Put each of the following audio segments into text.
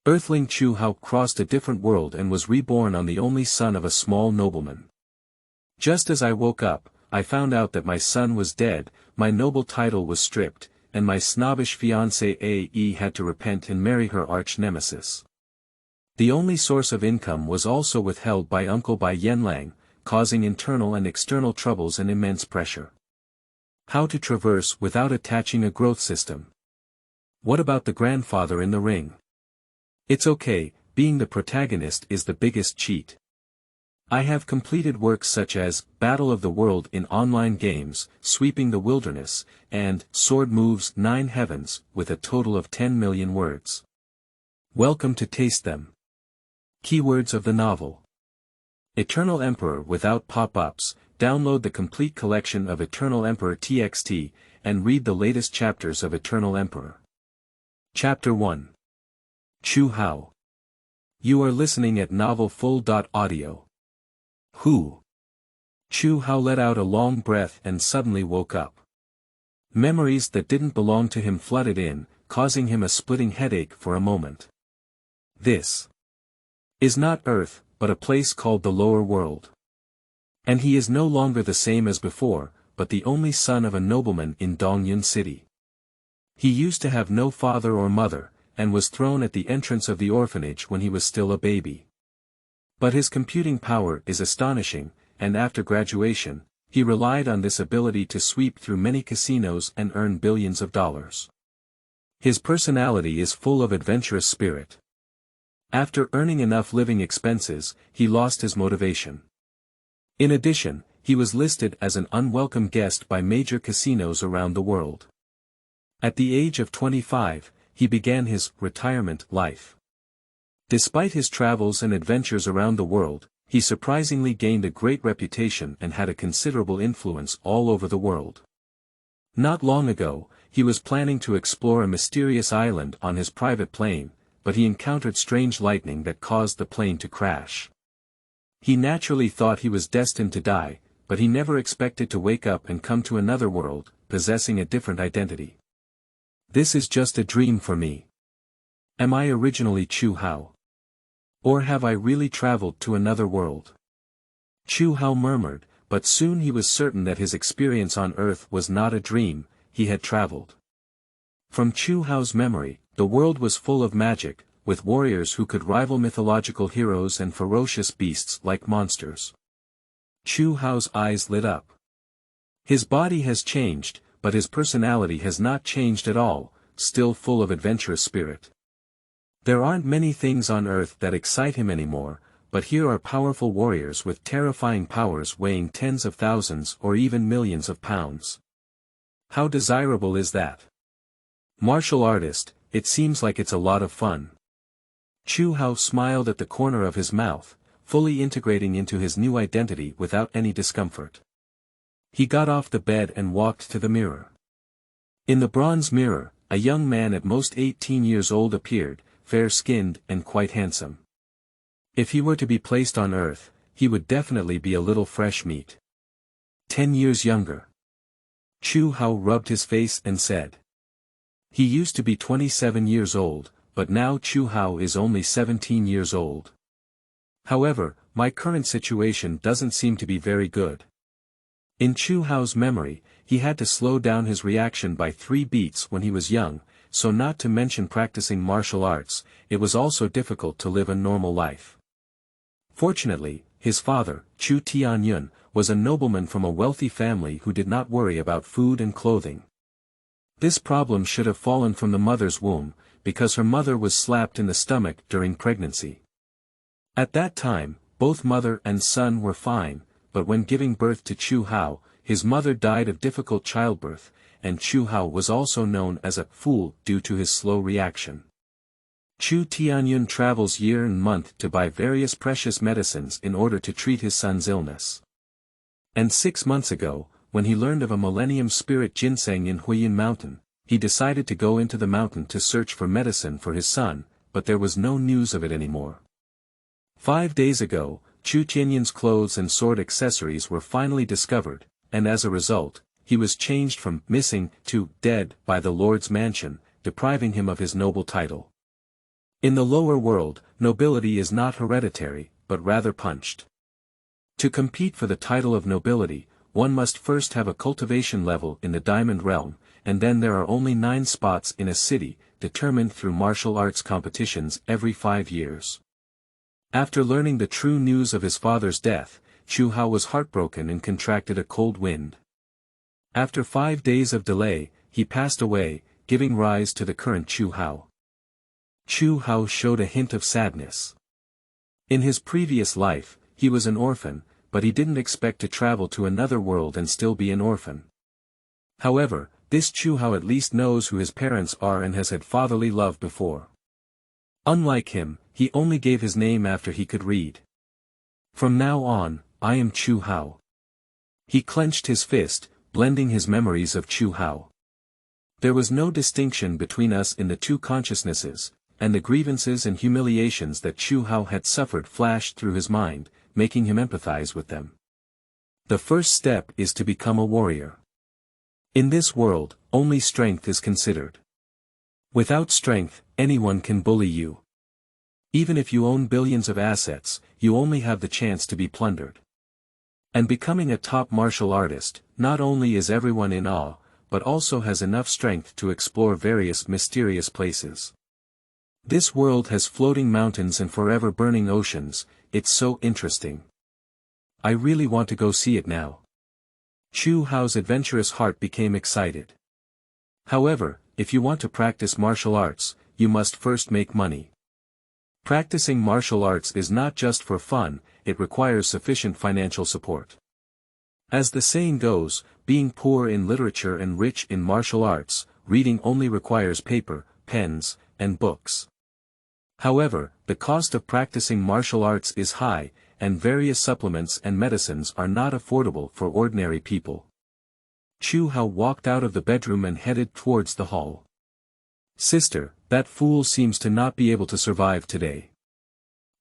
Earthling Chu Hao crossed a different world and was reborn on the only son of a small nobleman. Just as I woke up, I found out that my son was dead, my noble title was stripped, and my snobbish fiancée had to repent and marry her arch-nemesis. The only source of income was also withheld by Uncle Bai Yanlang, causing internal and external troubles and immense pressure. How to traverse without attaching a growth system? What about the grandfather in the ring? It's okay, being the protagonist is the biggest cheat. I have completed works such as Battle of the World in online games, Sweeping the Wilderness, and Sword Moves 9 Heavens, with a total of 10 million words. Welcome to taste them. Keywords of the novel. Eternal Emperor without pop-ups. Download the complete collection of Eternal Emperor TXT, and read the latest chapters of Eternal Emperor. Chapter 1. Chu Hao. You are listening at novelfull.audio. Who? Chu Hao let out a long breath and suddenly woke up. Memories that didn't belong to him flooded in, causing him a splitting headache for a moment. This is not Earth, but a place called the lower world. And he is no longer the same as before, but the only son of a nobleman in Dongyun City. He used to have no father or mother, and was thrown at the entrance of the orphanage when he was still a baby. But his computing power is astonishing, and after graduation, he relied on this ability to sweep through many casinos and earn billions of dollars. His personality is full of adventurous spirit. After earning enough living expenses, he lost his motivation. In addition, he was listed as an unwelcome guest by major casinos around the world. At the age of 25, he began his retirement life. Despite his travels and adventures around the world, he surprisingly gained a great reputation and had a considerable influence all over the world. Not long ago, he was planning to explore a mysterious island on his private plane, but he encountered strange lightning that caused the plane to crash. He naturally thought he was destined to die, but he never expected to wake up and come to another world, possessing a different identity. This is just a dream for me. Am I originally Chu Hao? Or have I really traveled to another world? Chu Hao murmured, but soon he was certain that his experience on Earth was not a dream, he had traveled. From Chu Hao's memory, the world was full of magic, with warriors who could rival mythological heroes and ferocious beasts like monsters. Chu Hao's eyes lit up. His body has changed, but his personality has not changed at all, still full of adventurous spirit. There aren't many things on Earth that excite him anymore, but here are powerful warriors with terrifying powers weighing tens of thousands or even millions of pounds. How desirable is that? Martial artist, it seems like it's a lot of fun. Chu Hao smiled at the corner of his mouth, fully integrating into his new identity without any discomfort. He got off the bed and walked to the mirror. In the bronze mirror, a young man at most 18 years old appeared, fair-skinned and quite handsome. If he were to be placed on Earth, he would definitely be a little fresh meat. 10 years younger. Chu Hao rubbed his face and said. He used to be 27 years old, but now Chu Hao is only 17 years old. However, my current situation doesn't seem to be very good. In Chu Hao's memory, he had to slow down his reaction by 3 beats when he was young, so not to mention practicing martial arts, it was also difficult to live a normal life. Fortunately, his father, Chu Tianyun, was a nobleman from a wealthy family who did not worry about food and clothing. This problem should have fallen from the mother's womb, because her mother was slapped in the stomach during pregnancy. At that time, both mother and son were fine, but when giving birth to Chu Hao, his mother died of difficult childbirth, and Chu Hao was also known as a fool due to his slow reaction. Chu Tianyun travels year and month to buy various precious medicines in order to treat his son's illness. And 6 months ago, when he learned of a millennium spirit ginseng in Huiyun Mountain, he decided to go into the mountain to search for medicine for his son, but there was no news of it anymore. 5 days ago, Chu Tianyun's clothes and sword accessories were finally discovered, and as a result, he was changed from missing to dead by the Lord's mansion, depriving him of his noble title. In the lower world, nobility is not hereditary, but rather punched. To compete for the title of nobility, one must first have a cultivation level in the diamond realm, and then there are only 9 spots in a city, determined through martial arts competitions every 5 years. After learning the true news of his father's death, Chu Hao was heartbroken and contracted a cold wind. After 5 days of delay, he passed away, giving rise to the current Chu Hao. Chu Hao showed a hint of sadness. In his previous life, he was an orphan, but he didn't expect to travel to another world and still be an orphan. However, this Chu Hao at least knows who his parents are and has had fatherly love before. Unlike him, he only gave his name after he could read. From now on, I am Chu Hao. He clenched his fist, blending his memories of Chu Hao. There was no distinction between us in the 2 consciousnesses, and the grievances and humiliations that Chu Hao had suffered flashed through his mind, making him empathize with them. The first step is to become a warrior. In this world, only strength is considered. Without strength, anyone can bully you. Even if you own billions of assets, you only have the chance to be plundered. And becoming a top martial artist, not only is everyone in awe, but also has enough strength to explore various mysterious places. This world has floating mountains and forever burning oceans, it's so interesting. I really want to go see it now. Chu Hao's adventurous heart became excited. However, if you want to practice martial arts, you must first make money. Practicing martial arts is not just for fun, it requires sufficient financial support. As the saying goes, being poor in literature and rich in martial arts, reading only requires paper, pens, and books. However, the cost of practicing martial arts is high, and various supplements and medicines are not affordable for ordinary people. Chu Hao walked out of the bedroom and headed towards the hall. Sister, that fool seems to not be able to survive today.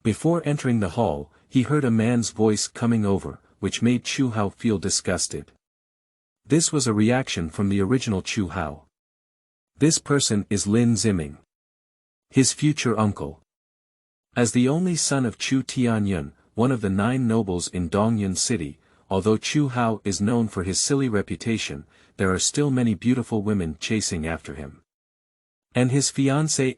Before entering the hall, he heard a man's voice coming over, which made Chu Hao feel disgusted. This was a reaction from the original Chu Hao. This person is Lin Ziming, his future uncle. As the only son of Chu Tianyun, one of the 9 nobles in Dongyun City, although Chu Hao is known for his silly reputation, there are still many beautiful women chasing after him. And his fiancée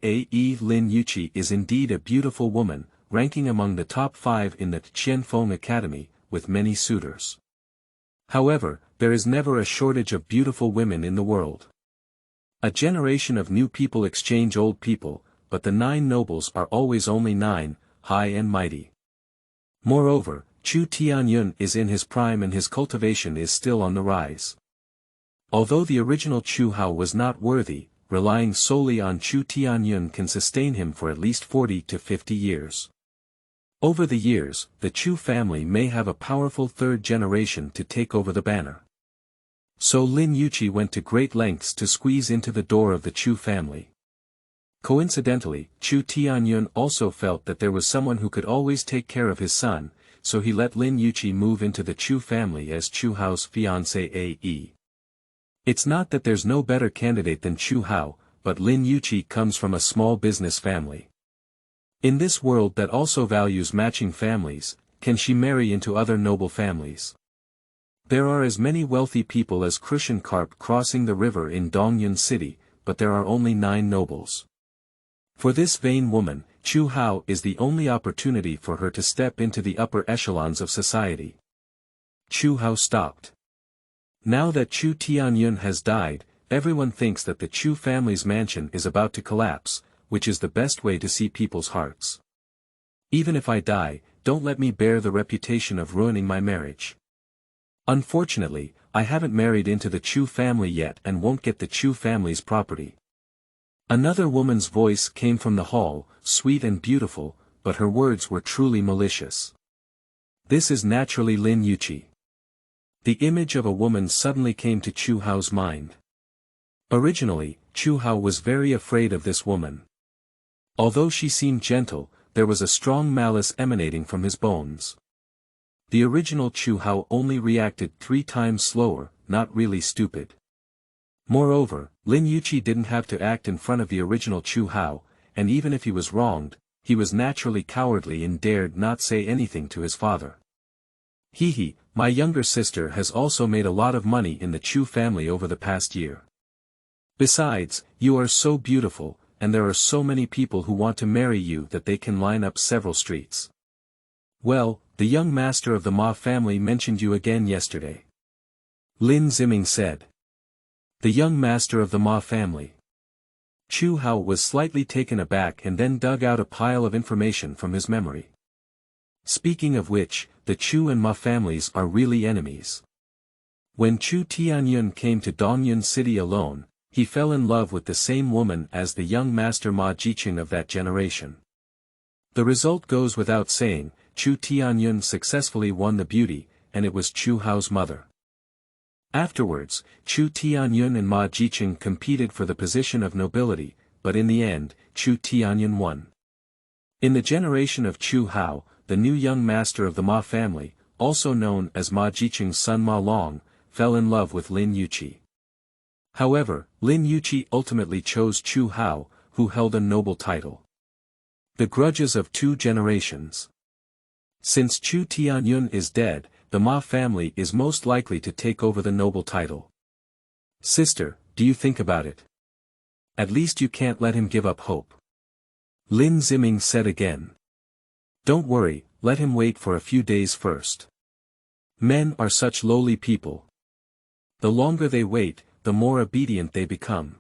Lin Yuqi is indeed a beautiful woman, ranking among the top 5 in the Qianfeng Academy, with many suitors. However, there is never a shortage of beautiful women in the world. A generation of new people exchange old people, but the 9 nobles are always only 9, high and mighty. Moreover, Chu Tianyun is in his prime and his cultivation is still on the rise. Although the original Chu Hao was not worthy, relying solely on Chu Tianyun can sustain him for at least 40 to 50 years. Over the years, the Chu family may have a powerful 3rd generation to take over the banner. So Lin Yuqi went to great lengths to squeeze into the door of the Chu family. Coincidentally, Chu Tianyun also felt that there was someone who could always take care of his son, so he let Lin Yuqi move into the Chu family as Chu Hao's fiancée. It's not that there's no better candidate than Chu Hao, but Lin Yuqi comes from a small business family. In this world that also values matching families, can she marry into other noble families? There are as many wealthy people as crucian carp crossing the river in Dongyun City, but there are only 9 nobles. For this vain woman, Chu Hao is the only opportunity for her to step into the upper echelons of society. Chu Hao stopped. Now that Chu Tianyun has died, everyone thinks that the Chu family's mansion is about to collapse, which is the best way to see people's hearts. Even if I die, don't let me bear the reputation of ruining my marriage. Unfortunately, I haven't married into the Chu family yet and won't get the Chu family's property. Another woman's voice came from the hall, sweet and beautiful, but her words were truly malicious. This is naturally Lin Yuqi. The image of a woman suddenly came to Chu Hao's mind. Originally, Chu Hao was very afraid of this woman. Although she seemed gentle, there was a strong malice emanating from his bones. The original Chu Hao only reacted 3 times slower, not really stupid. Moreover, Lin Yuqi didn't have to act in front of the original Chu Hao, and even if he was wronged, he was naturally cowardly and dared not say anything to his father. Hee, my younger sister has also made a lot of money in the Chu family over the past year. Besides, you are so beautiful, and there are so many people who want to marry you that they can line up several streets. Well, the young master of the Ma family mentioned you again yesterday. Lin Ziming said. The young master of the Ma family. Chu Hao was slightly taken aback and then dug out a pile of information from his memory. Speaking of which, the Chu and Ma families are really enemies. When Chu Tianyun came to Dongyun City alone, he fell in love with the same woman as the young master Ma Jiqing of that generation. The result goes without saying, Chu Tianyun successfully won the beauty, and it was Chu Hao's mother. Afterwards, Chu Tianyun and Ma Jiqing competed for the position of nobility, but in the end, Chu Tianyun won. In the generation of Chu Hao, the new young master of the Ma family, also known as Ma Jiqing's son Ma Long, fell in love with Lin Yuqi. However, Lin Yuqi ultimately chose Chu Hao, who held a noble title. The grudges of 2 generations. Since Chu Tianyun is dead, the Ma family is most likely to take over the noble title. Sister, do you think about it? At least you can't let him give up hope. Lin Ziming said again. Don't worry, let him wait for a few days first. Men are such lowly people. The longer they wait, the more obedient they become.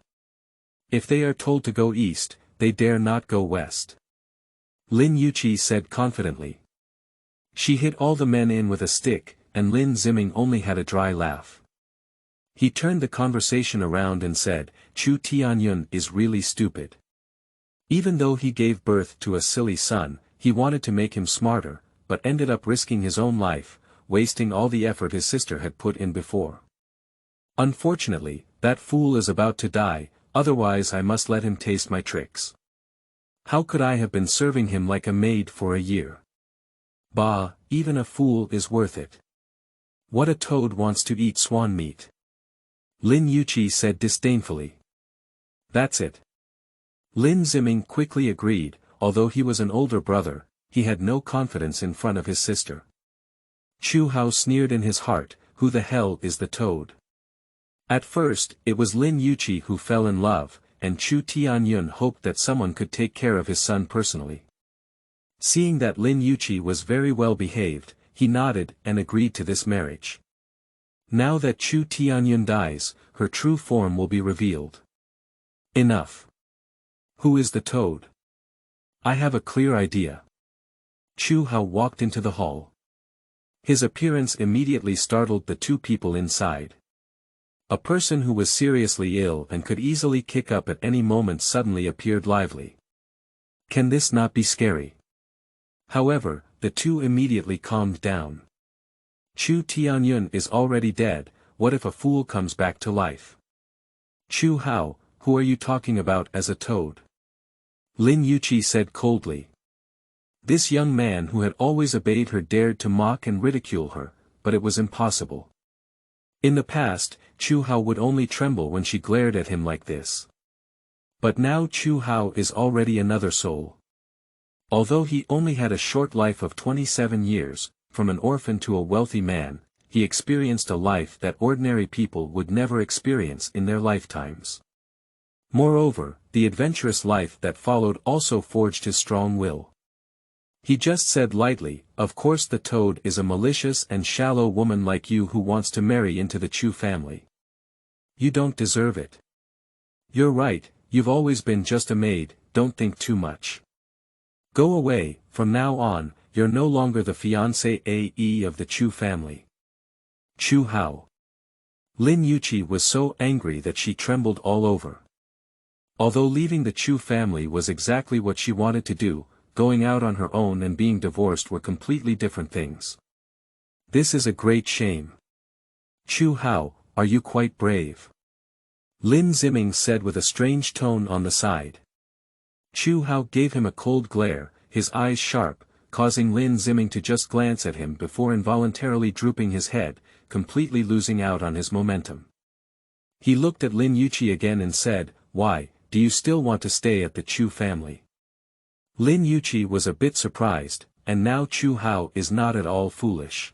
If they are told to go east, they dare not go west. Lin Yuqi said confidently. She hit all the men in with a stick, and Lin Ziming only had a dry laugh. He turned the conversation around and said, Chu Tianyun is really stupid. Even though he gave birth to a silly son, he wanted to make him smarter, but ended up risking his own life, wasting all the effort his sister had put in before. Unfortunately, that fool is about to die, otherwise I must let him taste my tricks. How could I have been serving him like a maid for a year? Bah, even a fool is worth it. What a toad wants to eat swan meat? Lin Yuqi said disdainfully. That's it. Lin Ziming quickly agreed, although he was an older brother, he had no confidence in front of his sister. Chu Hao sneered in his heart, who the hell is the toad? At first, it was Lin Yuqi who fell in love, and Chu Tianyun hoped that someone could take care of his son personally. Seeing that Lin Yuqi was very well behaved, he nodded and agreed to this marriage. Now that Chu Tianyun dies, her true form will be revealed. Enough. Who is the toad? I have a clear idea. Chu Hao walked into the hall. His appearance immediately startled the 2 people inside. A person who was seriously ill and could easily kick up at any moment suddenly appeared lively. Can this not be scary? However, the 2 immediately calmed down. Chu Tianyun is already dead, what if a fool comes back to life? Chu Hao, who are you talking about as a toad? Lin Yuqi said coldly. This young man who had always obeyed her dared to mock and ridicule her, but it was impossible. In the past, Chu Hao would only tremble when she glared at him like this. But now Chu Hao is already another soul. Although he only had a short life of 27 years, from an orphan to a wealthy man, he experienced a life that ordinary people would never experience in their lifetimes. Moreover, the adventurous life that followed also forged his strong will. He just said lightly, of course the toad is a malicious and shallow woman like you who wants to marry into the Chu family. You don't deserve it. You're right, you've always been just a maid, don't think too much. Go away, from now on, you're no longer the fiancé of the Chu family. Chu Hao. Lin Yuqi was so angry that she trembled all over. Although leaving the Chu family was exactly what she wanted to do, going out on her own and being divorced were completely different things. This is a great shame. Chu Hao, are you quite brave? Lin Ziming said with a strange tone on the side. Chu Hao gave him a cold glare, his eyes sharp, causing Lin Ziming to just glance at him before involuntarily drooping his head, completely losing out on his momentum. He looked at Lin Yuqi again and said, Why, do you still want to stay at the Chu family? Lin Yuqi was a bit surprised, and now Chu Hao is not at all foolish.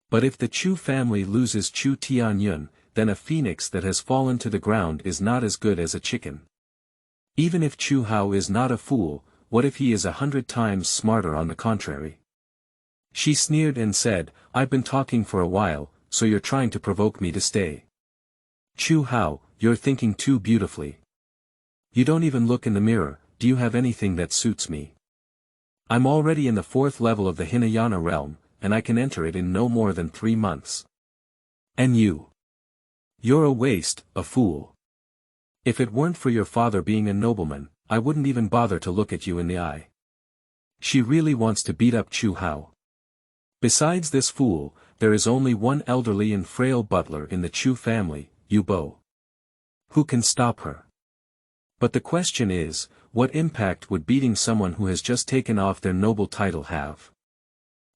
But if the Chu family loses Chu Tianyun, then a phoenix that has fallen to the ground is not as good as a chicken. Even if Chu Hao is not a fool, what if he is 100 times smarter on the contrary? She sneered and said, I've been talking for a while, so you're trying to provoke me to stay. Chu Hao, you're thinking too beautifully. You don't even look in the mirror, do you have anything that suits me? I'm already in the 4th level of the Hinayana realm, and I can enter it in no more than 3 months. And you? You're a waste, a fool. If it weren't for your father being a nobleman, I wouldn't even bother to look at you in the eye. She really wants to beat up Chu Hao. Besides this fool, there is only one elderly and frail butler in the Chu family, Yu Bo. Who can stop her? But the question is, what impact would beating someone who has just taken off their noble title have?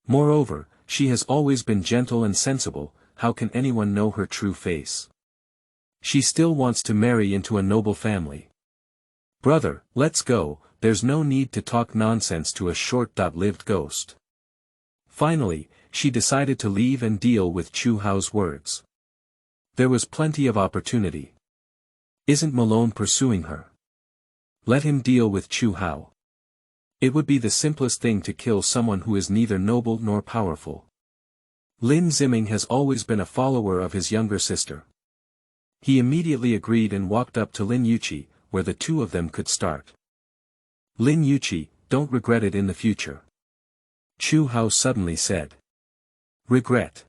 Moreover, she has always been gentle and sensible, how can anyone know her true face? She still wants to marry into a noble family. Brother, let's go, there's no need to talk nonsense to a short-lived ghost. Finally, she decided to leave and deal with Chu Hao's words. There was plenty of opportunity. Isn't Malone pursuing her? Let him deal with Chu Hao. It would be the simplest thing to kill someone who is neither noble nor powerful. Lin Ziming has always been a follower of his younger sister. He immediately agreed and walked up to Lin Yuqi, where the two of them could start. Lin Yuqi, don't regret it in the future. Chu Hao suddenly said. Regret.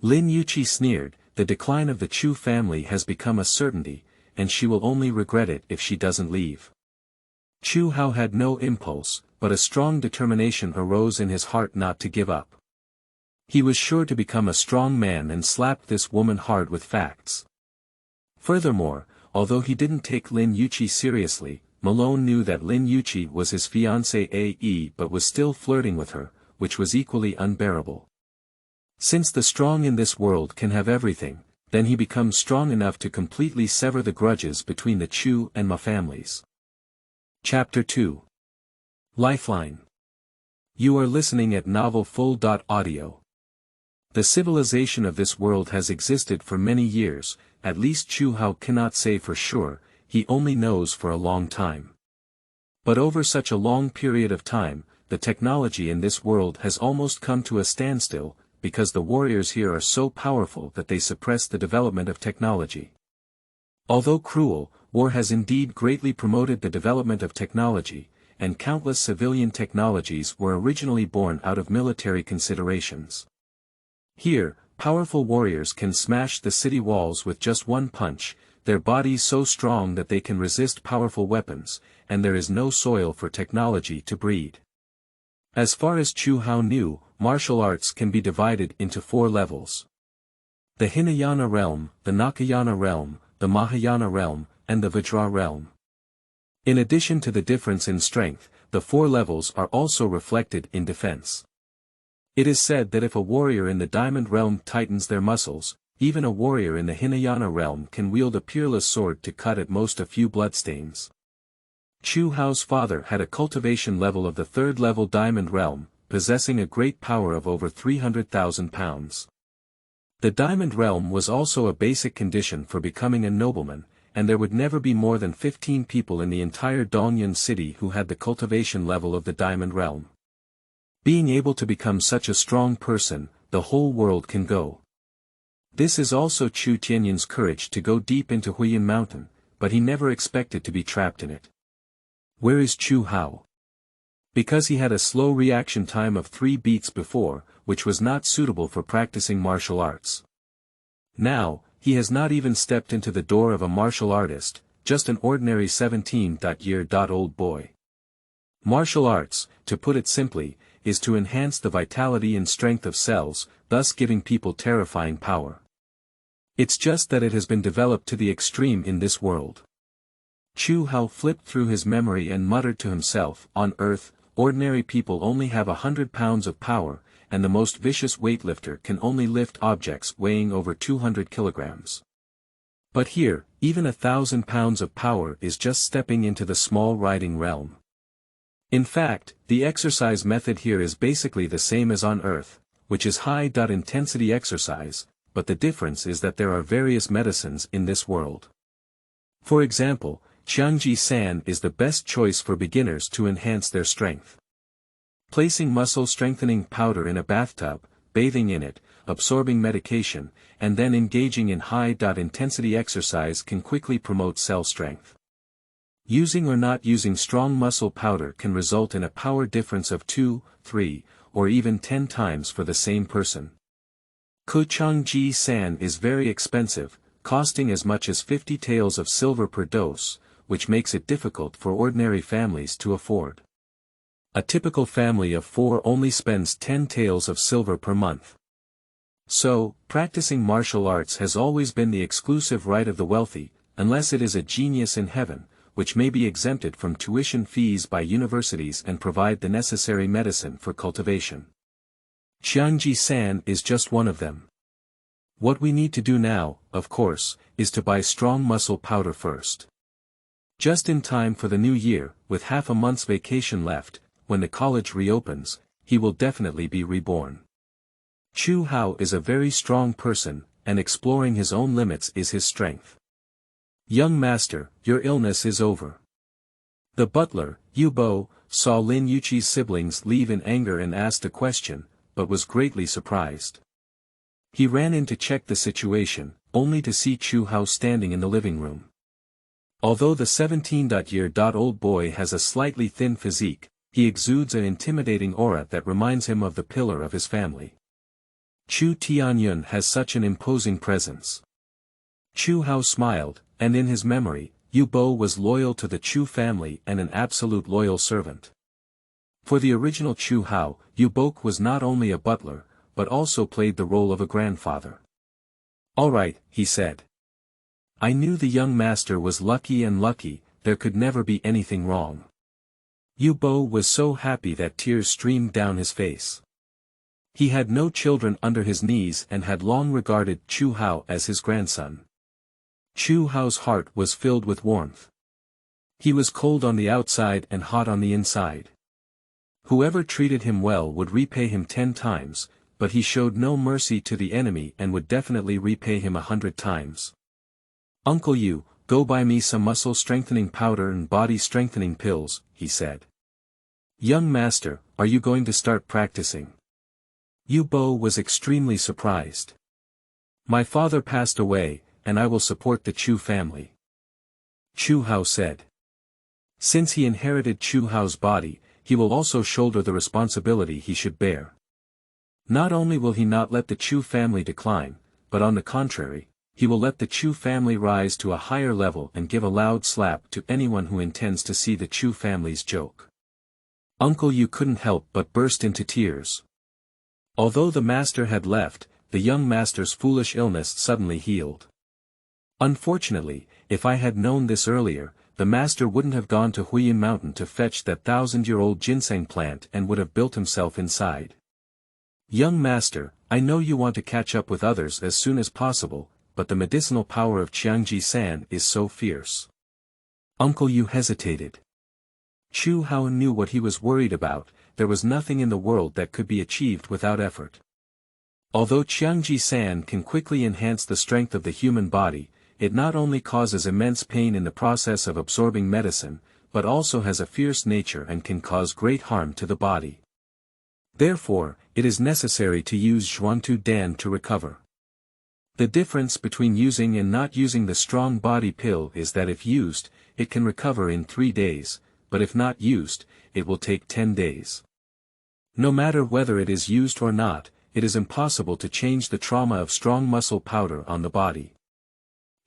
Lin Yuqi sneered, the decline of the Chu family has become a certainty, and she will only regret it if she doesn't leave. Chu Hao had no impulse, but a strong determination arose in his heart not to give up. He was sure to become a strong man and slap this woman hard with facts. Furthermore, although he didn't take Lin Yuqi seriously, Malone knew that Lin Yuqi was his fiancée AE but was still flirting with her, which was equally unbearable. Since the strong in this world can have everything, then he becomes strong enough to completely sever the grudges between the Chu and Ma families. Chapter 2. Lifeline. You are listening at novelfull.audio. The civilization of this world has existed for many years, at least Chu Hao cannot say for sure, he only knows for a long time. But over such a long period of time, the technology in this world has almost come to a standstill, because the warriors here are so powerful that they suppress the development of technology. Although cruel, war has indeed greatly promoted the development of technology, and countless civilian technologies were originally born out of military considerations. Here, powerful warriors can smash the city walls with just one punch, their bodies so strong that they can resist powerful weapons, and there is no soil for technology to breed. As far as Chu Hao knew, martial arts can be divided into 4 levels. The Hinayana realm, the Nakayana realm, the Mahayana realm, and the Vajra realm. In addition to the difference in strength, the 4 levels are also reflected in defense. It is said that if a warrior in the Diamond realm tightens their muscles, even a warrior in the Hinayana realm can wield a peerless sword to cut at most a few bloodstains. Chu Hao's father had a cultivation level of the 3rd level Diamond realm, possessing a great power of over 300,000 pounds. The Diamond realm was also a basic condition for becoming a nobleman, and there would never be more than 15 people in the entire Dongyun city who had the cultivation level of the Diamond realm. Being able to become such a strong person, the whole world can go. This is also Chu Tianyun's courage to go deep into Huiyin Mountain, but he never expected to be trapped in it. Where is Chu Hao? Because he had a slow reaction time of 3 beats before, which was not suitable for practicing martial arts. Now, he has not even stepped into the door of a martial artist, just an ordinary 17-year-old boy. Martial arts, to put it simply, is to enhance the vitality and strength of cells, thus giving people terrifying power. It's just that it has been developed to the extreme in this world. Chu Hao flipped through his memory and muttered to himself, on Earth, ordinary people only have 100 pounds of power, and the most vicious weightlifter can only lift objects weighing over 200 kilograms. But here, even 1,000 pounds of power is just stepping into the small riding realm. In fact, the exercise method here is basically the same as on Earth, which is high-intensity exercise, but the difference is that there are various medicines in this world. For example, Qiangji San is the best choice for beginners to enhance their strength. Placing muscle-strengthening powder in a bathtub, bathing in it, absorbing medication, and then engaging in high-intensity exercise can quickly promote cell strength. Using or not using strong muscle powder can result in a power difference of 2, 3, or even 10 times for the same person. Qiangji San is very expensive, costing as much as 50 taels of silver per dose, which makes it difficult for ordinary families to afford. A typical family of 4 only spends 10 taels of silver per month. So, practicing martial arts has always been the exclusive right of the wealthy, unless it is a genius in heaven, which may be exempted from tuition fees by universities and provide the necessary medicine for cultivation. Qiangji San is just one of them. What we need to do now, of course, is to buy strong muscle powder first. Just in time for the new year, with half a month's vacation left, when the college reopens, he will definitely be reborn. Chu Hao is a very strong person, and exploring his own limits is his strength. Young master, your illness is over. The butler, Yu Bo, saw Lin Yuqi's siblings leave in anger and asked a question, but was greatly surprised. He ran in to check the situation, only to see Chu Hao standing in the living room. Although the 17-year-old boy has a slightly thin physique, he exudes an intimidating aura that reminds him of the pillar of his family. Chu Tianyun has such an imposing presence. Chu Hao smiled, and in his memory, Yu Bo was loyal to the Chu family and an absolute loyal servant. For the original Chu Hao, Yu Bo was not only a butler, but also played the role of a grandfather. "All right," he said. "I knew the young master was lucky, there could never be anything wrong." Yu Bo was so happy that tears streamed down his face. He had no children under his knees and had long regarded Chu Hao as his grandson. Chu Hao's heart was filled with warmth. He was cold on the outside and hot on the inside. Whoever treated him well would repay him 10 times, but he showed no mercy to the enemy and would definitely repay him 100 times. "Uncle Yu, go buy me some muscle-strengthening powder and body-strengthening pills," he said. "Young master, are you going to start practicing?" Yu Bo was extremely surprised. "My father passed away, and I will support the Chu family," Chu Hao said. Since he inherited Chu Hao's body, he will also shoulder the responsibility he should bear. Not only will he not let the Chu family decline, but on the contrary, he will let the Chu family rise to a higher level and give a loud slap to anyone who intends to see the Chu family's joke. Uncle Yu couldn't help but burst into tears. Although the master had left, the young master's foolish illness suddenly healed. "Unfortunately, if I had known this earlier, the master wouldn't have gone to Huiyun Mountain to fetch that 1,000-year-old ginseng plant and would have built himself inside. Young master, I know you want to catch up with others as soon as possible, but the medicinal power of Qiangji San is so fierce." Uncle Yu hesitated. Chu Hao knew what he was worried about. There was nothing in the world that could be achieved without effort. Although Qiangji San can quickly enhance the strength of the human body, it not only causes immense pain in the process of absorbing medicine, but also has a fierce nature and can cause great harm to the body. Therefore, it is necessary to use Zhuangtu Dan to recover. The difference between using and not using the strong body pill is that if used, it can recover in 3 days, but if not used, it will take 10 days. No matter whether it is used or not, it is impossible to change the trauma of strong muscle powder on the body.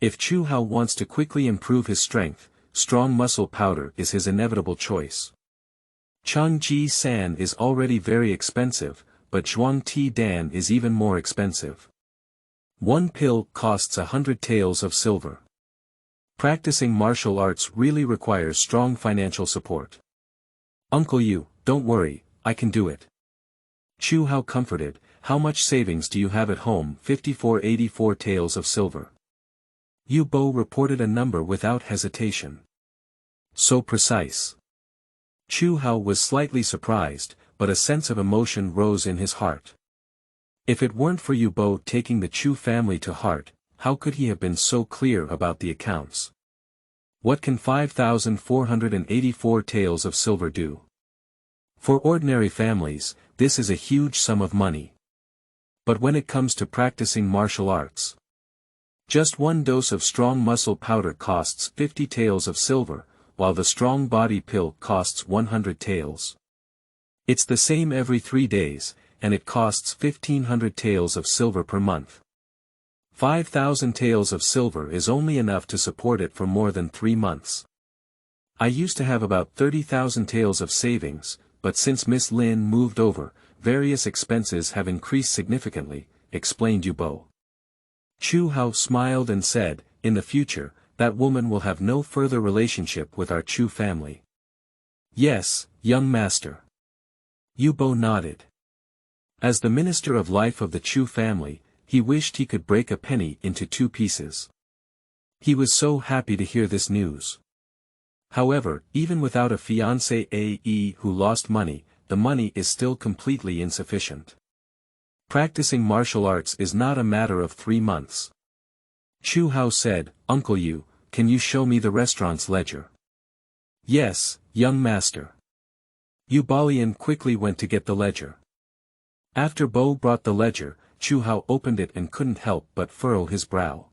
If Chu Hao wants to quickly improve his strength, strong muscle powder is his inevitable choice. Qiangji San is already very expensive, but Zhuangti Dan is even more expensive. One pill costs 100 taels of silver. Practicing martial arts really requires strong financial support. "Uncle Yu, don't worry, I can do it." Chu Hao comforted. "How much savings do you have at home?" 5484 taels of silver. Yu Bo reported a number without hesitation. So precise. Chu Hao was slightly surprised, but a sense of emotion rose in his heart. If it weren't for Yu Bo taking the Chu family to heart, how could he have been so clear about the accounts? What can 5,484 taels of silver do? For ordinary families, this is a huge sum of money. But when it comes to practicing martial arts, just one dose of strong muscle powder costs 50 taels of silver, while the strong body pill costs 100 taels. It's the same every 3 days, and it costs 1,500 taels of silver per month. 5,000 taels of silver is only enough to support it for more than 3 months. I used to have about 30,000 taels of savings, but since Miss Lin moved over, various expenses have increased significantly, explained Yu Bo. Chu Hao smiled and said, in the future, that woman will have no further relationship with our Chu family. Yes, young master. Yu Bo nodded. As the Minister of Life of the Chu family, he wished he could break a penny into 2 pieces. He was so happy to hear this news. However, even without a fiancé who lost money, the money is still completely insufficient. Practicing martial arts is not a matter of 3 months. Chu Hao said, Uncle Yu, can you show me the restaurant's ledger? Yes, young master. Yu Balian quickly went to get the ledger. After Bo brought the ledger, Chu Hao opened it and couldn't help but furrow his brow.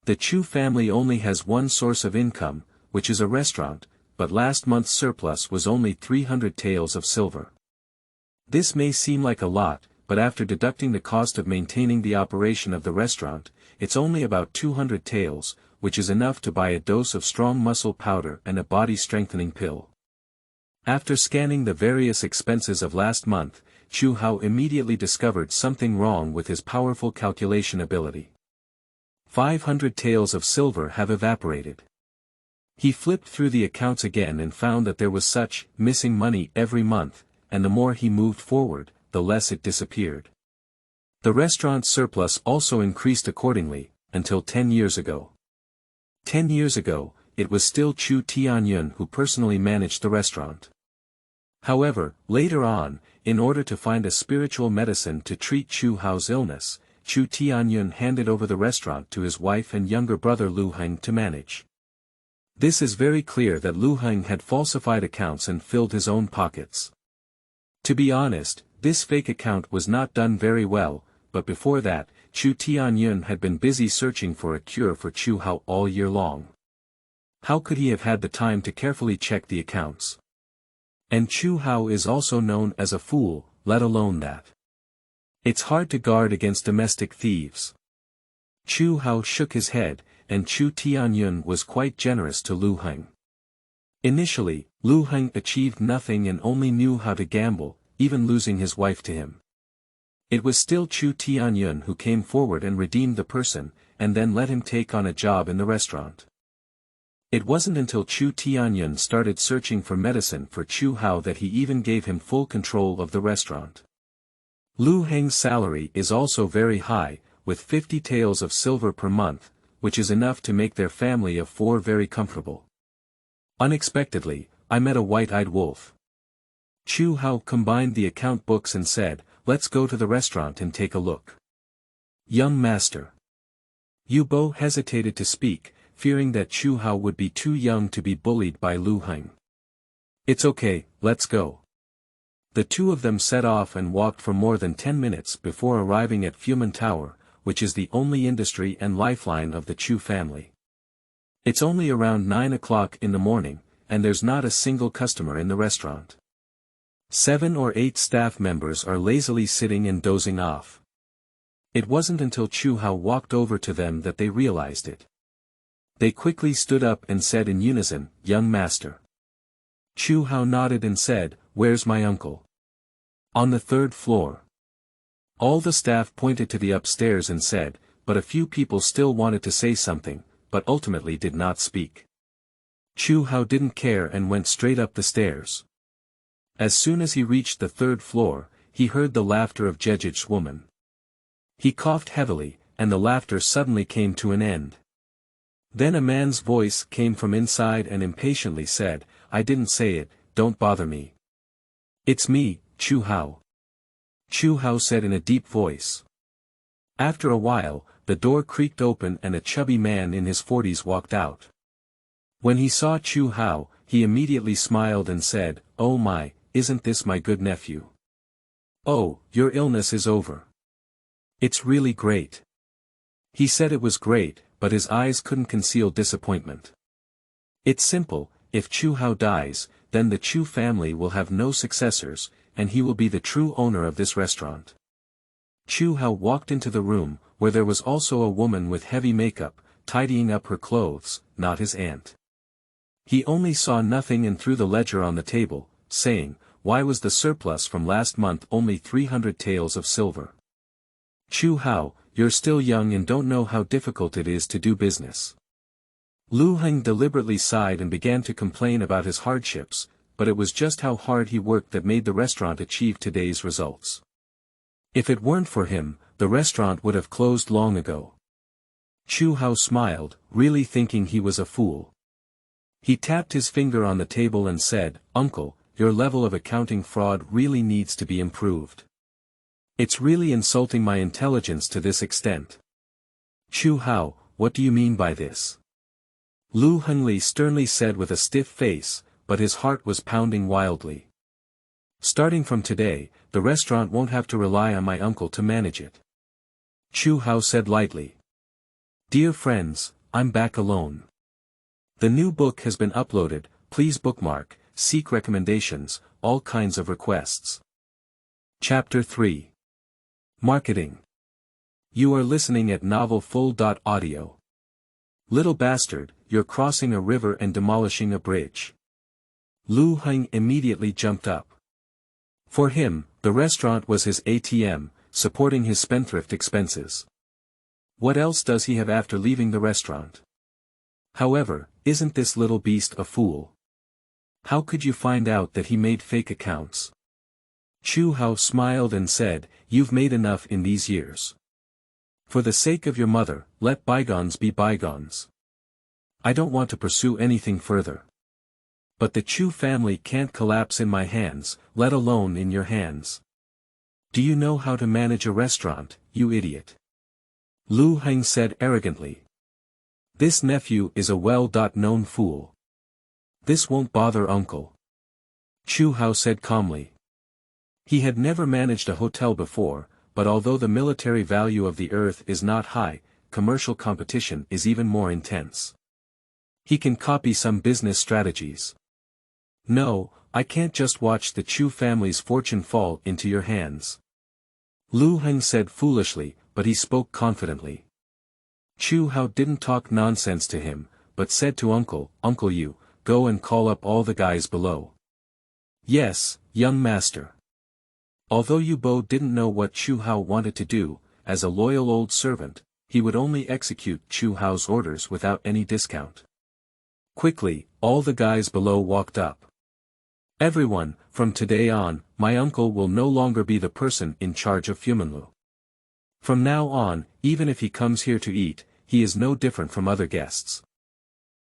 The Chu family only has one source of income, which is a restaurant, but last month's surplus was only 300 taels of silver. This may seem like a lot, but after deducting the cost of maintaining the operation of the restaurant, it's only about 200 taels, which is enough to buy a dose of strong muscle powder and a body-strengthening pill. After scanning the various expenses of last month, Chu Hao immediately discovered something wrong with his powerful calculation ability. 500 taels of silver have evaporated. He flipped through the accounts again and found that there was such missing money every month, and the more he moved forward, the less it disappeared. The restaurant's surplus also increased accordingly, until 10 years ago. 10 years ago, it was still Chu Tianyun who personally managed the restaurant. However, later on, in order to find a spiritual medicine to treat Chu Hao's illness, Chu Tianyun handed over the restaurant to his wife and younger brother Lu Heng to manage. This is very clear that Lu Heng had falsified accounts and filled his own pockets. To be honest, this fake account was not done very well, but before that, Chu Tianyun had been busy searching for a cure for Chu Hao all year long. How could he have had the time to carefully check the accounts? And Chu Hao is also known as a fool, let alone that. It's hard to guard against domestic thieves. Chu Hao shook his head, and Chu Tianyun was quite generous to Lu Heng. Initially, Lu Heng achieved nothing and only knew how to gamble, even losing his wife to him. It was still Chu Tianyun who came forward and redeemed the person, and then let him take on a job in the restaurant. It wasn't until Chu Tianyun started searching for medicine for Chu Hao that he even gave him full control of the restaurant. Lu Heng's salary is also very high, with 50 taels of silver per month, which is enough to make their family of 4 very comfortable. Unexpectedly, I met a white-eyed wolf. Chu Hao combined the account books and said, let's go to the restaurant and take a look. Young master. Yu Bo hesitated to speak, fearing that Chu Hao would be too young to be bullied by Lu Heng. It's okay, let's go. The two of them set off and walked for more than 10 minutes before arriving at Fuman Tower, which is the only industry and lifeline of the Chu family. It's only around 9 o'clock in the morning, and there's not a single customer in the restaurant. 7 or 8 staff members are lazily sitting and dozing off. It wasn't until Chu Hao walked over to them that they realized it. They quickly stood up and said in unison, young master. Chu Hao nodded and said, where's my uncle? On the 3rd floor. All the staff pointed to the upstairs and said, but a few people still wanted to say something, but ultimately did not speak. Chu Hao didn't care and went straight up the stairs. As soon as he reached the 3rd floor, he heard the laughter of Jejij's woman. He coughed heavily, and the laughter suddenly came to an end. Then a man's voice came from inside and impatiently said, "I didn't say it, don't bother me." "It's me, Chu Hao." Chu Hao said in a deep voice. After a while, the door creaked open and a chubby man in his 40s walked out. When he saw Chu Hao, he immediately smiled and said, "Oh my, isn't this my good nephew? Oh, your illness is over. It's really great." He said it was great, but his eyes couldn't conceal disappointment. "It's simple, if Chu Hao dies, then the Chu family will have no successors, and he will be the true owner of this restaurant." Chu Hao walked into the room, where there was also a woman with heavy makeup, tidying up her clothes, not his aunt. He only saw nothing and threw the ledger on the table, saying, "Why was the surplus from last month only 300 taels of silver? Chu Hao, you're still young and don't know how difficult it is to do business." Lu Heng deliberately sighed and began to complain about his hardships, but it was just how hard he worked that made the restaurant achieve today's results. If it weren't for him, the restaurant would have closed long ago. Chu Hao smiled, really thinking he was a fool. He tapped his finger on the table and said, "Uncle, your level of accounting fraud really needs to be improved. It's really insulting my intelligence to this extent." "Chu Hao, what do you mean by this?" Lu Hengli sternly said with a stiff face, but his heart was pounding wildly. "Starting from today, the restaurant won't have to rely on my uncle to manage it." Chu Hao said lightly. "Dear friends, I'm back alone. The new book has been uploaded, please bookmark, seek recommendations, all kinds of requests." Chapter 3. Marketing. You are listening at novelfull.audio. Little bastard, you're crossing a river and demolishing a bridge. Lu Heng immediately jumped up. For him, the restaurant was his ATM, supporting his spendthrift expenses. What else does he have after leaving the restaurant? However, isn't this little beast a fool? How could you find out that he made fake accounts? Chu Hao smiled and said, "You've made enough in these years. For the sake of your mother, let bygones be bygones. I don't want to pursue anything further. But the Chu family can't collapse in my hands, let alone in your hands. Do you know how to manage a restaurant, you idiot?" Lu Heng said arrogantly. "This nephew is a well-known fool. This won't bother uncle." Chu Hao said calmly. He had never managed a hotel before, but although the military value of the earth is not high, commercial competition is even more intense. He can copy some business strategies. "No, I can't just watch the Chu family's fortune fall into your hands." Lu Heng said foolishly, but he spoke confidently. Chu Hao didn't talk nonsense to him, but said to Uncle, "Uncle, you, go and call up all the guys below." "Yes, young master." Although Yu Bo didn't know what Chu Hao wanted to do, as a loyal old servant, he would only execute Chu Hao's orders without any discount. Quickly, all the guys below walked up. "Everyone, from today on, my uncle will no longer be the person in charge of Fumanlu. From now on, even if he comes here to eat, he is no different from other guests.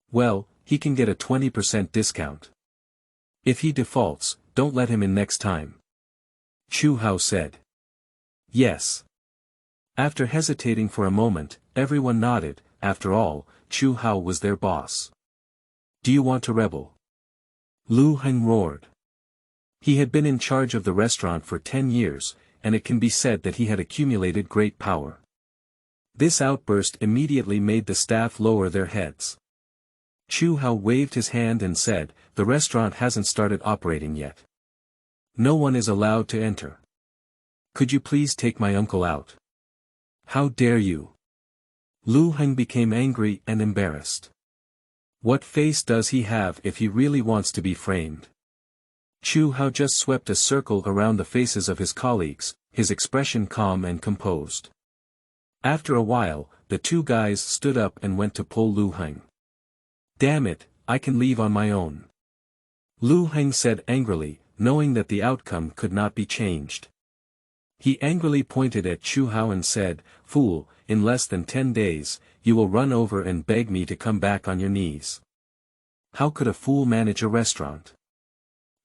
Well, he can get a 20% discount. If he defaults, don't let him in next time." Chu Hao said. "Yes." After hesitating for a moment, everyone nodded. After all, Chu Hao was their boss. "Do you want to rebel?" Lu Heng roared. He had been in charge of the restaurant for 10 years, and it can be said that he had accumulated great power. This outburst immediately made the staff lower their heads. Chu Hao waved his hand and said, "The restaurant hasn't started operating yet. No one is allowed to enter. Could you please take my uncle out?" "How dare you?" Lu Heng became angry and embarrassed. What face does he have if he really wants to be framed? Chu Hao just swept a circle around the faces of his colleagues, his expression calm and composed. After a while, the two guys stood up and went to pull Lu Heng. "Damn it, I can leave on my own," Lu Heng said angrily, knowing that the outcome could not be changed. He angrily pointed at Chu Hao and said, "Fool, in less than 10 days, you will run over and beg me to come back on your knees. How could a fool manage a restaurant?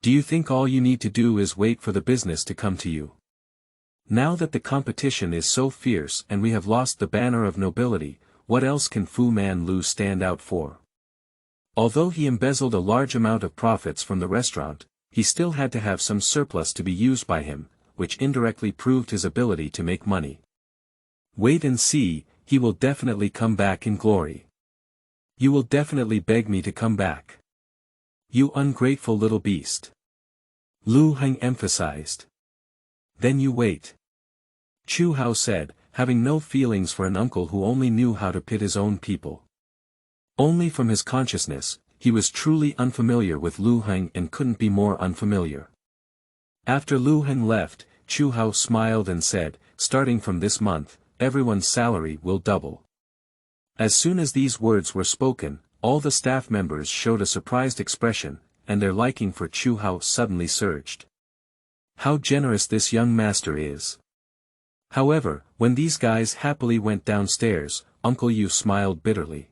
Do you think all you need to do is wait for the business to come to you? Now that the competition is so fierce and we have lost the banner of nobility, what else can Fu Man Lu stand out for? Although he embezzled a large amount of profits from the restaurant, he still had to have some surplus to be used by him, which indirectly proved his ability to make money. Wait and see, he will definitely come back in glory. You will definitely beg me to come back. You ungrateful little beast. Lu Heng emphasized. Then you wait. Chu Hao said, having no feelings for an uncle who only knew how to pit his own people. Only from his consciousness, he was truly unfamiliar with Lu Heng and couldn't be more unfamiliar. After Lu Heng left, Chu Hao smiled and said, starting from this month, everyone's salary will double. As soon as these words were spoken, all the staff members showed a surprised expression, and their liking for Chu Hao suddenly surged. How generous this young master is. However, when these guys happily went downstairs, Uncle Yu smiled bitterly.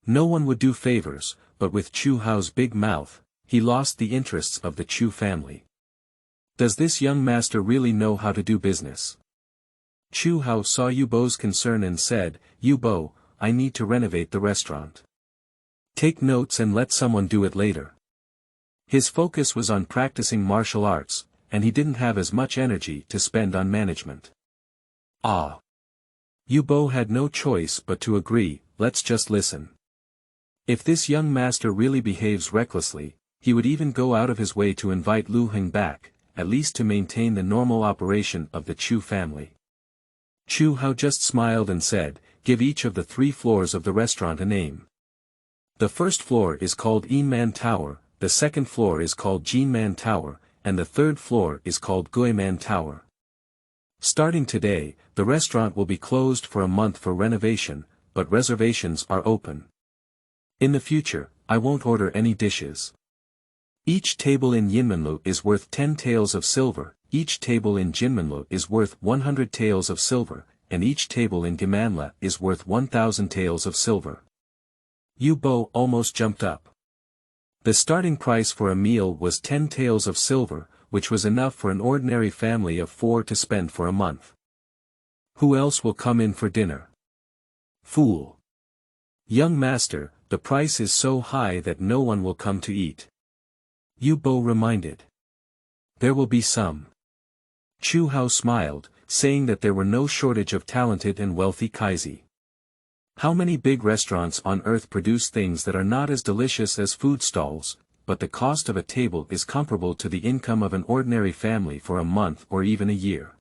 No one would do favors, but with Chu Hao's big mouth, he lost the interests of the Chu family. Does this young master really know how to do business? Chu Hao saw Yu Bo's concern and said, Yu Bo, I need to renovate the restaurant. Take notes and let someone do it later. His focus was on practicing martial arts, and he didn't have as much energy to spend on management. Ah. Yu Bo had no choice but to agree, let's just listen. If this young master really behaves recklessly, he would even go out of his way to invite Lu Heng back, at least to maintain the normal operation of the Chu family. Chu Hao just smiled and said, give each of the 3 floors of the restaurant a name. The first floor is called Yin Man Tower, the second floor is called Jin Man Tower, and the third floor is called Gui Man Tower. Starting today, the restaurant will be closed for a month for renovation, but reservations are open. In the future, I won't order any dishes. Each table in Yinmenlu is worth 10 taels of silver, each table in Jinmenlu is worth 100 taels of silver, and each table in Gimanla is worth 1,000 taels of silver. Yu Bo almost jumped up. The starting price for a meal was 10 taels of silver, which was enough for an ordinary family of 4 to spend for a month. Who else will come in for dinner? Fool. Young master, the price is so high that no one will come to eat. Yu Bo reminded. There will be some. Chu Hao smiled, saying that there were no shortage of talented and wealthy kaisi. How many big restaurants on earth produce things that are not as delicious as food stalls, but the cost of a table is comparable to the income of an ordinary family for a month or even a year.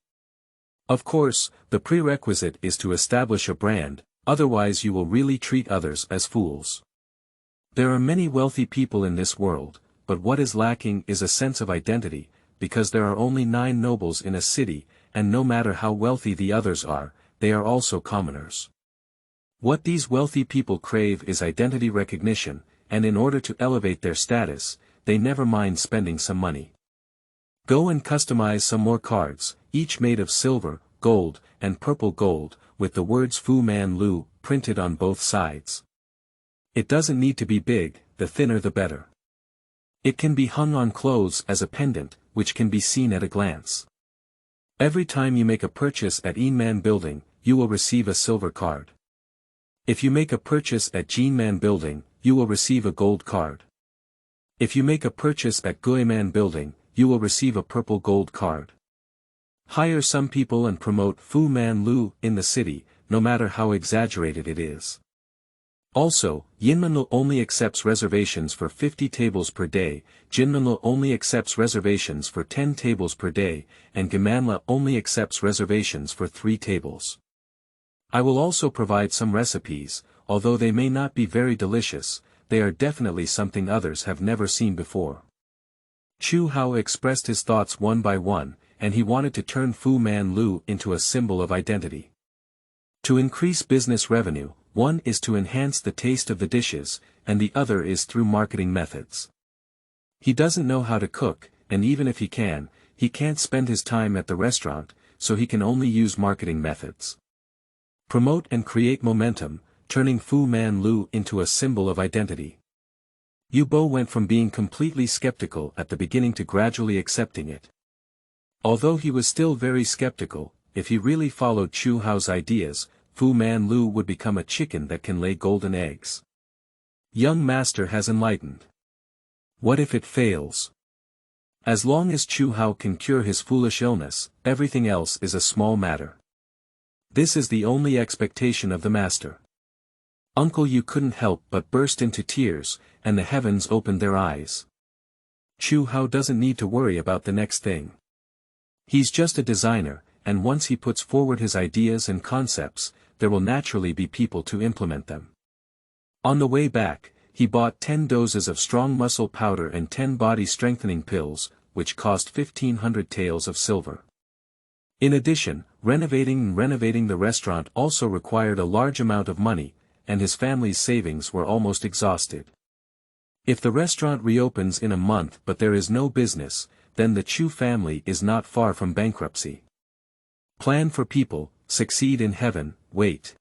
Of course, the prerequisite is to establish a brand, otherwise you will really treat others as fools. There are many wealthy people in this world, but what is lacking is a sense of identity, because there are only 9 nobles in a city, and no matter how wealthy the others are, they are also commoners. What these wealthy people crave is identity recognition, and in order to elevate their status, they never mind spending some money. Go and customize some more cards, each made of silver, gold, and purple gold, with the words Fu Man Lu printed on both sides. It doesn't need to be big, the thinner the better. It can be hung on clothes as a pendant, which can be seen at a glance. Every time you make a purchase at Yinman Building, you will receive a silver card. If you make a purchase at Jinman Building, you will receive a gold card. If you make a purchase at Guiman Building, you will receive a purple gold card. Hire some people and promote Fu Man Lu in the city, no matter how exaggerated it is. Also, Yinmenlu only accepts reservations for 50 tables per day, Jinmenlu only accepts reservations for 10 tables per day, and Gimanla only accepts reservations for 3 tables. I will also provide some recipes, although they may not be very delicious, they are definitely something others have never seen before. Chu Hao expressed his thoughts one by one, and he wanted to turn Fu Man Lu into a symbol of identity. To increase business revenue, one is to enhance the taste of the dishes, and the other is through marketing methods. He doesn't know how to cook, and even if he can, he can't spend his time at the restaurant, so he can only use marketing methods. Promote and create momentum, turning Fu Manlu into a symbol of identity. Yu Bo went from being completely skeptical at the beginning to gradually accepting it. Although he was still very skeptical, if he really followed Chu Hao's ideas, Fu Manlu would become a chicken that can lay golden eggs. Young master has enlightened. What if it fails? As long as Chu Hao can cure his foolish illness, everything else is a small matter. This is the only expectation of the master. Uncle Yu couldn't help but burst into tears, and the heavens opened their eyes. Chu Hao doesn't need to worry about the next thing. He's just a designer, and once he puts forward his ideas and concepts, there will naturally be people to implement them. On the way back, he bought 10 doses of strong muscle powder and 10 body strengthening pills, which cost 1,500 taels of silver. In addition, renovating the restaurant also required a large amount of money, and his family's savings were almost exhausted. If the restaurant reopens in a month but there is no business, then the Chu family is not far from bankruptcy. Plan for people, succeed in heaven, wait.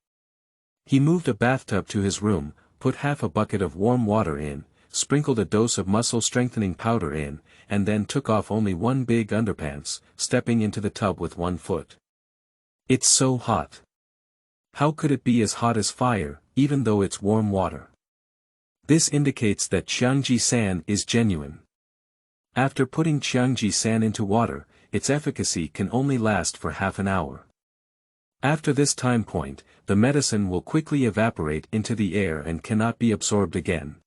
He moved a bathtub to his room, put half a bucket of warm water in, sprinkled a dose of muscle strengthening powder in, and then took off only one big underpants, stepping into the tub with one foot. It's so hot. How could it be as hot as fire, even though it's warm water? This indicates that Qiangji-san is genuine. After putting Qiangji-san into water, its efficacy can only last for half an hour. After this time point, the medicine will quickly evaporate into the air and cannot be absorbed again.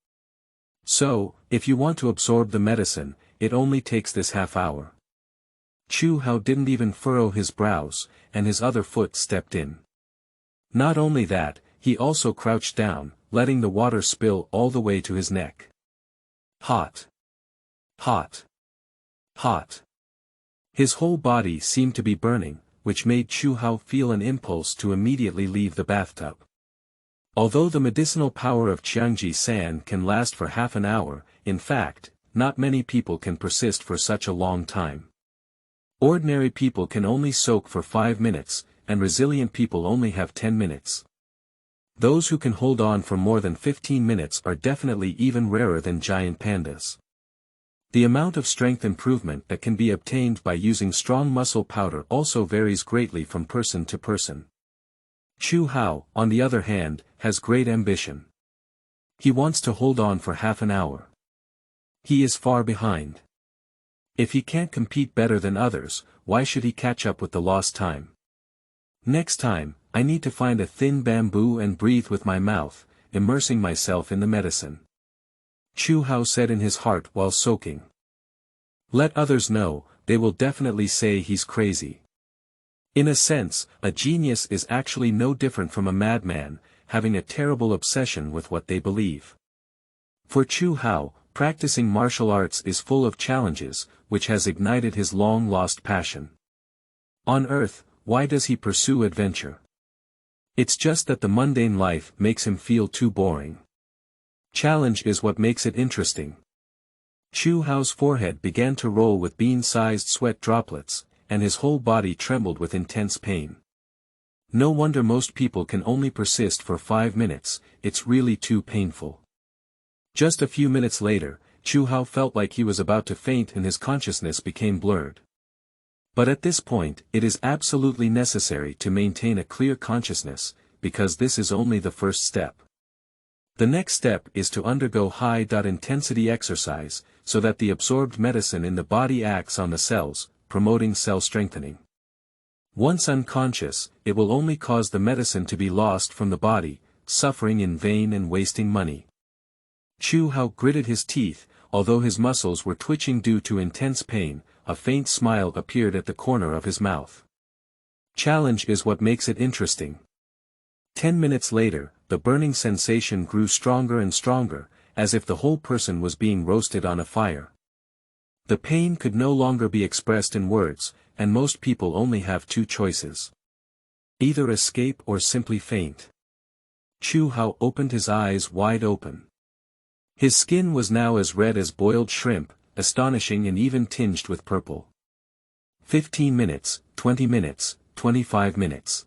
So, if you want to absorb the medicine, it only takes this half hour. Chu Hao didn't even furrow his brows, and his other foot stepped in. Not only that, he also crouched down, letting the water spill all the way to his neck. Hot. Hot. Hot. His whole body seemed to be burning, which made Chu Hao feel an impulse to immediately leave the bathtub. Although the medicinal power of Qiangji-san can last for half an hour, in fact, not many people can persist for such a long time. Ordinary people can only soak for 5 minutes, and resilient people only have 10 minutes. Those who can hold on for more than 15 minutes are definitely even rarer than giant pandas. The amount of strength improvement that can be obtained by using strong muscle powder also varies greatly from person to person. Chu Hao, on the other hand, has great ambition. He wants to hold on for half an hour. He is far behind. If he can't compete better than others, why should he catch up with the lost time? Next time, I need to find a thin bamboo and breathe with my mouth, immersing myself in the medicine. Chu Hao said in his heart while soaking. Let others know, they will definitely say he's crazy. In a sense, a genius is actually no different from a madman, having a terrible obsession with what they believe. For Chu Hao, practicing martial arts is full of challenges, which has ignited his long-lost passion. On Earth, why does he pursue adventure? It's just that the mundane life makes him feel too boring. Challenge is what makes it interesting. Chu Hao's forehead began to roll with bean-sized sweat droplets, and his whole body trembled with intense pain. No wonder most people can only persist for 5 minutes, it's really too painful. Just a few minutes later, Chu Hao felt like he was about to faint and his consciousness became blurred. But at this point, it is absolutely necessary to maintain a clear consciousness, because this is only the first step. The next step is to undergo high-intensity exercise, so that the absorbed medicine in the body acts on the cells, promoting cell strengthening. Once unconscious, it will only cause the medicine to be lost from the body, suffering in vain and wasting money. Chu Hao gritted his teeth, although his muscles were twitching due to intense pain, a faint smile appeared at the corner of his mouth. Challenge is what makes it interesting. 10 minutes later, the burning sensation grew stronger and stronger, as if the whole person was being roasted on a fire. The pain could no longer be expressed in words, and most people only have 2 choices. Either escape or simply faint. Chu Hao opened his eyes wide open. His skin was now as red as boiled shrimp, astonishing and even tinged with purple. 15 minutes, 20 minutes, 25 minutes.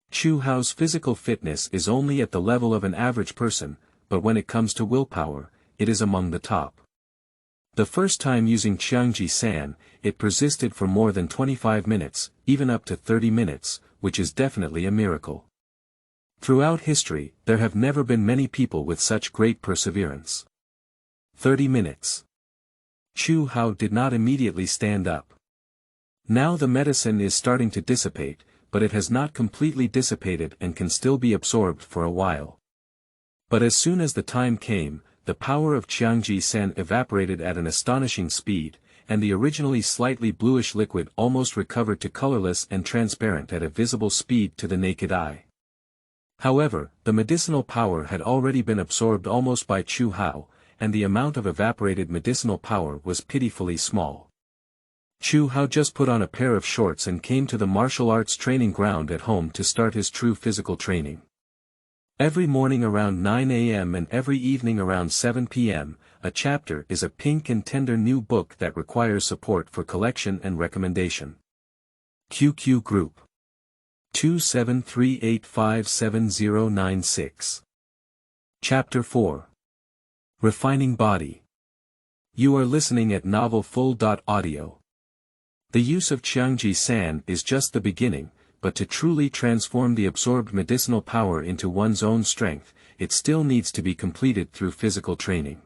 Chu Hao's physical fitness is only at the level of an average person, but when it comes to willpower, it is among the top. The first time using Qiangji San, it persisted for more than 25 minutes, even up to 30 minutes, which is definitely a miracle. Throughout history, there have never been many people with such great perseverance. 30 minutes. Chu Hao did not immediately stand up. Now the medicine is starting to dissipate, but it has not completely dissipated and can still be absorbed for a while. But as soon as the time came, the power of Qiangji San evaporated at an astonishing speed, and the originally slightly bluish liquid almost recovered to colorless and transparent at a visible speed to the naked eye. However, the medicinal power had already been absorbed almost by Chu Hao, and the amount of evaporated medicinal power was pitifully small. Chu Hao just put on a pair of shorts and came to the martial arts training ground at home to start his true physical training. Every morning around 9 a.m. and every evening around 7 p.m., a chapter is a pink and tender new book that requires support for collection and recommendation. QQ Group 2738577096. Chapter 4. Refining Body. You are listening at novelfull.audio. The use of Qiangji San is just the beginning, but to truly transform the absorbed medicinal power into one's own strength, it still needs to be completed through physical training.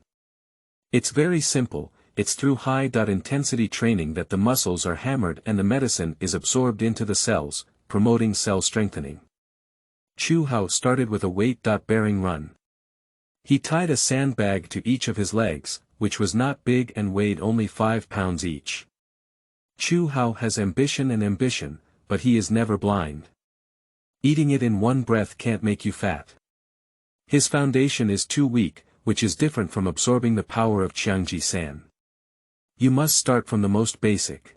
It's very simple, it's through high-intensity training that the muscles are hammered and the medicine is absorbed into the cells, promoting cell strengthening. Chu Hao started with a weight-bearing run. He tied a sandbag to each of his legs, which was not big and weighed only 5 pounds each. Chu Hao has ambition, but he is never blind. Eating it in one breath can't make you fat. His foundation is too weak, which is different from absorbing the power of Qiangji San. You must start from the most basic.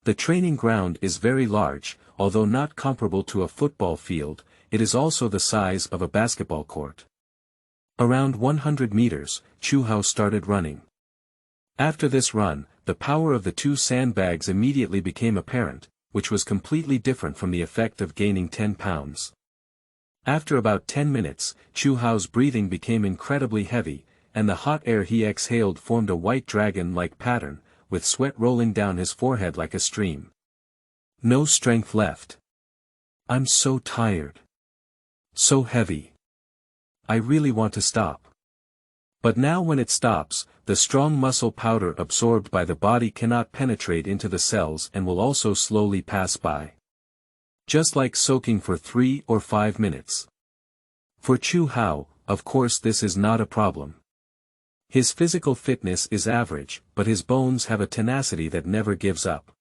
The training ground is very large, although not comparable to a football field, it is also the size of a basketball court. Around 100 meters, Chu Hao started running. After this run, the power of the 2 sandbags immediately became apparent, which was completely different from the effect of gaining 10 pounds. After about 10 minutes, Chu Hao's breathing became incredibly heavy, and the hot air he exhaled formed a white dragon-like pattern, with sweat rolling down his forehead like a stream. No strength left. I'm so tired. So heavy. I really want to stop. But now when it stops, the strong muscle powder absorbed by the body cannot penetrate into the cells and will also slowly pass by. Just like soaking for 3 or 5 minutes. For Chu Hao, of course this is not a problem. His physical fitness is average, but his bones have a tenacity that never gives up.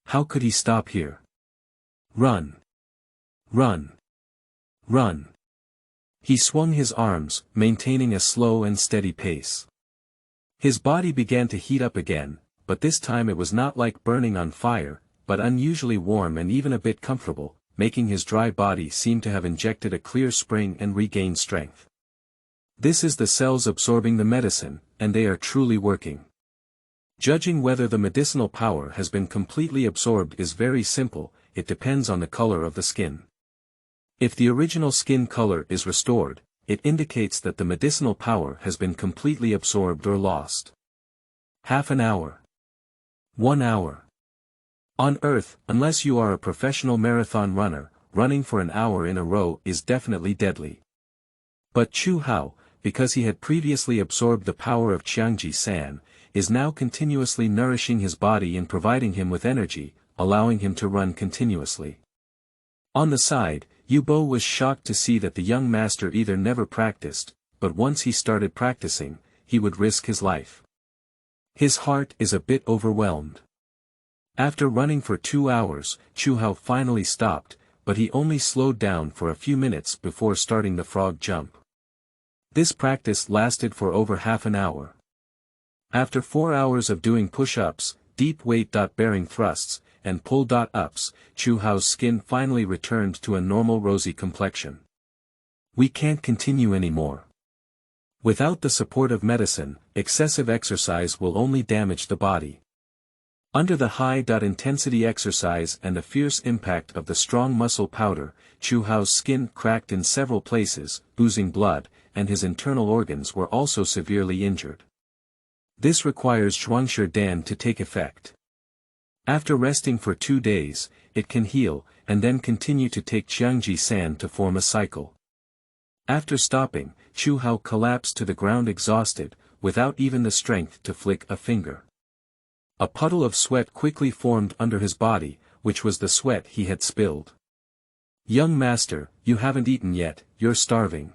How could he stop here? Run. Run. Run. He swung his arms, maintaining a slow and steady pace. His body began to heat up again, but this time it was not like burning on fire, but unusually warm and even a bit comfortable, making his dry body seem to have injected a clear spring and regained strength. This is the cells absorbing the medicine, and they are truly working. Judging whether the medicinal power has been completely absorbed is very simple, it depends on the color of the skin. If the original skin color is restored, it indicates that the medicinal power has been completely absorbed or lost. Half an hour. 1 hour. On Earth, unless you are a professional marathon runner, running for an hour in a row is definitely deadly. But Chu Hao, because he had previously absorbed the power of Qiangji San, is now continuously nourishing his body and providing him with energy, allowing him to run continuously. On the side, Yu Bo was shocked to see that the young master either never practiced, but once he started practicing, he would risk his life. His heart is a bit overwhelmed. After running for 2 hours, Chu Hao finally stopped, but he only slowed down for a few minutes before starting the frog jump. This practice lasted for over half an hour. After 4 hours of doing push-ups, deep weight-bearing thrusts, and pull-ups, Chu Hao's skin finally returned to a normal rosy complexion. We can't continue anymore. Without the support of medicine, excessive exercise will only damage the body. Under the high-intensity exercise and the fierce impact of the strong muscle powder, Chu Hao's skin cracked in several places, oozing blood, and his internal organs were also severely injured. This requires Zhuangshi Dan to take effect. After resting for 2 days, it can heal, and then continue to take Qiangji San to form a cycle. After stopping, Chu Hao collapsed to the ground exhausted, without even the strength to flick a finger. A puddle of sweat quickly formed under his body, which was the sweat he had spilled. "Young master, you haven't eaten yet, you're starving."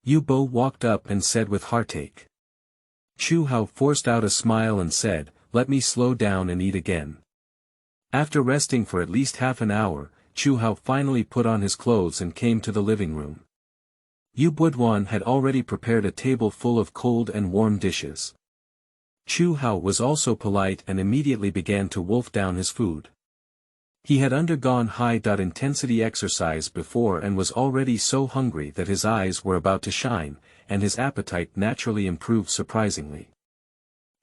Yu Bo walked up and said with heartache. Chu Hao forced out a smile and said, "Let me slow down and eat again." After resting for at least half an hour, Chu Hao finally put on his clothes and came to the living room. Yu Buduan had already prepared a table full of cold and warm dishes. Chu Hao was also polite and immediately began to wolf down his food. He had undergone high-intensity exercise before and was already so hungry that his eyes were about to shine, and his appetite naturally improved surprisingly.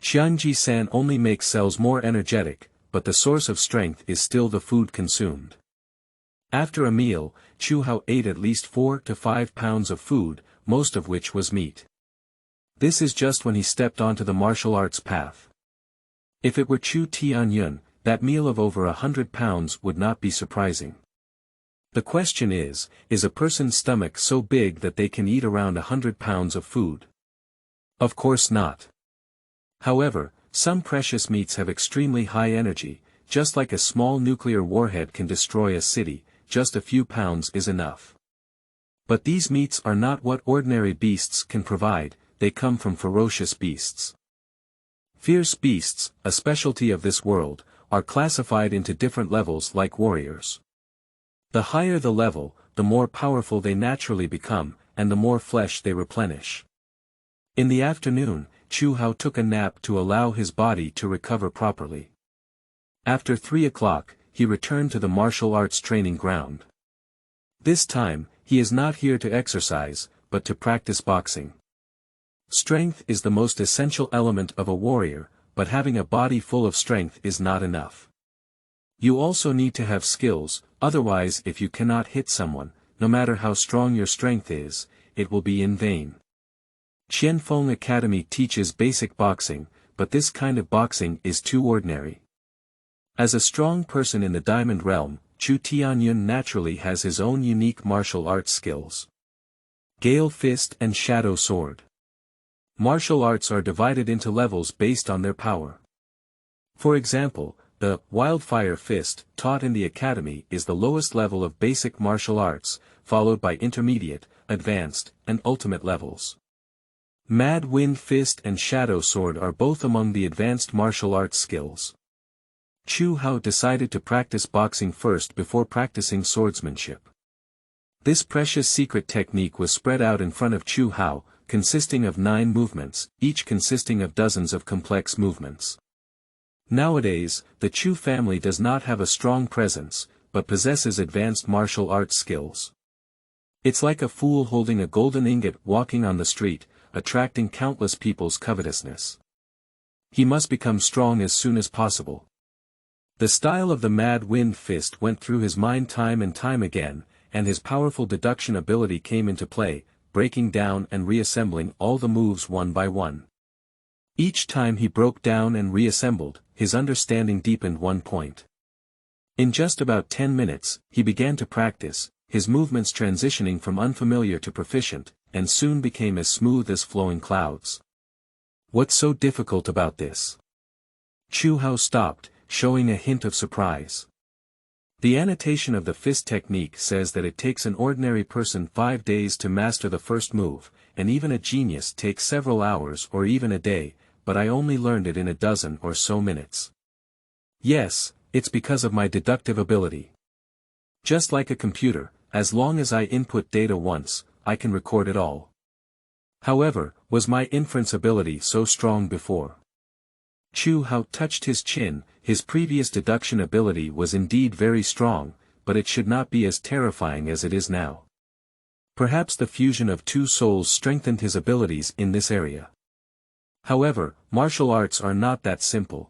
Qiangji San only makes cells more energetic, but the source of strength is still the food consumed. After a meal, Chu Hao ate at least 4 to 5 pounds of food, most of which was meat. This is just when he stepped onto the martial arts path. If it were Chu Tianyun, that meal of over 100 pounds would not be surprising. The question is a person's stomach so big that they can eat around 100 pounds of food? Of course not. However, some precious meats have extremely high energy, just like a small nuclear warhead can destroy a city, just a few pounds is enough. But these meats are not what ordinary beasts can provide, they come from ferocious beasts. Fierce beasts, a specialty of this world, are classified into different levels like warriors. The higher the level, the more powerful they naturally become, and the more flesh they replenish. In the afternoon, Chu Hao took a nap to allow his body to recover properly. After 3 o'clock, he returned to the martial arts training ground. This time, he is not here to exercise, but to practice boxing. Strength is the most essential element of a warrior, but having a body full of strength is not enough. You also need to have skills, otherwise if you cannot hit someone, no matter how strong your strength is, it will be in vain. Qianfeng Academy teaches basic boxing, but this kind of boxing is too ordinary. As a strong person in the Diamond Realm, Chu Tianyun naturally has his own unique martial arts skills. Gale Fist and Shadow Sword. Martial arts are divided into levels based on their power. For example, the Wildfire Fist, taught in the academy, is the lowest level of basic martial arts, followed by intermediate, advanced, and ultimate levels. Mad Wind Fist and Shadow Sword are both among the advanced martial arts skills. Chu Hao decided to practice boxing first before practicing swordsmanship. This precious secret technique was spread out in front of Chu Hao, consisting of 9 movements, each consisting of dozens of complex movements. Nowadays, the Chu family does not have a strong presence, but possesses advanced martial arts skills. It's like a fool holding a golden ingot walking on the street, attracting countless people's covetousness. He must become strong as soon as possible. The style of the Mad Wind Fist went through his mind time and time again, and his powerful deduction ability came into play, breaking down and reassembling all the moves one by one. Each time he broke down and reassembled, his understanding deepened 1 point. In just about 10 minutes, he began to practice, his movements transitioning from unfamiliar to proficient, and soon became as smooth as flowing clouds. What's so difficult about this? Chu Hao stopped, showing a hint of surprise. The annotation of the fist technique says that it takes an ordinary person 5 days to master the first move, and even a genius takes several hours or even a day, but I only learned it in a dozen or so minutes. Yes, it's because of my deductive ability. Just like a computer, as long as I input data once, I can record it all. However, was my inference ability so strong before? Chu Hao touched his chin. His previous deduction ability was indeed very strong, but it should not be as terrifying as it is now. Perhaps the fusion of 2 souls strengthened his abilities in this area. However, martial arts are not that simple.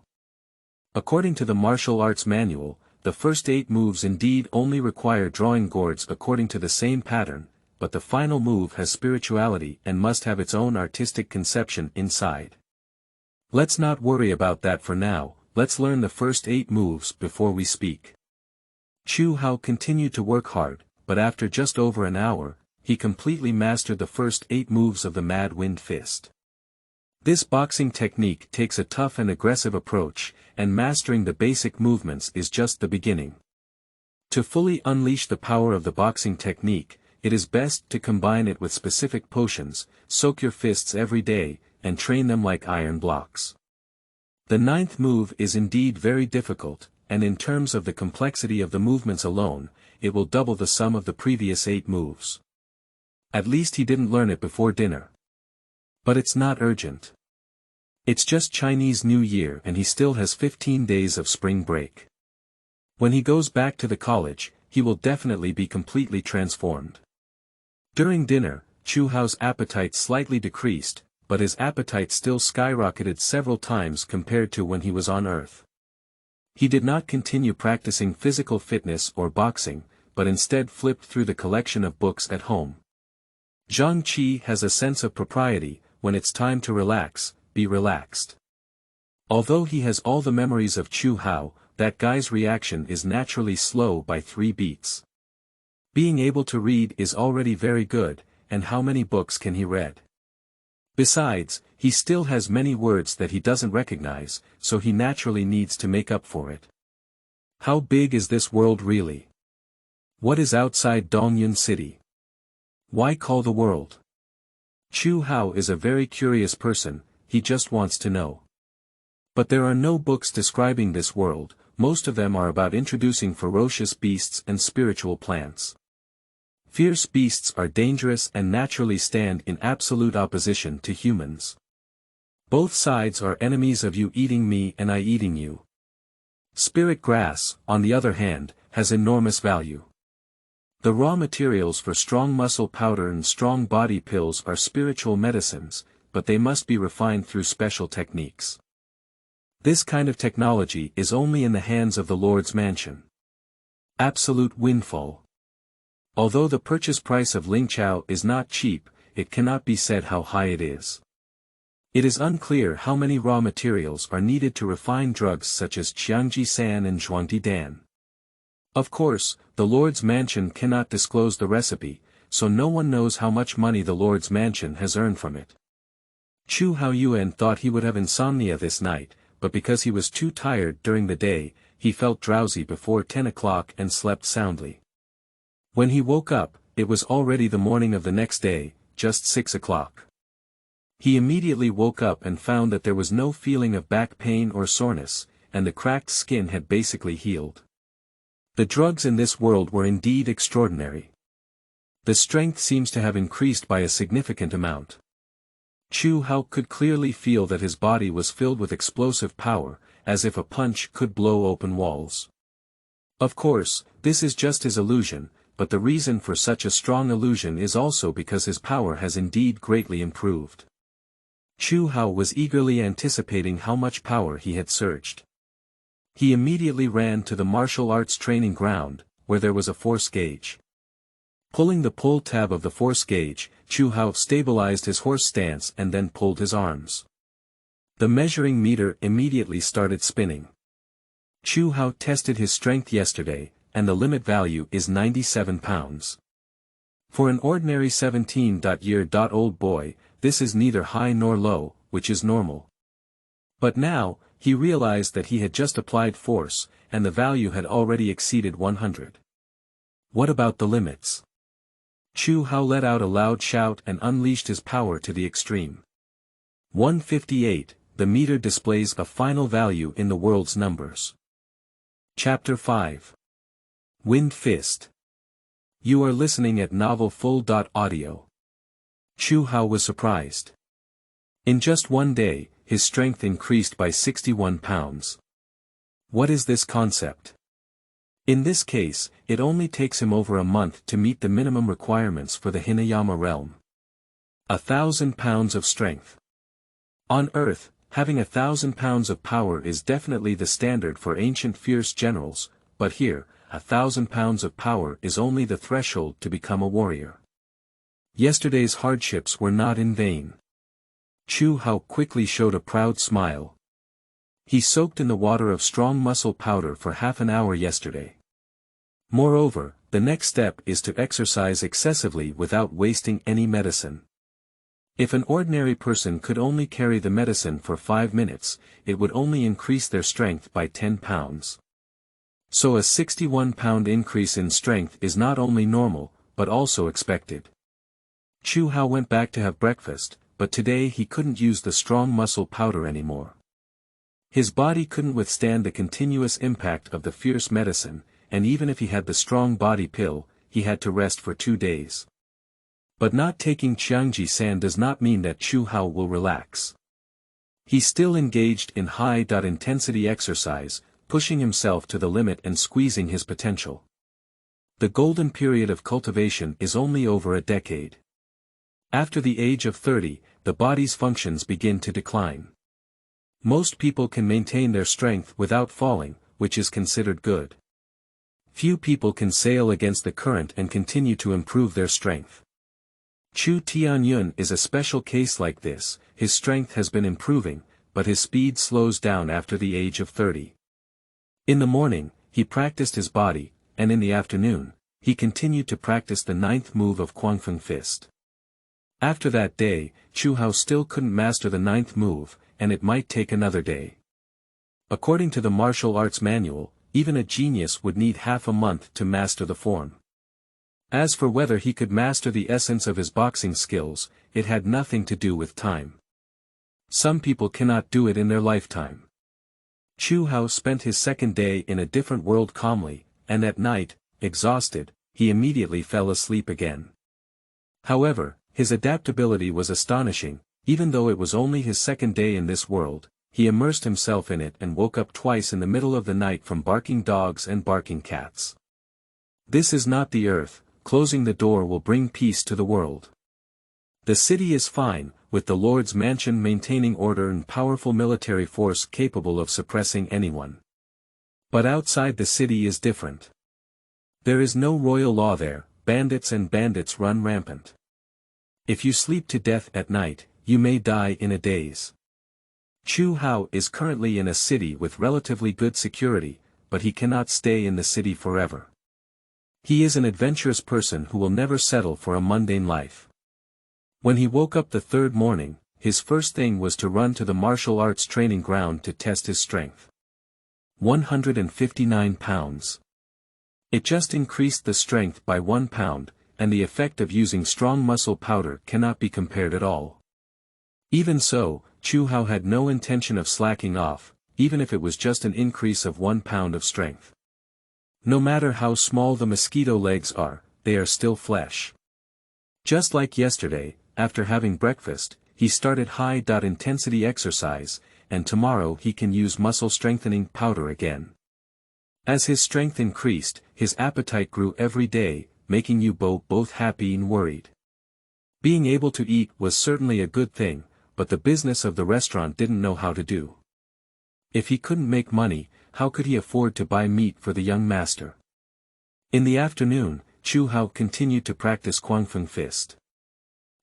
According to the martial arts manual, the first 8 moves indeed only require drawing gourds according to the same pattern, but the final move has spirituality and must have its own artistic conception inside. Let's not worry about that for now, let's learn the first 8 moves before we speak. Chu Hao continued to work hard, but after just over an hour, he completely mastered the first 8 moves of the Mad Wind Fist. This boxing technique takes a tough and aggressive approach, and mastering the basic movements is just the beginning. To fully unleash the power of the boxing technique, it is best to combine it with specific potions, soak your fists every day, and train them like iron blocks. The 9th move is indeed very difficult, and in terms of the complexity of the movements alone, it will double the sum of the previous 8 moves. At least he didn't learn it before dinner. But it's not urgent. It's just Chinese New Year and he still has 15 days of spring break. When he goes back to the college, he will definitely be completely transformed. During dinner, Chu Hao's appetite slightly decreased, but his appetite still skyrocketed several times compared to when he was on Earth. He did not continue practicing physical fitness or boxing, but instead flipped through the collection of books at home. Zhang Qi has a sense of propriety. When it's time to relax, be relaxed. Although he has all the memories of Chu Hao, that guy's reaction is naturally slow by 3 beats. Being able to read is already very good, and how many books can he read? Besides, he still has many words that he doesn't recognize, so he naturally needs to make up for it. How big is this world really? What is outside Dongyun City? Why call the world? Chu Hao is a very curious person, he just wants to know. But there are no books describing this world, most of them are about introducing ferocious beasts and spiritual plants. Fierce beasts are dangerous and naturally stand in absolute opposition to humans. Both sides are enemies of you eating me and I eating you. Spirit grass, on the other hand, has enormous value. The raw materials for strong muscle powder and strong body pills are spiritual medicines, but they must be refined through special techniques. This kind of technology is only in the hands of the Lord's mansion. Absolute windfall. Although the purchase price of Lingqiao is not cheap, it cannot be said how high it is. It is unclear how many raw materials are needed to refine drugs such as Qiangji San and Zhuangdi Dan. Of course, the Lord's mansion cannot disclose the recipe, so no one knows how much money the Lord's mansion has earned from it. Chu Hao Yuan thought he would have insomnia this night, but because he was too tired during the day, he felt drowsy before 10 o'clock and slept soundly. When he woke up, it was already the morning of the next day, just 6 o'clock. He immediately woke up and found that there was no feeling of back pain or soreness, and the cracked skin had basically healed. The drugs in this world were indeed extraordinary. The strength seems to have increased by a significant amount. Chu Hao could clearly feel that his body was filled with explosive power, as if a punch could blow open walls. Of course, this is just his illusion, but the reason for such a strong illusion is also because his power has indeed greatly improved. Chu Hao was eagerly anticipating how much power he had surged. He immediately ran to the martial arts training ground, where there was a force gauge. Pulling the pull tab of the force gauge, Chu Hao stabilized his horse stance and then pulled his arms. The measuring meter immediately started spinning. Chu Hao tested his strength yesterday, and the limit value is 97 pounds. For an ordinary 17-year-old boy, this is neither high nor low, which is normal. But now, he realized that he had just applied force, and the value had already exceeded 100. What about the limits? Chu Hao let out a loud shout and unleashed his power to the extreme. 158, the meter displays a final value in the world's numbers. Chapter 5. Wind Fist. You are listening at novelfull.audio. Chu Hao was surprised. In just one day, his strength increased by 61 pounds. What is this concept? In this case, it only takes him over a month to meet the minimum requirements for the Hinayama realm. 1,000 pounds of strength. On Earth, Having 1,000 pounds of power is definitely the standard for ancient fierce generals, but here, 1,000 pounds of power is only the threshold to become a warrior. Yesterday's hardships were not in vain. Chu Hao quickly showed a proud smile. He soaked in the water of strong muscle powder for half an hour yesterday. Moreover, the next step is to exercise excessively without wasting any medicine. If an ordinary person could only carry the medicine for 5 minutes, it would only increase their strength by 10 pounds. So a 61-pound increase in strength is not only normal, but also expected. Chu Hao went back to have breakfast, but today he couldn't use the strong muscle powder anymore. His body couldn't withstand the continuous impact of the fierce medicine, and even if he had the strong body pill, he had to rest for 2 days. But not taking Qiangji San does not mean that Chu Hao will relax. He's still engaged in high-intensity exercise, pushing himself to the limit and squeezing his potential. The golden period of cultivation is only over a decade. After the age of 30, the body's functions begin to decline. Most people can maintain their strength without falling, which is considered good. Few people can sail against the current and continue to improve their strength. Chu Tianyun is a special case like this. His strength has been improving, but his speed slows down after the age of 30. In the morning, he practiced his body, and in the afternoon, he continued to practice the 9th move of Guangfeng Fist. After that day, Chu Hao still couldn't master the 9th move, and it might take another day. According to the martial arts manual, even a genius would need half a month to master the form. As for whether he could master the essence of his boxing skills, it had nothing to do with time. Some people cannot do it in their lifetime. Chu Hao spent his second day in a different world calmly, and at night, exhausted, he immediately fell asleep again. However, his adaptability was astonishing. Even though it was only his second day in this world, he immersed himself in it and woke up twice in the middle of the night from barking dogs and barking cats. This is not the earth. Closing the door will bring peace to the world. The city is fine, with the Lord's mansion maintaining order and powerful military force capable of suppressing anyone. But outside the city is different. There is no royal law there, bandits run rampant. If you sleep to death at night, you may die in a daze. Chu Hao is currently in a city with relatively good security, but he cannot stay in the city forever. He is an adventurous person who will never settle for a mundane life. When he woke up the third morning, his first thing was to run to the martial arts training ground to test his strength. 159 pounds. It just increased the strength by 1 pound, and the effect of using strong muscle powder cannot be compared at all. Even so, Chu Hao had no intention of slacking off, even if it was just an increase of 1 pound of strength. No matter how small the mosquito legs are, they are still flesh. Just like yesterday, after having breakfast, he started high-intensity exercise, and tomorrow he can use muscle-strengthening powder again. As his strength increased, his appetite grew every day, making you both happy and worried. Being able to eat was certainly a good thing, but the business of the restaurant didn't know how to do. If he couldn't make money, how could he afford to buy meat for the young master? In the afternoon, Chu Hao continued to practice Guangfeng Fist.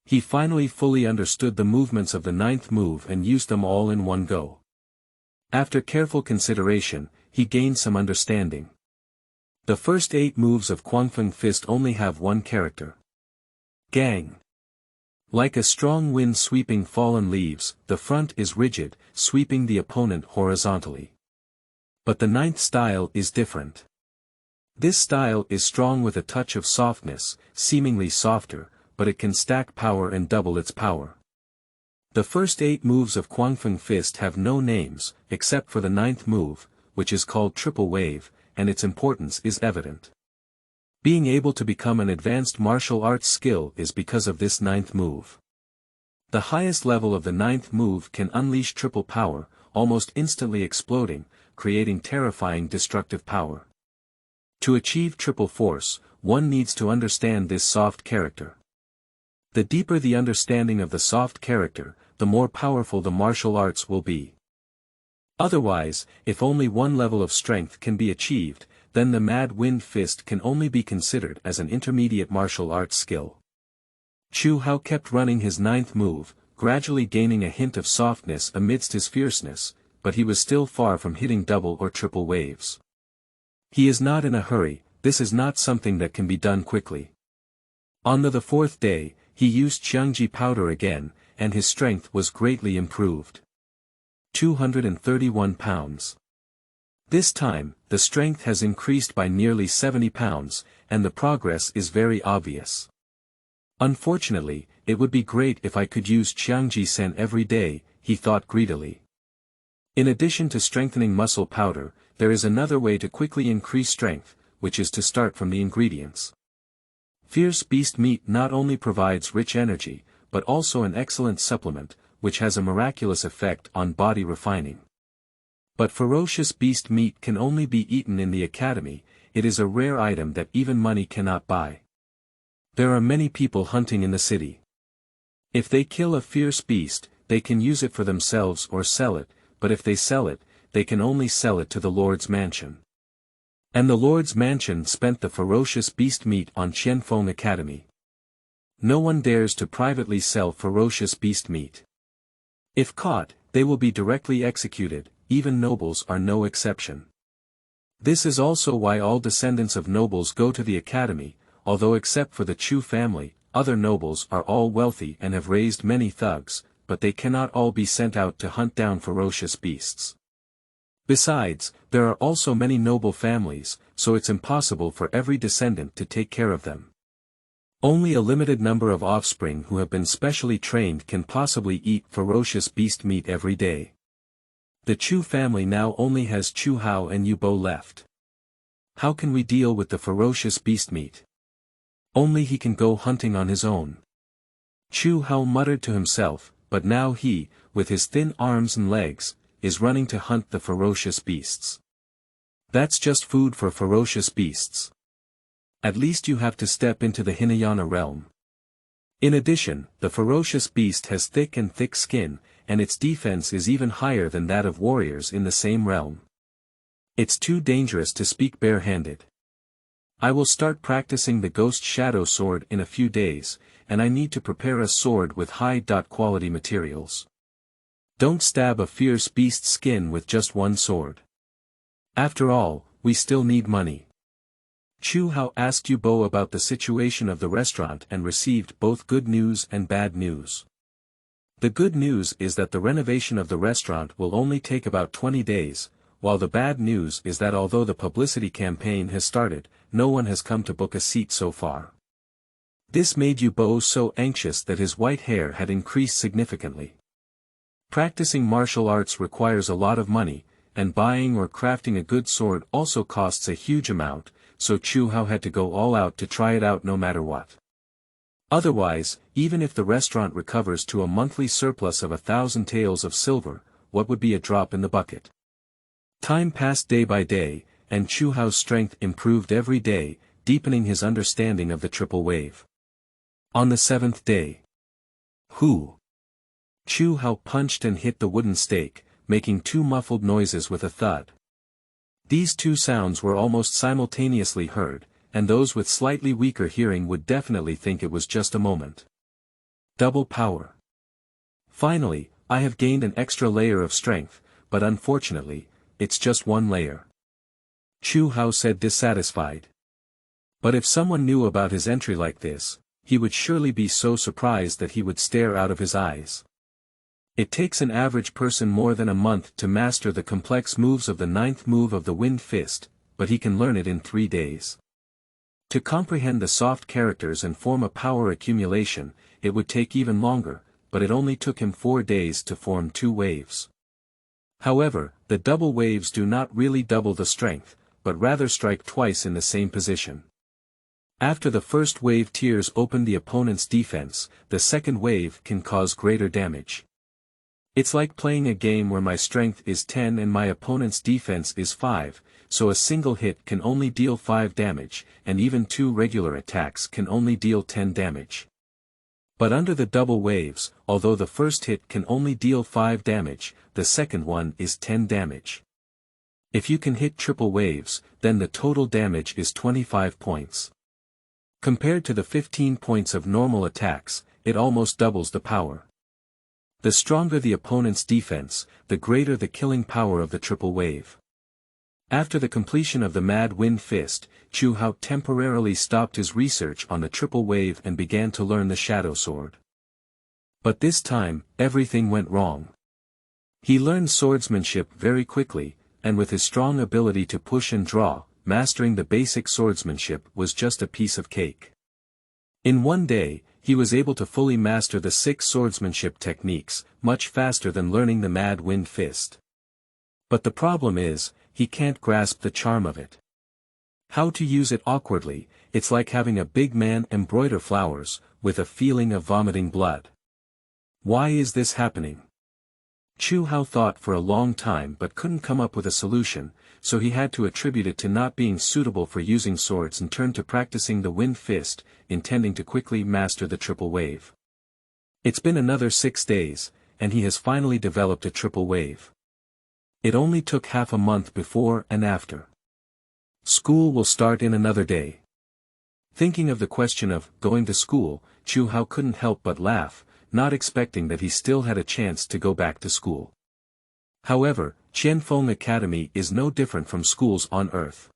He finally fully understood the movements of the 9th move and used them all in one go. After careful consideration, he gained some understanding. The first 8 moves of Guangfeng Fist only have one character. Gang. Like a strong wind sweeping fallen leaves, the front is rigid, sweeping the opponent horizontally. But the 9th style is different. This style is strong with a touch of softness, seemingly softer, but it can stack power and double its power. The first 8 moves of Guangfeng Fist have no names, except for the 9th move, which is called Triple Wave, and its importance is evident. Being able to become an advanced martial arts skill is because of this 9th move. The highest level of the 9th move can unleash triple power, almost instantly exploding, creating terrifying destructive power. To achieve triple force, one needs to understand this soft character. The deeper the understanding of the soft character, the more powerful the martial arts will be. Otherwise, if only one level of strength can be achieved, then the Mad Wind Fist can only be considered as an intermediate martial arts skill. Chu Hao kept running his ninth move, gradually gaining a hint of softness amidst his fierceness, but he was still far from hitting double or triple waves. He is not in a hurry, this is not something that can be done quickly. On the fourth day, he used Qiangji powder again, and his strength was greatly improved. 231 pounds. This time, the strength has increased by nearly 70 pounds, and the progress is very obvious. Unfortunately, it would be great if I could use Qiangji-sen every day, he thought greedily. In addition to strengthening muscle powder, there is another way to quickly increase strength, which is to start from the ingredients. Fierce beast meat not only provides rich energy, but also an excellent supplement, which has a miraculous effect on body refining. But ferocious beast meat can only be eaten in the academy, it is a rare item that even money cannot buy. There are many people hunting in the city. If they kill a fierce beast, they can use it for themselves or sell it, but if they sell it, they can only sell it to the Lord's mansion. And the Lord's mansion spent the ferocious beast meat on Qianfeng Academy. No one dares to privately sell ferocious beast meat. If caught, they will be directly executed, even nobles are no exception. This is also why all descendants of nobles go to the academy, although except for the Chu family, other nobles are all wealthy and have raised many thugs, but they cannot all be sent out to hunt down ferocious beasts. Besides, there are also many noble families, so it's impossible for every descendant to take care of them. Only a limited number of offspring who have been specially trained can possibly eat ferocious beast meat every day. The Chu family now only has Chu Hao and Yu Bo left. How can we deal with the ferocious beast meat? Only he can go hunting on his own. Chu Hao muttered to himself, but now he, with his thin arms and legs, is running to hunt the ferocious beasts. That's just food for ferocious beasts. At least you have to step into the Hinayana realm. In addition, the ferocious beast has thick skin, and its defense is even higher than that of warriors in the same realm. It's too dangerous to speak barehanded. I will start practicing the Ghost Shadow Sword in a few days, and I need to prepare a sword with high-quality materials. Don't stab a fierce beast's skin with just one sword. After all, we still need money. Chu Hao asked Yu Bo about the situation of the restaurant and received both good news and bad news. The good news is that the renovation of the restaurant will only take about 20 days, while the bad news is that although the publicity campaign has started, no one has come to book a seat so far. This made Yu Bo so anxious that his white hair had increased significantly. Practicing martial arts requires a lot of money, and buying or crafting a good sword also costs a huge amount, so Chu Hao had to go all out to try it out no matter what. Otherwise, even if the restaurant recovers to a monthly surplus of 1,000 taels of silver, what would be a drop in the bucket? Time passed day by day, and Chu Hao's strength improved every day, deepening his understanding of the triple wave. On the 7th day, Chu Hao punched and hit the wooden stake, making two muffled noises with a thud. These two sounds were almost simultaneously heard, and those with slightly weaker hearing would definitely think it was just a moment. Double power. Finally, I have gained an extra layer of strength, but unfortunately, it's just one layer. Chu Hao said dissatisfied. But if someone knew about his entry like this, he would surely be so surprised that he would stare out of his eyes. It takes an average person more than a month to master the complex moves of the 9th move of the Wind Fist, but he can learn it in 3 days. To comprehend the soft characters and form a power accumulation, it would take even longer, but it only took him 4 days to form 2 waves. However, the double waves do not really double the strength, but rather strike twice in the same position. After the first wave tears open the opponent's defense, the second wave can cause greater damage. It's like playing a game where my strength is 10 and my opponent's defense is 5, so a single hit can only deal 5 damage, and even 2 regular attacks can only deal 10 damage. But under the double waves, although the first hit can only deal 5 damage, the second one is 10 damage. If you can hit triple waves, then the total damage is 25 points. Compared to the 15 points of normal attacks, it almost doubles the power. The stronger the opponent's defense, the greater the killing power of the triple wave. After the completion of the Mad Wind Fist, Chu Hao temporarily stopped his research on the triple wave and began to learn the Shadow Sword. But this time, everything went wrong. He learned swordsmanship very quickly, and with his strong ability to push and draw, mastering the basic swordsmanship was just a piece of cake. In one day, he was able to fully master the 6 swordsmanship techniques, much faster than learning the Mad Wind Fist. But the problem is, he can't grasp the charm of it. How to use it awkwardly, it's like having a big man embroider flowers, with a feeling of vomiting blood. Why is this happening? Chu Hao thought for a long time but couldn't come up with a solution, so he had to attribute it to not being suitable for using swords and turned to practicing the Wind Fist, intending to quickly master the triple wave. It's been another 6 days, and he has finally developed a triple wave. It only took half a month before and after. School will start in another day. Thinking of the question of going to school, Chu Hao couldn't help but laugh, not expecting that he still had a chance to go back to school. However, Qianfeng Academy is no different from schools on Earth.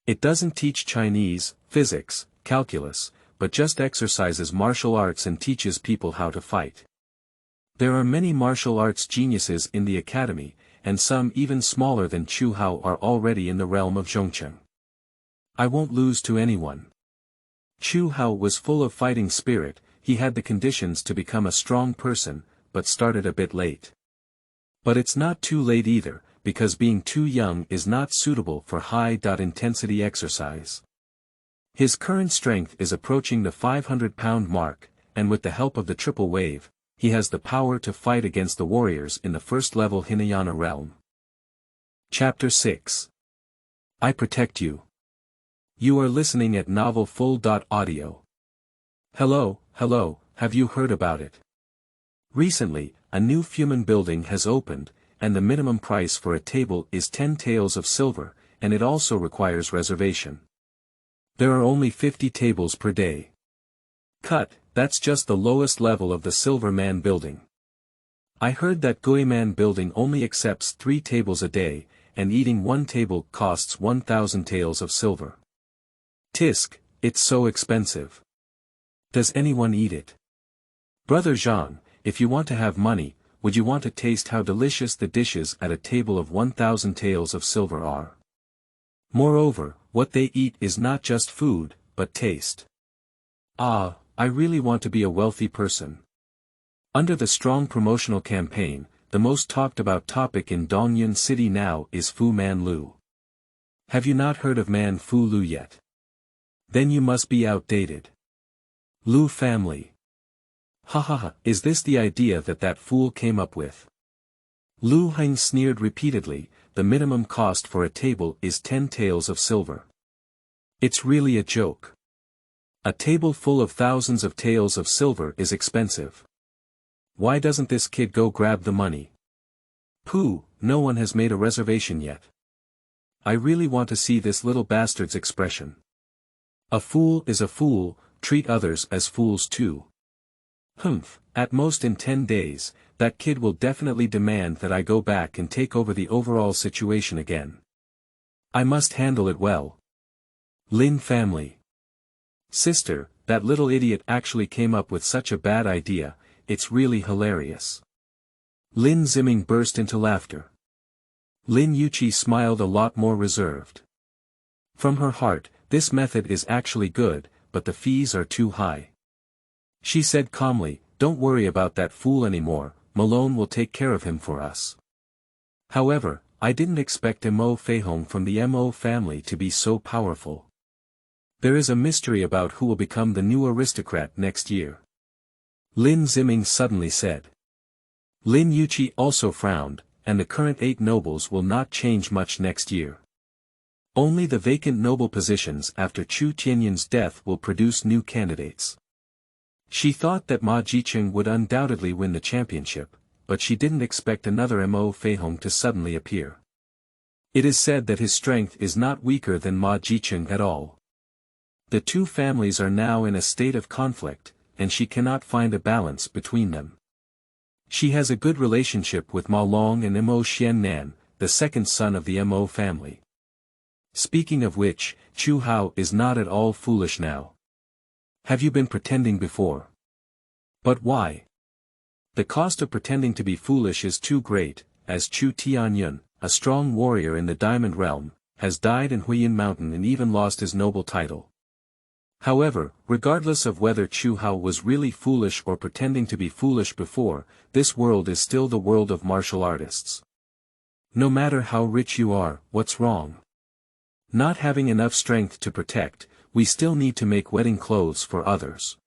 It doesn't teach Chinese, physics, calculus, but just exercises martial arts and teaches people how to fight. There are many martial arts geniuses in the academy, and some even smaller than Chu Hao are already in the realm of Zhongcheng. I won't lose to anyone. Chu Hao was full of fighting spirit. He had the conditions to become a strong person, but started a bit late. But it's not too late either, because being too young is not suitable for high-intensity exercise. His current strength is approaching the 500-pound mark, and with the help of the triple wave, he has the power to fight against the warriors in the first-level Hinayana realm. Chapter 6. I Protect You. You are listening at novelfull.audio. Hello, have you heard about it? Recently, a new Fuman building has opened, and the minimum price for a table is 10 taels of silver, and it also requires reservation. There are only 50 tables per day. Cut, that's just the lowest level of the Silver Man building. I heard that Guiman building only accepts 3 tables a day, and eating 1 table costs 1,000 taels of silver. Tisk, it's so expensive. Does anyone eat it? Brother Zhang, if you want to have money, would you want to taste how delicious the dishes at a table of 1,000 taels of silver are? Moreover, what they eat is not just food, but taste. Ah, I really want to be a wealthy person. Under the strong promotional campaign, the most talked about topic in Dongyun City now is Fu Man Lu. Have you not heard of Man Fu Lu yet? Then you must be outdated. Lu family. Ha, is this the idea that fool came up with? Lu Heng sneered repeatedly. The minimum cost for a table is 10 taels of silver. It's really a joke. A table full of thousands of taels of silver is expensive. Why doesn't this kid go grab the money? Pooh, no one has made a reservation yet. I really want to see this little bastard's expression. A fool is a fool, treat others as fools too. Humph, at most in 10 days, that kid will definitely demand that I go back and take over the overall situation again. I must handle it well. Lin family. Sister, that little idiot actually came up with such a bad idea, it's really hilarious. Lin Ziming burst into laughter. Lin Yuqi smiled a lot more reserved. From her heart, this method is actually good, but the fees are too high. She said calmly, don't worry about that fool anymore, Malone will take care of him for us. However, I didn't expect Mo Feihong from the Mo family to be so powerful. There is a mystery about who will become the new aristocrat next year. Lin Ziming suddenly said. Lin Yuqi also frowned, and the current 8 nobles will not change much next year. Only the vacant noble positions after Chu Tianyan's death will produce new candidates. She thought that Ma Jiqing would undoubtedly win the championship, but she didn't expect another Mo Feihong to suddenly appear. It is said that his strength is not weaker than Ma Jiqing at all. The two families are now in a state of conflict, and she cannot find a balance between them. She has a good relationship with Ma Long and Mo Xiannan, the second son of the Mo family. Speaking of which, Chu Hao is not at all foolish now. Have you been pretending before? But why? The cost of pretending to be foolish is too great, as Chu Tianyun, a strong warrior in the Diamond Realm, has died in Huiyin Mountain and even lost his noble title. However, regardless of whether Chu Hao was really foolish or pretending to be foolish before, this world is still the world of martial artists. No matter how rich you are, what's wrong? Not having enough strength to protect, we still need to make wedding clothes for others.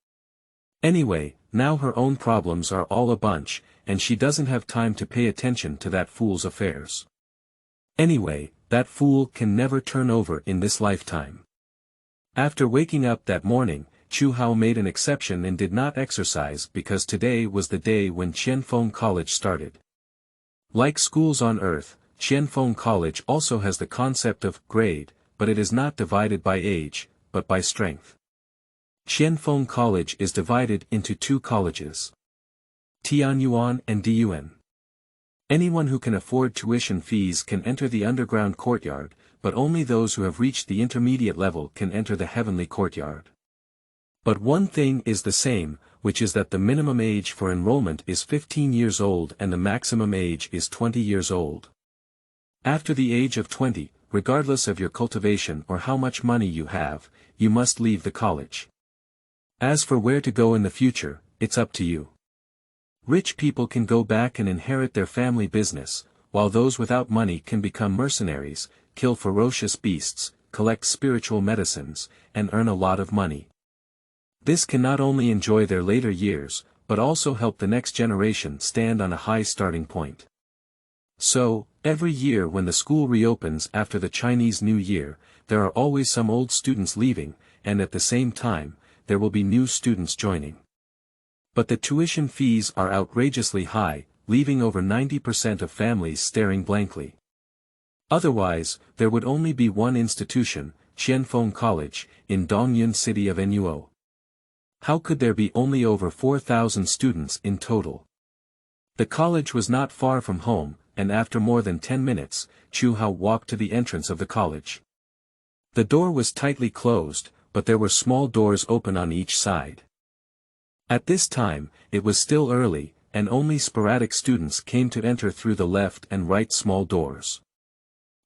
Anyway, now her own problems are all a bunch, and she doesn't have time to pay attention to that fool's affairs. Anyway, that fool can never turn over in this lifetime. After waking up that morning, Chu Hao made an exception and did not exercise because today was the day when Qianfeng College started. Like schools on Earth, Qianfeng College also has the concept of grade, but it is not divided by age, but by strength. Qianfeng College is divided into two colleges. Tianyuan and Diyuan. Anyone who can afford tuition fees can enter the underground courtyard, but only those who have reached the intermediate level can enter the heavenly courtyard. But one thing is the same, which is that the minimum age for enrollment is 15 years old and the maximum age is 20 years old. After the age of 20, regardless of your cultivation or how much money you have, you must leave the college. As for where to go in the future, it's up to you. Rich people can go back and inherit their family business, while those without money can become mercenaries, kill ferocious beasts, collect spiritual medicines, and earn a lot of money. This can not only enjoy their later years, but also help the next generation stand on a high starting point. So, every year when the school reopens after the Chinese New Year, there are always some old students leaving, and at the same time, there will be new students joining. But the tuition fees are outrageously high, leaving over 90% of families staring blankly. Otherwise, there would only be one institution, Qianfeng College, in Dongyun city of Nuo. How could there be only over 4,000 students in total? The college was not far from home, and after more than 10 minutes, Chu Hao walked to the entrance of the college. The door was tightly closed, but there were small doors open on each side. At this time, it was still early, and only sporadic students came to enter through the left and right small doors.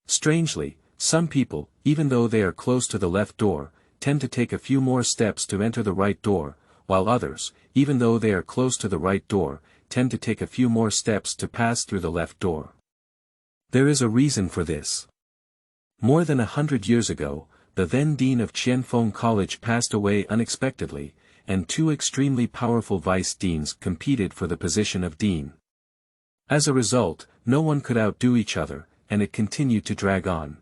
Strangely, some people, even though they are close to the left door, tend to take a few more steps to enter the right door, while others, even though they are close to the right door, tend to take a few more steps to pass through the left door. There is a reason for this. More than 100 years ago, the then dean of Qianfeng College passed away unexpectedly, and two extremely powerful vice deans competed for the position of dean. As a result, no one could outdo each other, and it continued to drag on.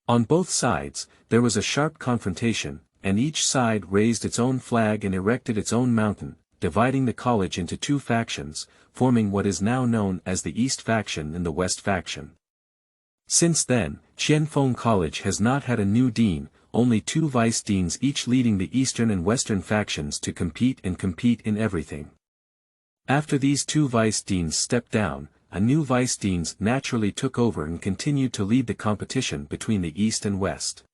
On both sides, there was a sharp confrontation, and each side raised its own flag and erected its own mountain, dividing the college into two factions, forming what is now known as the East faction and the West faction. Since then, Qianfeng College has not had a new dean, only two vice deans each leading the Eastern and Western factions to compete in everything. After these two vice deans stepped down, a new vice deans naturally took over and continued to lead the competition between the East and West.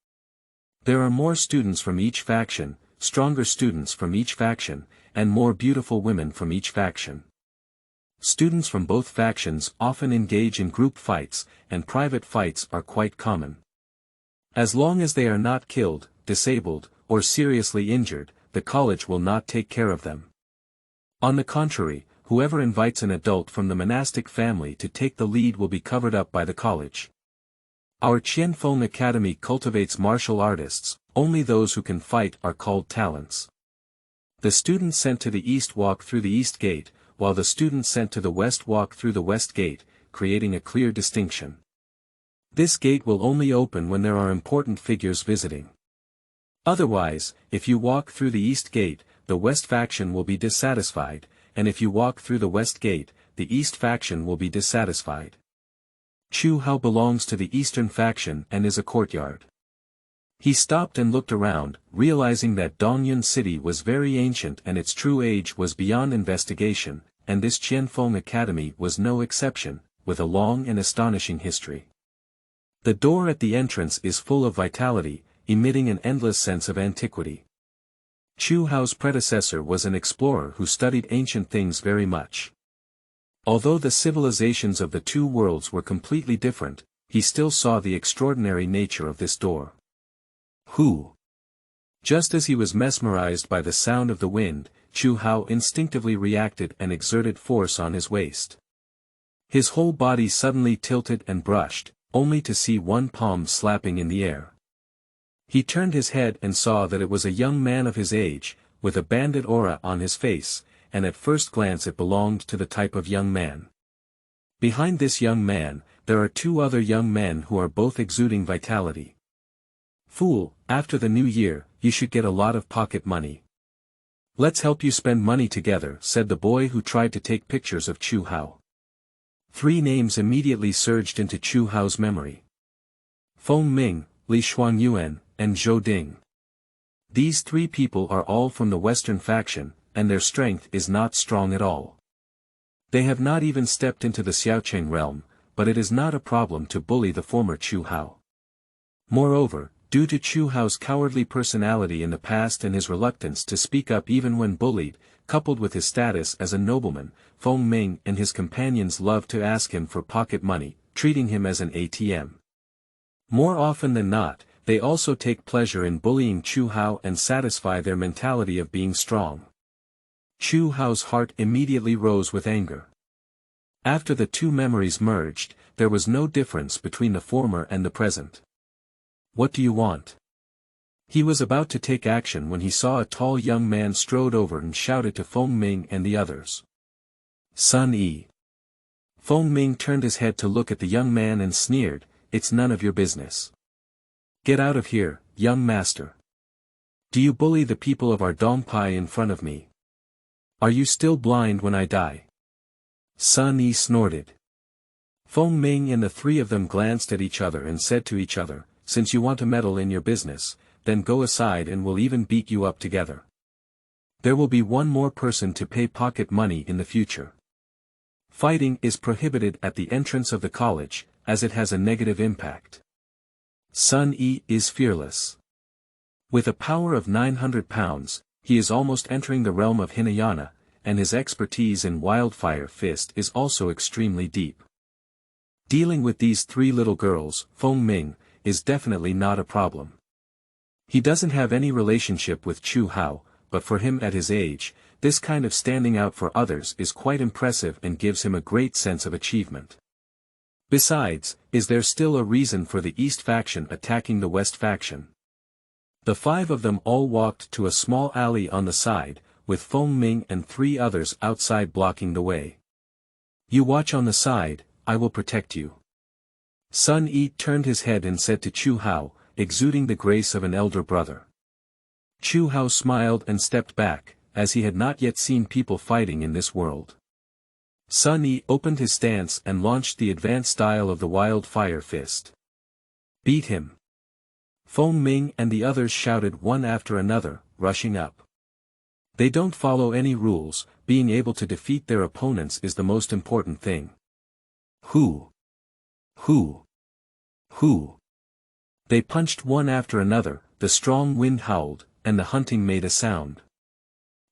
There are more students from each faction, stronger students from each faction, and more beautiful women from each faction. Students from both factions often engage in group fights, and private fights are quite common. As long as they are not killed, disabled, or seriously injured, the college will not take care of them. On the contrary, whoever invites an adult from the monastic family to take the lead will be covered up by the college. Our Qianfeng Academy cultivates martial artists, only those who can fight are called talents. The students sent to the east walk through the east gate, while the students sent to the west walk through the west gate, creating a clear distinction. This gate will only open when there are important figures visiting. Otherwise, if you walk through the east gate, the West faction will be dissatisfied, and if you walk through the West Gate, the East faction will be dissatisfied. Chu Hao belongs to the Eastern faction and is a courtyard. He stopped and looked around, realizing that Dongyun City was very ancient and its true age was beyond investigation, and this Qianfeng Academy was no exception, with a long and astonishing history. The door at the entrance is full of vitality, emitting an endless sense of antiquity. Chu Hao's predecessor was an explorer who studied ancient things very much. Although the civilizations of the two worlds were completely different, he still saw the extraordinary nature of this door. Who? Just as he was mesmerized by the sound of the wind, Chu Hao instinctively reacted and exerted force on his waist. His whole body suddenly tilted and brushed, only to see one palm slapping in the air. He turned his head and saw that it was a young man of his age, with a bandit aura on his face, and at first glance it belonged to the type of young man. Behind this young man, there are two other young men who are both exuding vitality. Fool, after the new year, you should get a lot of pocket money. Let's help you spend money together, said the boy who tried to take pictures of Chu Hao. Three names immediately surged into Chu Hao's memory. Feng Ming, Li Shuangyuan, and Zhou Ding. These three people are all from the Western faction, and their strength is not strong at all. They have not even stepped into the Xiaocheng realm, but it is not a problem to bully the former Chu Hao. Moreover, due to Chu Hao's cowardly personality in the past and his reluctance to speak up even when bullied, coupled with his status as a nobleman, Feng Ming and his companions love to ask him for pocket money, treating him as an ATM. More often than not, they also take pleasure in bullying Chu Hao and satisfy their mentality of being strong. Chu Hao's heart immediately rose with anger. After the two memories merged, there was no difference between the former and the present. What do you want? He was about to take action when he saw a tall young man strode over and shouted to Feng Ming and the others. Sun Yi. Feng Ming turned his head to look at the young man and sneered, "It's none of your business. Get out of here, young master. Do you bully the people of our Dongpai in front of me? Are you still blind when I die?" Sun Yi snorted. Feng Ming and the three of them glanced at each other and said to each other, "Since you want to meddle in your business, then go aside and we'll even beat you up together. There will be one more person to pay pocket money in the future. Fighting is prohibited at the entrance of the college, as it has a negative impact." Sun Yi is fearless. With a power of 900 pounds, he is almost entering the realm of Hinayana, and his expertise in wildfire fist is also extremely deep. Dealing with these three little girls, Feng Ming, is definitely not a problem. He doesn't have any relationship with Chu Hao, but for him at his age, this kind of standing out for others is quite impressive and gives him a great sense of achievement. Besides, is there still a reason for the East faction attacking the West faction? The five of them all walked to a small alley on the side, with Feng Ming and three others outside blocking the way. "You watch on the side, I will protect you." Sun Yi turned his head and said to Chu Hao, exuding the grace of an elder brother. Chu Hao smiled and stepped back, as he had not yet seen people fighting in this world. Sun Yi opened his stance and launched the advanced style of the wildfire fist. "Beat him!" Feng Ming and the others shouted one after another, rushing up. They don't follow any rules, being able to defeat their opponents is the most important thing. Who? Who? Who? They punched one after another, the strong wind howled, and the hunting made a sound.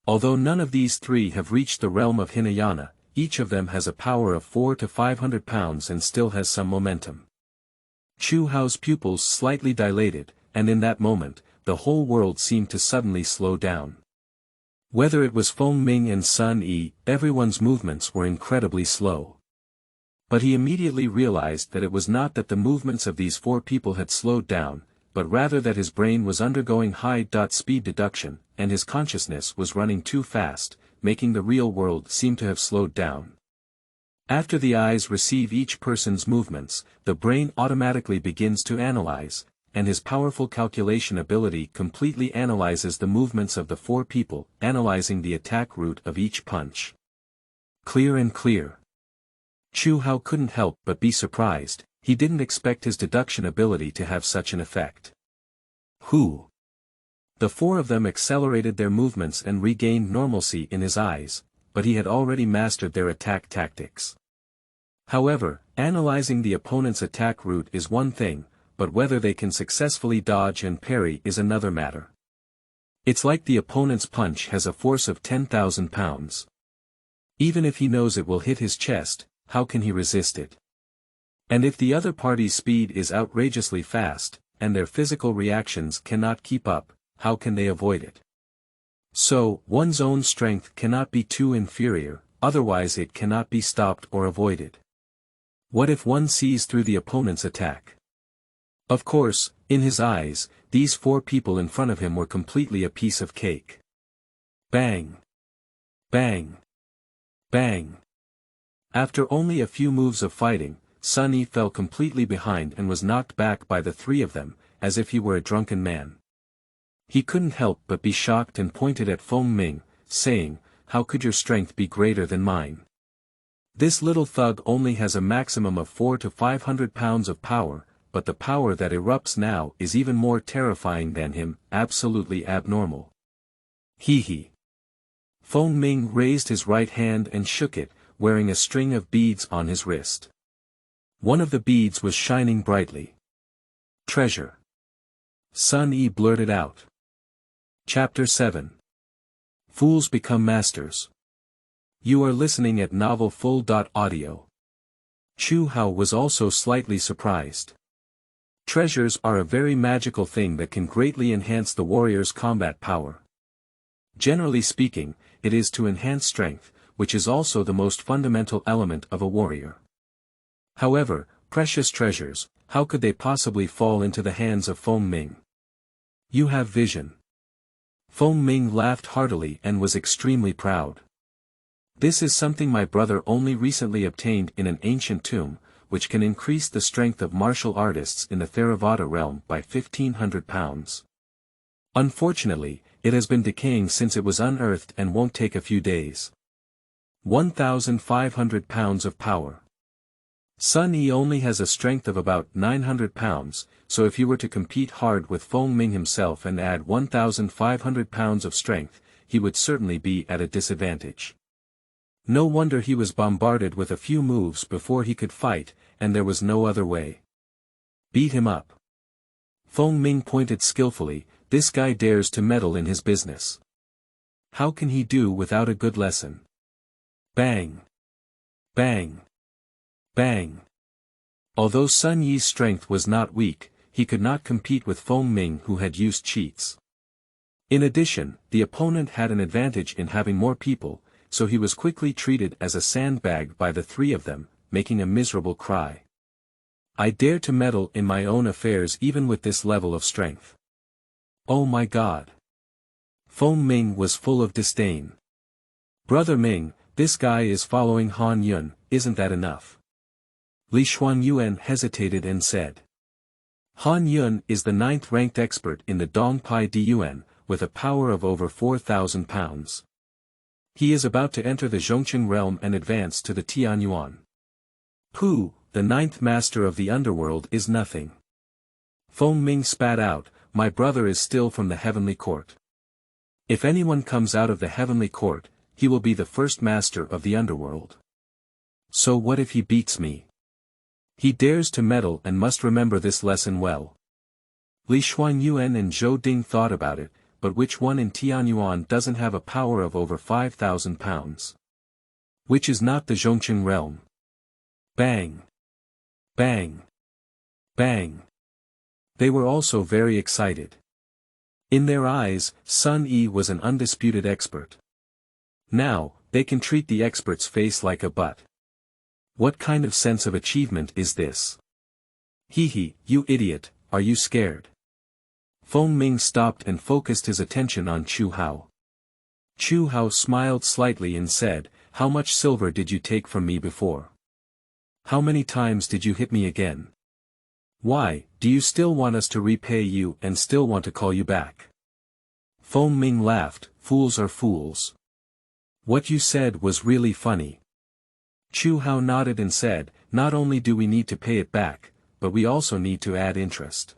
Although none of these three have reached the realm of Hinayana, each of them has a power of 400 to 500 pounds and still has some momentum. Chu Hao's pupils slightly dilated, and in that moment, the whole world seemed to suddenly slow down. Whether it was Feng Ming and Sun Yi, everyone's movements were incredibly slow. But he immediately realized that it was not that the movements of these four people had slowed down, but rather that his brain was undergoing high-speed deduction, and his consciousness was running too fast, making the real world seem to have slowed down. After the eyes receive each person's movements, the brain automatically begins to analyze, and his powerful calculation ability completely analyzes the movements of the four people, analyzing the attack route of each punch. Clear and clear. Chu Hao couldn't help but be surprised. He didn't expect his deduction ability to have such an effect. Who? The four of them accelerated their movements and regained normalcy in his eyes, but he had already mastered their attack tactics. However, analyzing the opponent's attack route is one thing, but whether they can successfully dodge and parry is another matter. It's like the opponent's punch has a force of 10,000 pounds. Even if he knows it will hit his chest, how can he resist it? And if the other party's speed is outrageously fast, and their physical reactions cannot keep up, how can they avoid it? So, one's own strength cannot be too inferior, otherwise it cannot be stopped or avoided. What if one sees through the opponent's attack? Of course, in his eyes, these four people in front of him were completely a piece of cake. Bang! Bang! Bang! After only a few moves of fighting, Sun Yi fell completely behind and was knocked back by the three of them, as if he were a drunken man. He couldn't help but be shocked and pointed at Feng Ming, saying, "How could your strength be greater than mine? This little thug only has a maximum of 400 to 500 pounds of power, but the power that erupts now is even more terrifying than him, absolutely abnormal." Hee hee. Feng Ming raised his right hand and shook it, wearing a string of beads on his wrist. One of the beads was shining brightly. Treasure. Sun Yi blurted out. Chapter 7. Fools Become Masters. You are listening at novelfull.audio. Chu Hao was also slightly surprised. Treasures are a very magical thing that can greatly enhance the warrior's combat power. Generally speaking, it is to enhance strength, which is also the most fundamental element of a warrior. However, precious treasures, how could they possibly fall into the hands of Feng Ming? You have vision. Feng Ming laughed heartily and was extremely proud. This is something my brother only recently obtained in an ancient tomb, which can increase the strength of martial artists in the Theravada realm by 1,500 pounds. Unfortunately, it has been decaying since it was unearthed and won't take a few days. 1,500 pounds of power. Sun Yi only has a strength of about 900 pounds, so if he were to compete hard with Feng Ming himself and add 1,500 pounds of strength, he would certainly be at a disadvantage. No wonder he was bombarded with a few moves before he could fight, and there was no other way. Beat him up. Feng Ming pointed skillfully, this guy dares to meddle in his business. How can he do without a good lesson? Bang! Bang! Bang! Although Sun Yi's strength was not weak, he could not compete with Feng Ming who had used cheats. In addition, the opponent had an advantage in having more people, so he was quickly treated as a sandbag by the three of them, making a miserable cry. I dare to meddle in my own affairs even with this level of strength. Oh my God! Feng Ming was full of disdain. Brother Ming, this guy is following Han Yun, isn't that enough? Li Xuanyuan hesitated and said. Han Yun is the 9th-ranked expert in the Dongpai Diyuan, with a power of over 4,000 pounds. He is about to enter the Zhongqing realm and advance to the Tianyuan. Pooh, the 9th master of the underworld is nothing. Feng Ming spat out, my brother is still from the heavenly court. If anyone comes out of the heavenly court, he will be the first master of the underworld. So what if he beats me? He dares to meddle and must remember this lesson well. Li Xuanyuan and Zhou Ding thought about it, but which one in Tianyuan doesn't have a power of over 5,000 pounds? Which is not the Zhongqing realm? Bang! Bang! Bang! They were also very excited. In their eyes, Sun Yi was an undisputed expert. Now, they can treat the expert's face like a butt. What kind of sense of achievement is this? Hee hee, you idiot, are you scared? Feng Ming stopped and focused his attention on Chu Hao. Chu Hao smiled slightly and said, how much silver did you take from me before? How many times did you hit me again? Why, do you still want us to repay you and still want to call you back? Feng Ming laughed, fools are fools. What you said was really funny. Chu Hao nodded and said, not only do we need to pay it back, but we also need to add interest.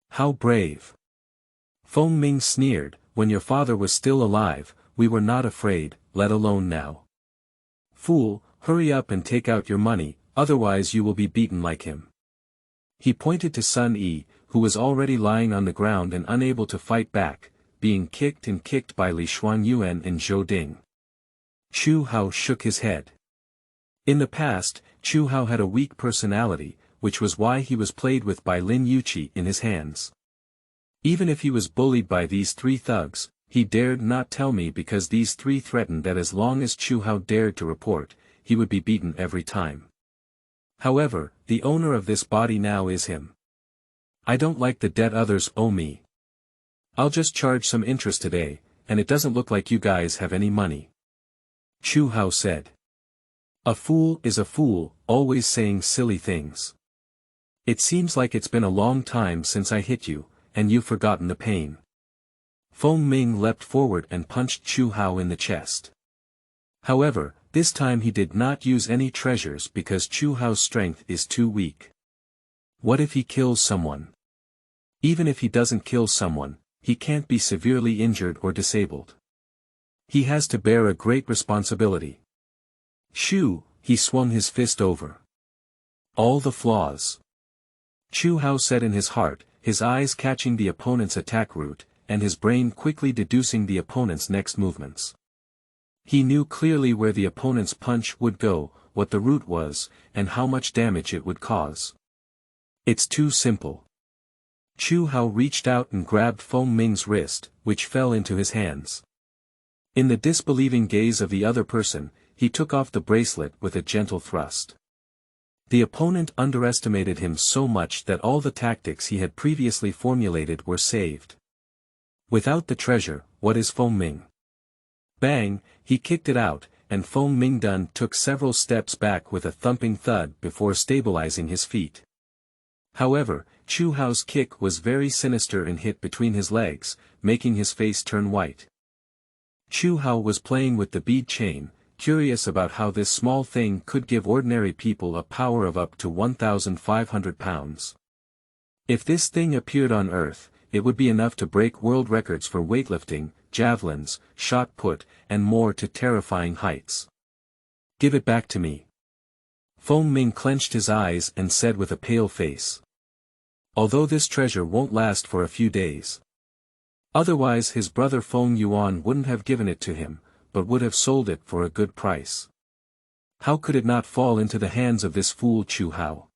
How brave. Feng Ming sneered, when your father was still alive, we were not afraid, let alone now. Fool, hurry up and take out your money, otherwise you will be beaten like him. He pointed to Sun Yi, who was already lying on the ground and unable to fight back, being kicked and kicked by Li Xuanyuan and Zhou Ding. Chu Hao shook his head. In the past, Chu Hao had a weak personality, which was why he was played with by Lin Yuqi in his hands. Even if he was bullied by these three thugs, he dared not tell me because these three threatened that as long as Chu Hao dared to report, he would be beaten every time. However, the owner of this body now is him. I don't like the debt others owe me. I'll just charge some interest today, and it doesn't look like you guys have any money. Chu Hao said. A fool is a fool, always saying silly things. It seems like it's been a long time since I hit you, and you've forgotten the pain. Feng Ming leapt forward and punched Chu Hao in the chest. However, this time he did not use any treasures because Chu Hao's strength is too weak. What if he kills someone? Even if he doesn't kill someone, he can't be severely injured or disabled. He has to bear a great responsibility. Shoo, he swung his fist over. All the flaws. Chu Hao said in his heart, his eyes catching the opponent's attack route, and his brain quickly deducing the opponent's next movements. He knew clearly where the opponent's punch would go, what the route was, and how much damage it would cause. It's too simple. Chu Hao reached out and grabbed Feng Ming's wrist, which fell into his hands. In the disbelieving gaze of the other person, he took off the bracelet with a gentle thrust. The opponent underestimated him so much that all the tactics he had previously formulated were saved. Without the treasure, what is Feng Ming? Bang, he kicked it out, and Feng Mingdun took several steps back with a thumping thud before stabilizing his feet. However, Chu Hao's kick was very sinister and hit between his legs, making his face turn white. Chu Hao was playing with the bead chain, curious about how this small thing could give ordinary people a power of up to 1,500 pounds. If this thing appeared on Earth, it would be enough to break world records for weightlifting, javelins, shot put, and more to terrifying heights. Give it back to me. Feng Ming clenched his eyes and said with a pale face. Although this treasure won't last for a few days. Otherwise his brother Feng Yuan wouldn't have given it to him, but would have sold it for a good price. How could it not fall into the hands of this fool Chu Hao?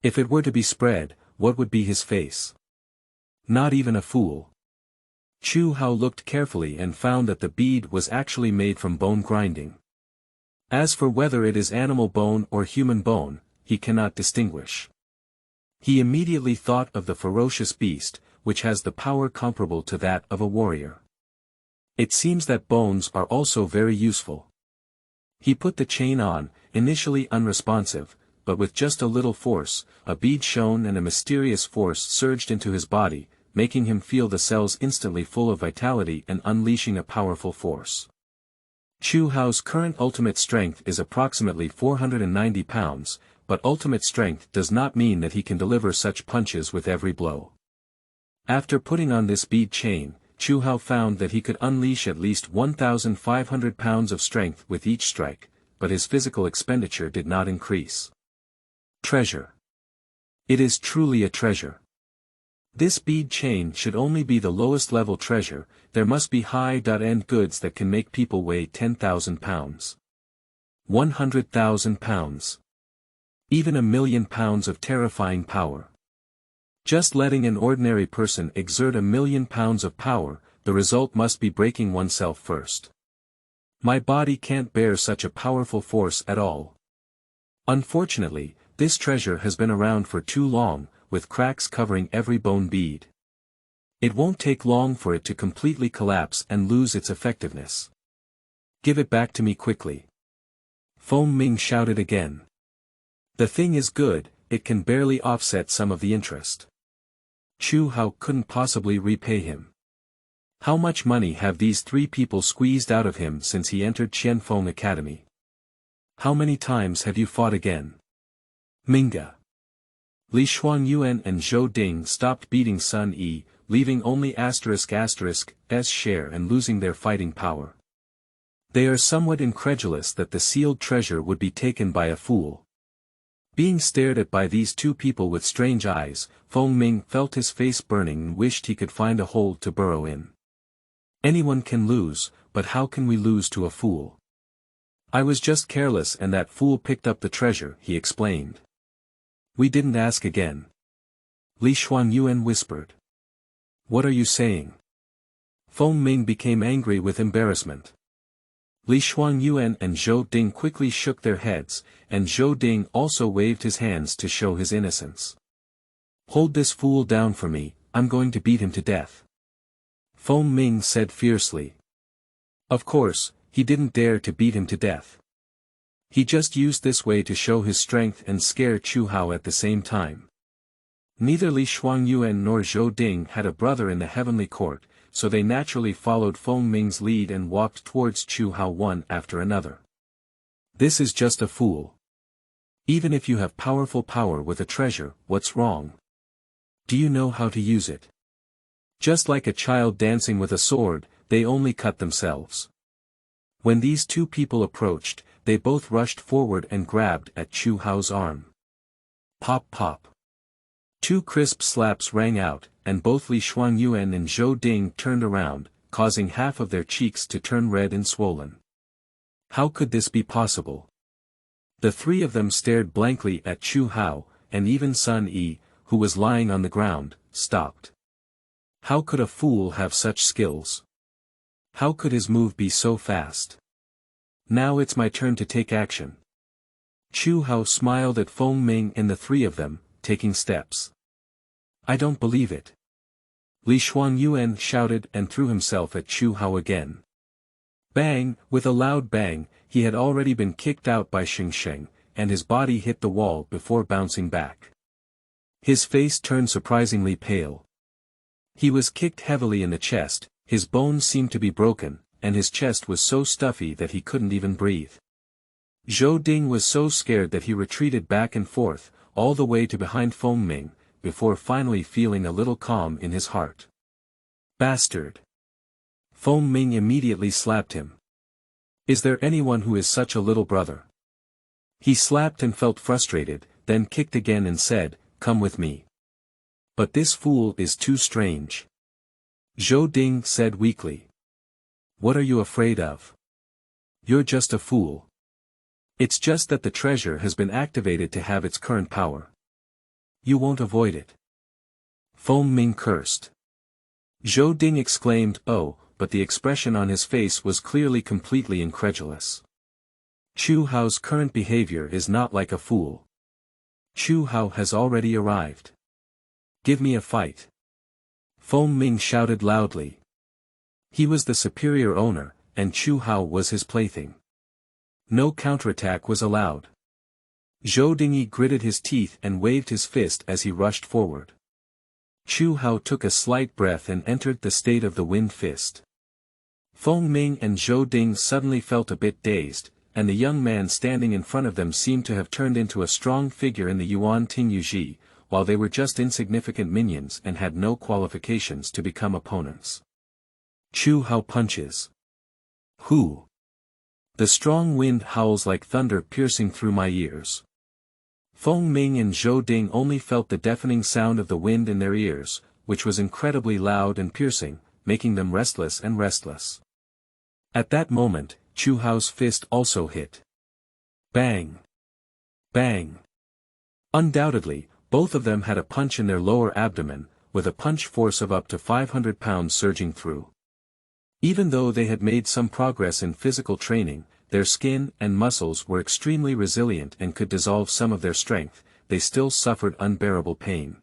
If it were to be spread, what would be his face? Not even a fool. Chu Hao looked carefully and found that the bead was actually made from bone grinding. As for whether it is animal bone or human bone, he cannot distinguish. He immediately thought of the ferocious beast, which has the power comparable to that of a warrior. It seems that bones are also very useful. He put the chain on, initially unresponsive, but with just a little force, a bead shone and a mysterious force surged into his body, making him feel the cells instantly full of vitality and unleashing a powerful force. Chu Hao's current ultimate strength is approximately 490 pounds, but ultimate strength does not mean that he can deliver such punches with every blow. After putting on this bead chain, Chu Hao found that he could unleash at least 1,500 pounds of strength with each strike, but his physical expenditure did not increase. Treasure. It is truly a treasure. This bead chain should only be the lowest level treasure, there must be high-end goods that can make people weigh 10,000 pounds. 100,000 pounds. Even 1,000,000 pounds of terrifying power. Just letting an ordinary person exert 1,000,000 pounds of power, the result must be breaking oneself first. My body can't bear such a powerful force at all. Unfortunately, this treasure has been around for too long, with cracks covering every bone bead. It won't take long for it to completely collapse and lose its effectiveness. Give it back to me quickly. Feng Ming shouted again. The thing is good, it can barely offset some of the interest. Chu Hao couldn't possibly repay him. How much money have these three people squeezed out of him since he entered Qianfeng Academy? How many times have you fought again? Minga. Li Shuangyuan and Zhou Ding stopped beating Sun Yi, leaving only *****'s share and losing their fighting power. They are somewhat incredulous that the sealed treasure would be taken by a fool. Being stared at by these two people with strange eyes, Feng Ming felt his face burning and wished he could find a hole to burrow in. Anyone can lose, but how can we lose to a fool? I was just careless and that fool picked up the treasure, he explained. We didn't ask again. Li Shuangyuan whispered. What are you saying? Feng Ming became angry with embarrassment. Li Shuangyuan and Zhou Ding quickly shook their heads, and Zhou Ding also waved his hands to show his innocence. Hold this fool down for me, I'm going to beat him to death. Feng Ming said fiercely. Of course, he didn't dare to beat him to death. He just used this way to show his strength and scare Chu Hao at the same time. Neither Li Shuangyuan nor Zhou Ding had a brother in the heavenly court, so they naturally followed Feng Ming's lead and walked towards Chu Hao one after another. This is just a fool. Even if you have powerful power with a treasure, what's wrong? Do you know how to use it? Just like a child dancing with a sword, they only cut themselves. When these two people approached, they both rushed forward and grabbed at Chu Hao's arm. Pop pop. Two crisp slaps rang out, and both Li Shuangyuan and Zhou Ding turned around, causing half of their cheeks to turn red and swollen. How could this be possible? The three of them stared blankly at Chu Hao, and even Sun Yi, who was lying on the ground, stopped. How could a fool have such skills? How could his move be so fast? Now it's my turn to take action. Chu Hao smiled at Feng Ming and the three of them, taking steps. I don't believe it. Li Shuangyuan shouted and threw himself at Chu Hao again. Bang! With a loud bang, he had already been kicked out by Xing Sheng, and his body hit the wall before bouncing back. His face turned surprisingly pale. He was kicked heavily in the chest, his bones seemed to be broken, and his chest was so stuffy that he couldn't even breathe. Zhou Ding was so scared that he retreated back and forth, all the way to behind Feng Ming, before finally feeling a little calm in his heart. Bastard! Feng Ming immediately slapped him. Is there anyone who is such a little brother? He slapped and felt frustrated, then kicked again and said, Come with me. But this fool is too strange. Zhou Ding said weakly. What are you afraid of? You're just a fool. It's just that the treasure has been activated to have its current power. You won't avoid it. Feng Ming cursed. Zhou Ding exclaimed, Oh, but the expression on his face was clearly completely incredulous. Chu Hao's current behavior is not like a fool. Chu Hao has already arrived. Give me a fight. Feng Ming shouted loudly. He was the superior owner, and Chu Hao was his plaything. No counterattack was allowed. Zhou Ding gritted his teeth and waved his fist as he rushed forward. Chu Hao took a slight breath and entered the state of the wind fist. Feng Ming and Zhou Ding suddenly felt a bit dazed, and the young man standing in front of them seemed to have turned into a strong figure in the Yuan Tingyuji, while they were just insignificant minions and had no qualifications to become opponents. Chu Hao punches. Who? The strong wind howls like thunder piercing through my ears. Feng Ming and Zhou Ding only felt the deafening sound of the wind in their ears, which was incredibly loud and piercing, making them restless and restless. At that moment, Chu Hao's fist also hit. Bang! Bang! Undoubtedly, both of them had a punch in their lower abdomen, with a punch force of up to 500 pounds surging through. Even though they had made some progress in physical training, their skin and muscles were extremely resilient and could dissolve some of their strength, they still suffered unbearable pain.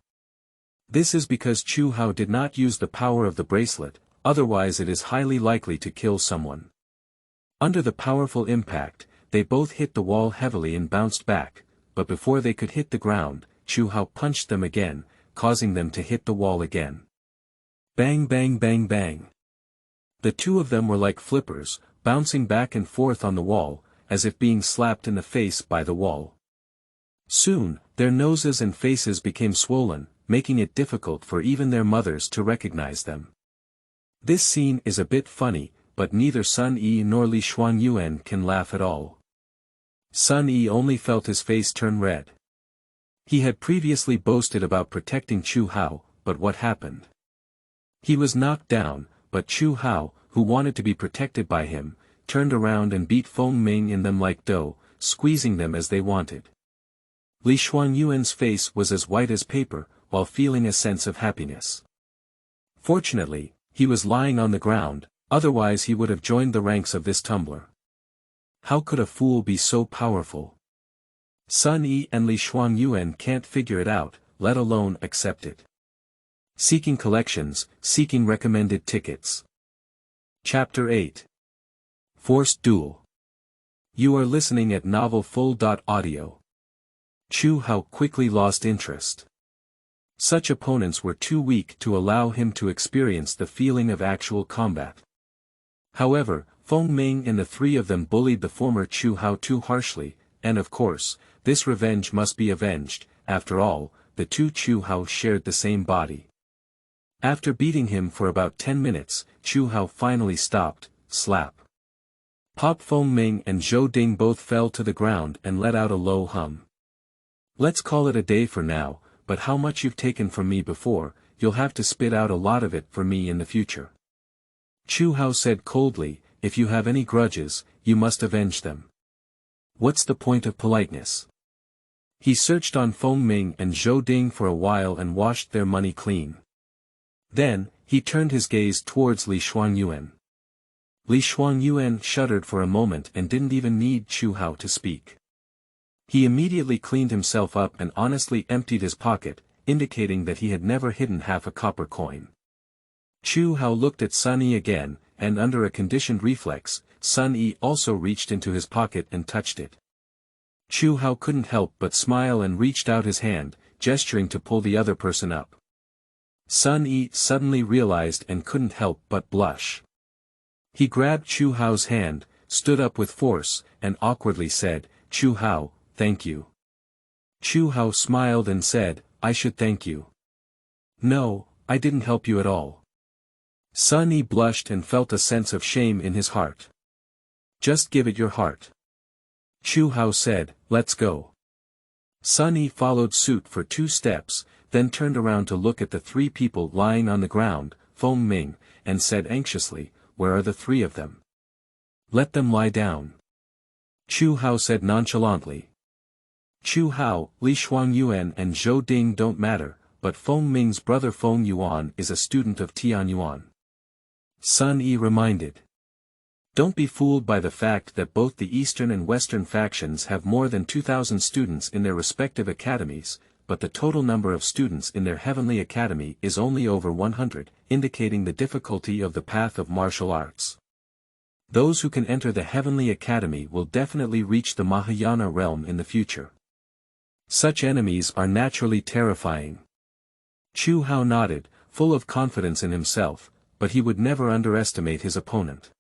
This is because Chu Hao did not use the power of the bracelet, otherwise it is highly likely to kill someone. Under the powerful impact, they both hit the wall heavily and bounced back, but before they could hit the ground, Chu Hao punched them again, causing them to hit the wall again. Bang bang bang bang. The two of them were like flippers, bouncing back and forth on the wall, as if being slapped in the face by the wall. Soon, their noses and faces became swollen, making it difficult for even their mothers to recognize them. This scene is a bit funny, but neither Sun Yi nor Li Xuanyuan can laugh at all. Sun Yi only felt his face turn red. He had previously boasted about protecting Chu Hao, but what happened? He was knocked down, but Chu Hao, who wanted to be protected by him, turned around and beat Feng Ming in them like dough, squeezing them as they wanted. Li Xuanyuan's face was as white as paper, while feeling a sense of happiness. Fortunately, he was lying on the ground, otherwise he would have joined the ranks of this tumbler. How could a fool be so powerful? Sun Yi and Li Xuanyuan can't figure it out, let alone accept it. Seeking collections, seeking recommended tickets. Chapter 8. Forced Duel. You are listening at novelfull.audio. Chu Hao quickly lost interest. Such opponents were too weak to allow him to experience the feeling of actual combat. However, Feng Ming and the three of them bullied the former Chu Hao too harshly, and of course, this revenge must be avenged. After all, the two Chu Hao shared the same body. After beating him for about 10 minutes, Chu Hao finally stopped. Slap. Pop. Feng Ming and Zhou Ding both fell to the ground and let out a low hum. Let's call it a day for now, but how much you've taken from me before, you'll have to spit out a lot of it for me in the future. Chu Hao said coldly, if you have any grudges, you must avenge them. What's the point of politeness? He searched on Feng Ming and Zhou Ding for a while and washed their money clean. Then, he turned his gaze towards Li Xuanyuan. Li Xuanyuan shuddered for a moment and didn't even need Chu Hao to speak. He immediately cleaned himself up and honestly emptied his pocket, indicating that he had never hidden half a copper coin. Chu Hao looked at Sun Yi again, and under a conditioned reflex, Sun Yi also reached into his pocket and touched it. Chu Hao couldn't help but smile and reached out his hand, gesturing to pull the other person up. Sun Yi suddenly realized and couldn't help but blush. He grabbed Chu Hao's hand, stood up with force, and awkwardly said, Chu Hao, thank you. Chu Hao smiled and said, I should thank you. No, I didn't help you at all. Sun Yi blushed and felt a sense of shame in his heart. Just give it your heart. Chu Hao said, let's go. Sun Yi followed suit for 2 steps, then turned around to look at the 3 people lying on the ground, Feng Ming, and said anxiously, where are the 3 of them? Let them lie down. Chu Hao said nonchalantly. Chu Hao, Li Xuanyuan and Zhou Ding don't matter, but Feng Ming's brother Feng Yuan is a student of Tianyuan. Sun Yi reminded. Don't be fooled by the fact that both the Eastern and Western factions have more than 2,000 students in their respective academies, but the total number of students in their Heavenly Academy is only over 100, indicating the difficulty of the path of martial arts. Those who can enter the Heavenly Academy will definitely reach the Mahayana realm in the future. Such enemies are naturally terrifying. Chu Hao nodded, full of confidence in himself, but he would never underestimate his opponent.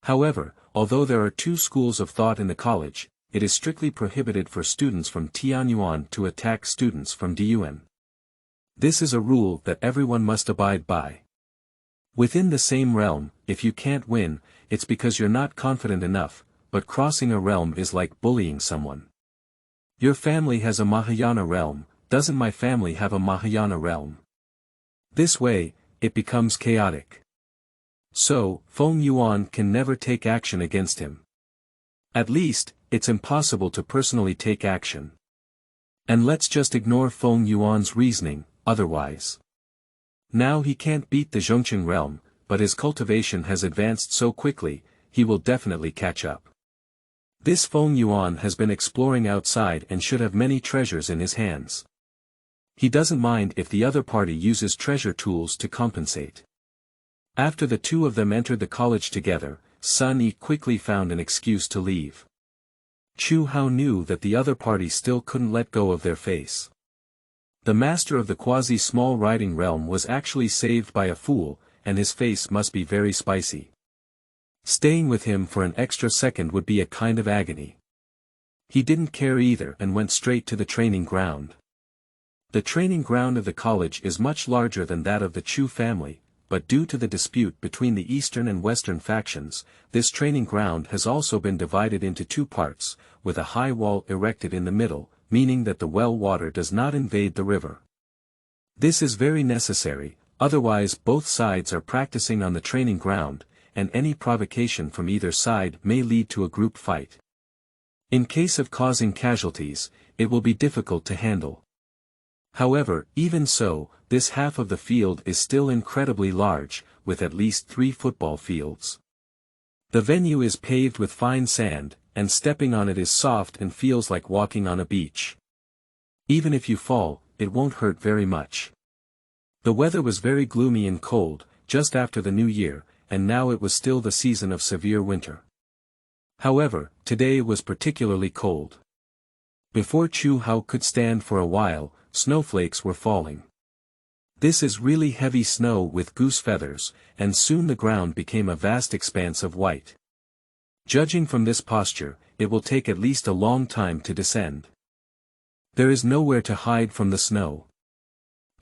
However, although there are 2 schools of thought in the college, it is strictly prohibited for students from Tianyuan to attack students from Diyuan. This is a rule that everyone must abide by. Within the same realm, if you can't win, it's because you're not confident enough, but crossing a realm is like bullying someone. Your family has a Mahayana realm, doesn't my family have a Mahayana realm? This way, it becomes chaotic. So, Feng Yuan can never take action against him. At least, it's impossible to personally take action. And let's just ignore Feng Yuan's reasoning, otherwise. Now he can't beat the Zhongqing realm, but his cultivation has advanced so quickly, he will definitely catch up. This Feng Yuan has been exploring outside and should have many treasures in his hands. He doesn't mind if the other party uses treasure tools to compensate. After the 2 of them entered the college together, Sun Yi quickly found an excuse to leave. Chu Hao knew that the other party still couldn't let go of their face. The master of the quasi-small riding realm was actually saved by a fool, and his face must be very spicy. Staying with him for an extra second would be a kind of agony. He didn't care either and went straight to the training ground. The training ground of the college is much larger than that of the Chu family, but due to the dispute between the eastern and western factions, this training ground has also been divided into two parts, with a high wall erected in the middle, meaning that the well water does not invade the river. This is very necessary, otherwise both sides are practicing on the training ground, and any provocation from either side may lead to a group fight. In case of causing casualties, it will be difficult to handle. However, even so, this half of the field is still incredibly large, with at least 3 football fields. The venue is paved with fine sand, and stepping on it is soft and feels like walking on a beach. Even if you fall, it won't hurt very much. The weather was very gloomy and cold, just after the new year, and now it was still the season of severe winter. However, today was particularly cold. Before Chu Hao could stand for a while, snowflakes were falling. This is really heavy snow with goose feathers, and soon the ground became a vast expanse of white. Judging from this posture, it will take at least a long time to descend. There is nowhere to hide from the snow.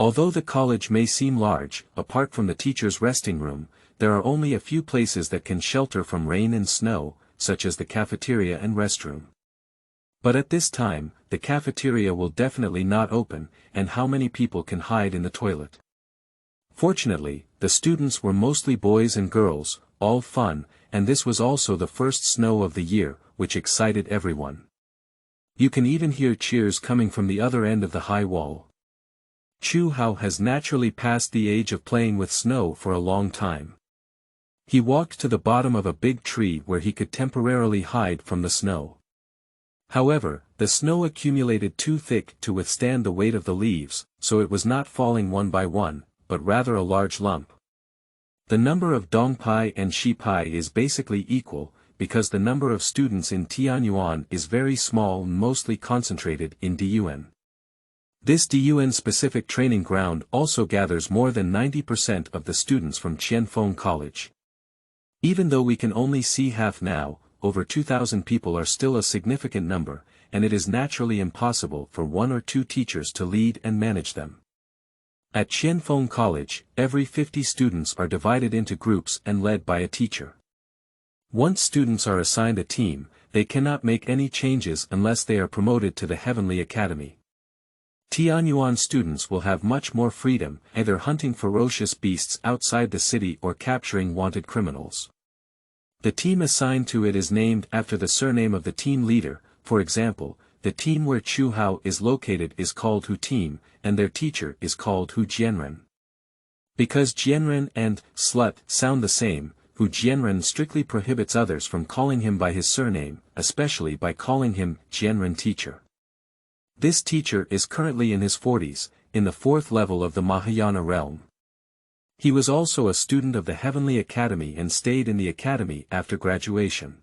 Although the college may seem large, apart from the teacher's resting room, there are only a few places that can shelter from rain and snow, such as the cafeteria and restroom. But at this time, the cafeteria will definitely not open, and how many people can hide in the toilet? Fortunately, the students were mostly boys and girls, all fun, and this was also the first snow of the year, which excited everyone. You can even hear cheers coming from the other end of the high wall. Chu Hao has naturally passed the age of playing with snow for a long time. He walked to the bottom of a big tree where he could temporarily hide from the snow. However, the snow accumulated too thick to withstand the weight of the leaves, so it was not falling one by one, but rather a large lump. The number of Dongpai and Shipai is basically equal, because the number of students in Tianyuan is very small and mostly concentrated in Diyuan. This Diyuan-specific training ground also gathers more than 90% of the students from Qianfeng College. Even though we can only see half now, over 2,000 people are still a significant number, and it is naturally impossible for 1 or 2 teachers to lead and manage them. At Qianfeng College, every 50 students are divided into groups and led by a teacher. Once students are assigned a team, they cannot make any changes unless they are promoted to the Heavenly Academy. Tianyuan students will have much more freedom, either hunting ferocious beasts outside the city or capturing wanted criminals. The team assigned to it is named after the surname of the team leader. For example, the team where Chu Hao is located is called Hu Team, and their teacher is called Hu Jianren. Because Jianren and slut sound the same, Hu Jianren strictly prohibits others from calling him by his surname, especially by calling him Jianren teacher. This teacher is currently in his 40s, in the 4th level of the Mahayana realm. He was also a student of the Heavenly Academy and stayed in the academy after graduation.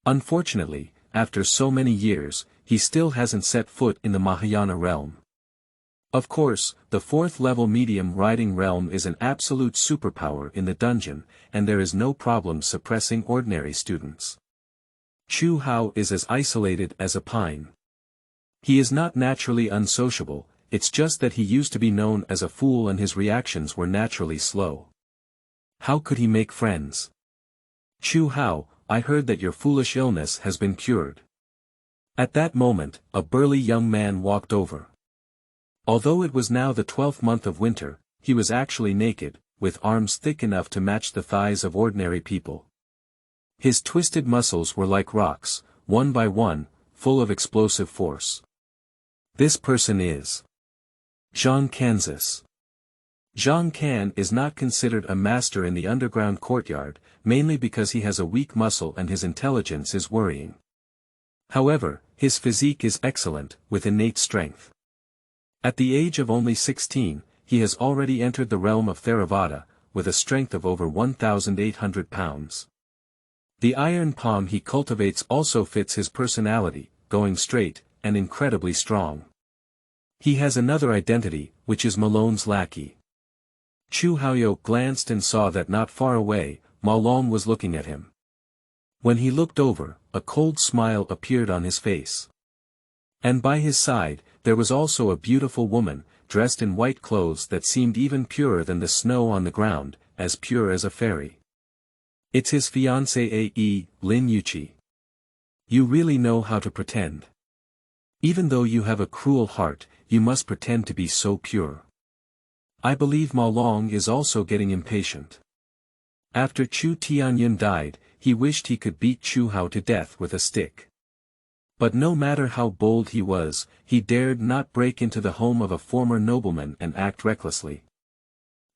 Unfortunately, after so many years, he still hasn't set foot in the Mahayana realm. Of course, the 4th level medium riding realm is an absolute superpower in the dungeon, and there is no problem suppressing ordinary students. Chu Hao is as isolated as a pine. He is not naturally unsociable, it's just that he used to be known as a fool and his reactions were naturally slow. How could he make friends? Chu Hao, I heard that your foolish illness has been cured. At that moment, a burly young man walked over. Although it was now the 12th month of winter, he was actually naked, with arms thick enough to match the thighs of ordinary people. His twisted muscles were like rocks, one by one, full of explosive force. This person is Zhang Kansas. Zhang Kan is not considered a master in the underground courtyard, mainly because he has a weak muscle and his intelligence is worrying. However, his physique is excellent, with innate strength. At the age of only 16, he has already entered the realm of Theravada, with a strength of over 1,800 pounds. The iron palm he cultivates also fits his personality, going straight, and incredibly strong. He has another identity, which is Malone's lackey. Chu Hao glanced and saw that not far away, Malone was looking at him. When he looked over, a cold smile appeared on his face. And by his side, there was also a beautiful woman, dressed in white clothes that seemed even purer than the snow on the ground, as pure as a fairy. It's his fiancée Lin Yuqi. You really know how to pretend. Even though you have a cruel heart, you must pretend to be so pure. I believe Ma Long is also getting impatient. After Chu Tianyun died, he wished he could beat Chu Hao to death with a stick. But no matter how bold he was, he dared not break into the home of a former nobleman and act recklessly.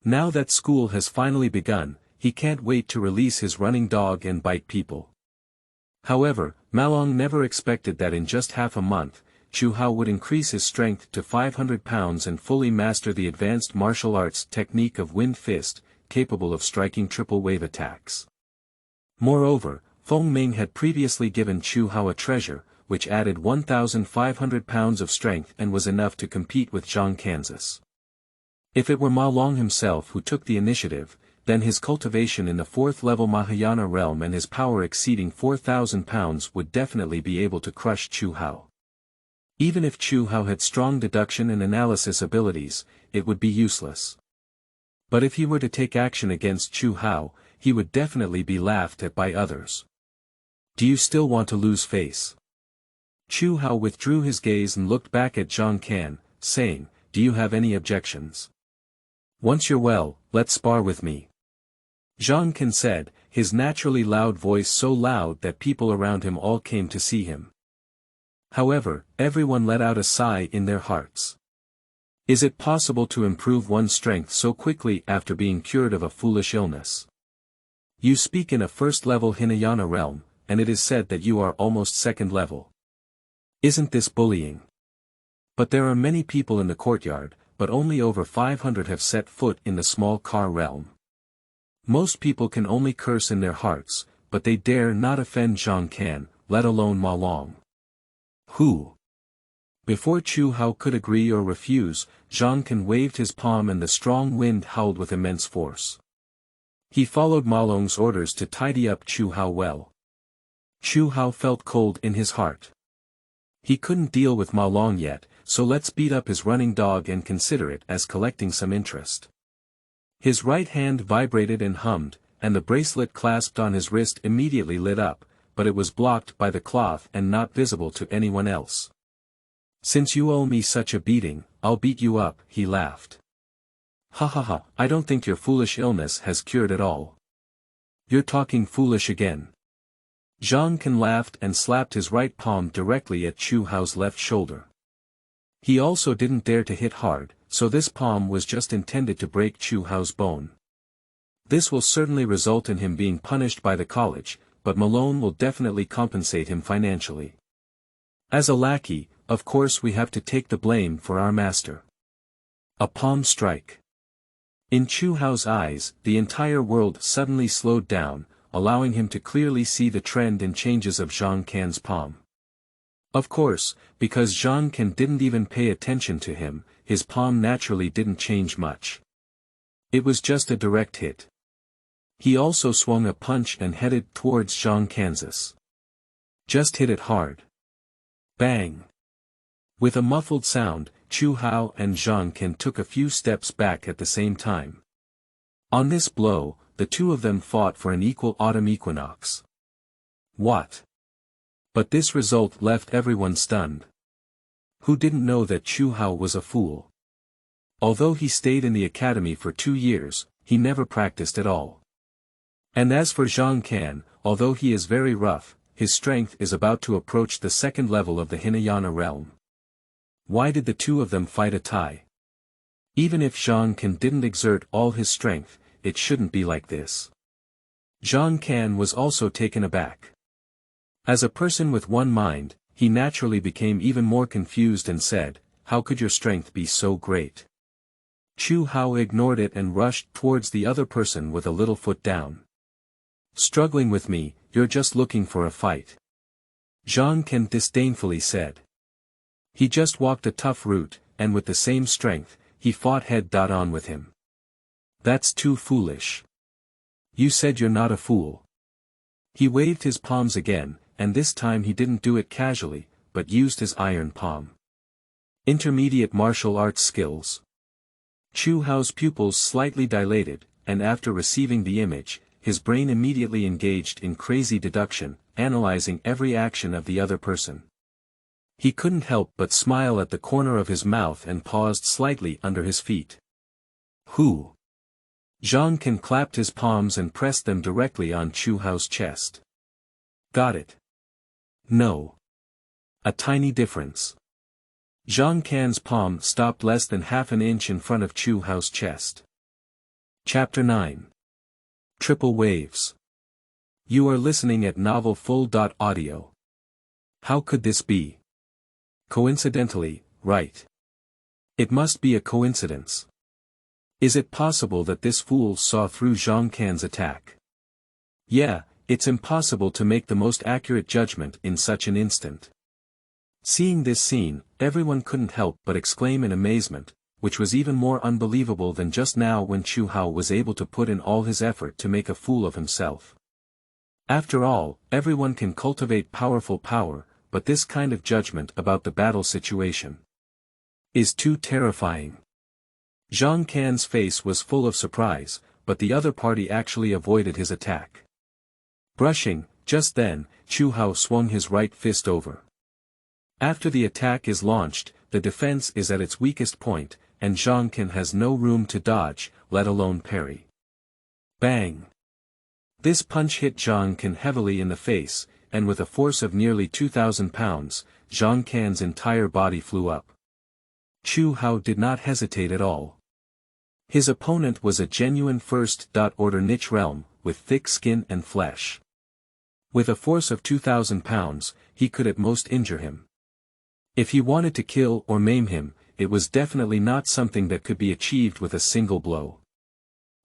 Now that school has finally begun, he can't wait to release his running dog and bite people. However, Ma Long never expected that in just half a month, Chu Hao would increase his strength to 500 pounds and fully master the advanced martial arts technique of wind fist, capable of striking triple wave attacks. Moreover, Feng Ming had previously given Chu Hao a treasure, which added 1,500 pounds of strength and was enough to compete with Zhang Kansas. If it were Ma Long himself who took the initiative, then his cultivation in the 4th level Mahayana realm and his power exceeding 4,000 pounds would definitely be able to crush Chu Hao. Even if Chu Hao had strong deduction and analysis abilities, it would be useless. But if he were to take action against Chu Hao, he would definitely be laughed at by others. Do you still want to lose face? Chu Hao withdrew his gaze and looked back at Zhang Can, saying, do you have any objections? Once you're well, let's spar with me. Zhang Can said, his naturally loud voice so loud that people around him all came to see him. However, everyone let out a sigh in their hearts. Is it possible to improve one's strength so quickly after being cured of a foolish illness? You speak in a 1st level Hinayana realm, and it is said that you are almost 2nd level. Isn't this bullying? But there are many people in the courtyard, but only over 500 have set foot in the small car realm. Most people can only curse in their hearts, but they dare not offend Zhang Can, let alone Ma Long. Who? Before Chu Hao could agree or refuse, Zhang Can waved his palm and the strong wind howled with immense force. He followed Ma Long's orders to tidy up Chu Hao well. Chu Hao felt cold in his heart. He couldn't deal with Ma Long yet, so let's beat up his running dog and consider it as collecting some interest. His right hand vibrated and hummed, and the bracelet clasped on his wrist immediately lit up, but it was blocked by the cloth and not visible to anyone else. Since you owe me such a beating, I'll beat you up, he laughed. Ha ha ha, I don't think your foolish illness has cured at all. You're talking foolish again. Zhang Can laughed and slapped his right palm directly at Chu Hao's left shoulder. He also didn't dare to hit hard, so this palm was just intended to break Chu Hao's bone. This will certainly result in him being punished by the college, but Malone will definitely compensate him financially. As a lackey, of course we have to take the blame for our master. A palm strike. In Chu Hao's eyes, the entire world suddenly slowed down, allowing him to clearly see the trend and changes of Zhang Can's palm. Of course, because Zhang Can didn't even pay attention to him, his palm naturally didn't change much. It was just a direct hit. He also swung a punch and headed towards Zhang Kansas. Just hit it hard. Bang! With a muffled sound, Chu Hao and Zhang Can took a few steps back at the same time. On this blow, the two of them fought for an equal autumn equinox. What? But this result left everyone stunned. Who didn't know that Chu Hao was a fool? Although he stayed in the academy for 2 years, he never practiced at all. And as for Zhang Can, although he is very rough, his strength is about to approach the 2nd level of the Hinayana realm. Why did the two of them fight a tie? Even if Zhang Can didn't exert all his strength, it shouldn't be like this. Zhang Can was also taken aback. As a person with one mind, he naturally became even more confused and said, how could your strength be so great? Chu Hao ignored it and rushed towards the other person with a little foot down. Struggling with me, you're just looking for a fight. Zhang Can disdainfully said. He just walked a tough route, and with the same strength, he fought head-on with him. That's too foolish. You said you're not a fool. He waved his palms again, and this time he didn't do it casually, but used his iron palm. Intermediate martial arts skills. Chu Hao's pupils slightly dilated, and after receiving the image, his brain immediately engaged in crazy deduction, analyzing every action of the other person. He couldn't help but smile at the corner of his mouth and paused slightly under his feet. Who? Zhang Can clapped his palms and pressed them directly on Chu Hao's chest. Got it. No. A tiny difference. Zhang Can's palm stopped less than half an inch in front of Chu Hao's chest. Chapter 9. Triple Waves. You are listening at novelfull.audio. How could this be? Coincidentally, right? It must be a coincidence. Is it possible that this fool saw through Zhang Can's attack? Yeah, it's impossible to make the most accurate judgment in such an instant. Seeing this scene, everyone couldn't help but exclaim in amazement, which was even more unbelievable than just now when Chu Hao was able to put in all his effort to make a fool of himself. After all, everyone can cultivate powerful power, but this kind of judgment about the battle situation is too terrifying. Zhang Can's face was full of surprise, but the other party actually avoided his attack. Brushing, just then, Chu Hao swung his right fist over. After the attack is launched, the defense is at its weakest point, and Zhang Can has no room to dodge, let alone parry. Bang! This punch hit Zhang Can heavily in the face, and with a force of nearly 2,000 pounds, Zhang Can's entire body flew up. Chu Hao did not hesitate at all. His opponent was a genuine first-order niche realm, with thick skin and flesh. With a force of 2,000 pounds, he could at most injure him. If he wanted to kill or maim him, it was definitely not something that could be achieved with a single blow.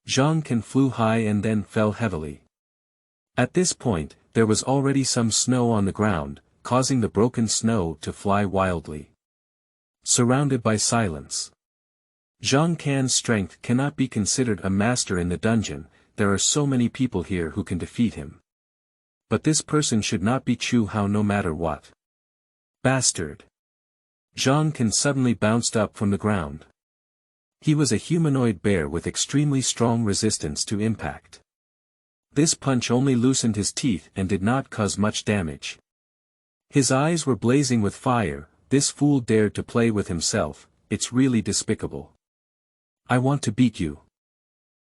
Zhang Can flew high and then fell heavily. At this point, there was already some snow on the ground, causing the broken snow to fly wildly. Surrounded by silence. Zhang Can's strength cannot be considered a master in the dungeon, there are so many people here who can defeat him. But this person should not be Chu Hao no matter what. Bastard! Zhang Can suddenly bounced up from the ground. He was a humanoid bear with extremely strong resistance to impact. This punch only loosened his teeth and did not cause much damage. His eyes were blazing with fire. This fool dared to play with himself, it's really despicable. I want to beat you.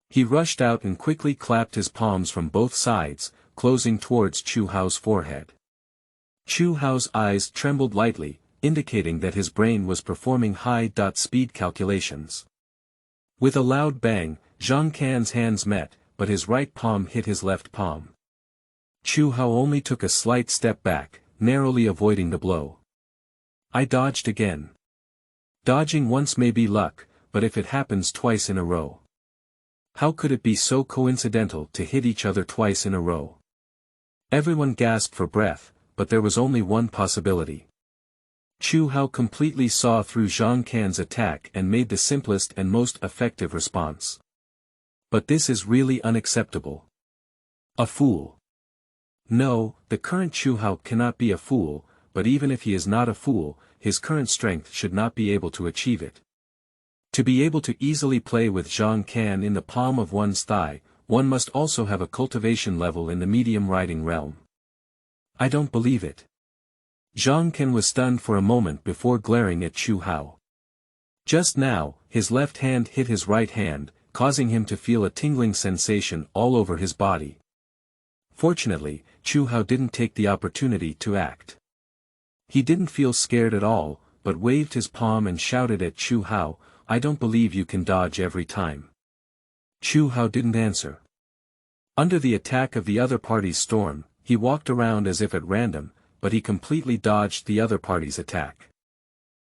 He rushed out and quickly clapped his palms from both sides, closing towards Chu Hao's forehead. Chu Hao's eyes trembled lightly, indicating that his brain was performing high-speed calculations. With a loud bang, Zhang Can's hands met, but his right palm hit his left palm. Chu Hao only took a slight step back, narrowly avoiding the blow. I dodged again. Dodging once may be luck, but if it happens twice in a row. How could it be so coincidental to hit each other twice in a row? Everyone gasped for breath, but there was only one possibility. Chu Hao completely saw through Zhang Can's attack and made the simplest and most effective response. But this is really unacceptable. A fool. No, the current Chu Hao cannot be a fool, but even if he is not a fool, his current strength should not be able to achieve it. To be able to easily play with Zhang Can in the palm of one's thigh, one must also have a cultivation level in the medium riding realm. I don't believe it. Zhang Can was stunned for a moment before glaring at Chu Hao. Just now, his left hand hit his right hand, causing him to feel a tingling sensation all over his body. Fortunately, Chu Hao didn't take the opportunity to act. He didn't feel scared at all, but waved his palm and shouted at Chu Hao, I don't believe you can dodge every time. Chu Hao didn't answer. Under the attack of the other party's storm, he walked around as if at random, but he completely dodged the other party's attack.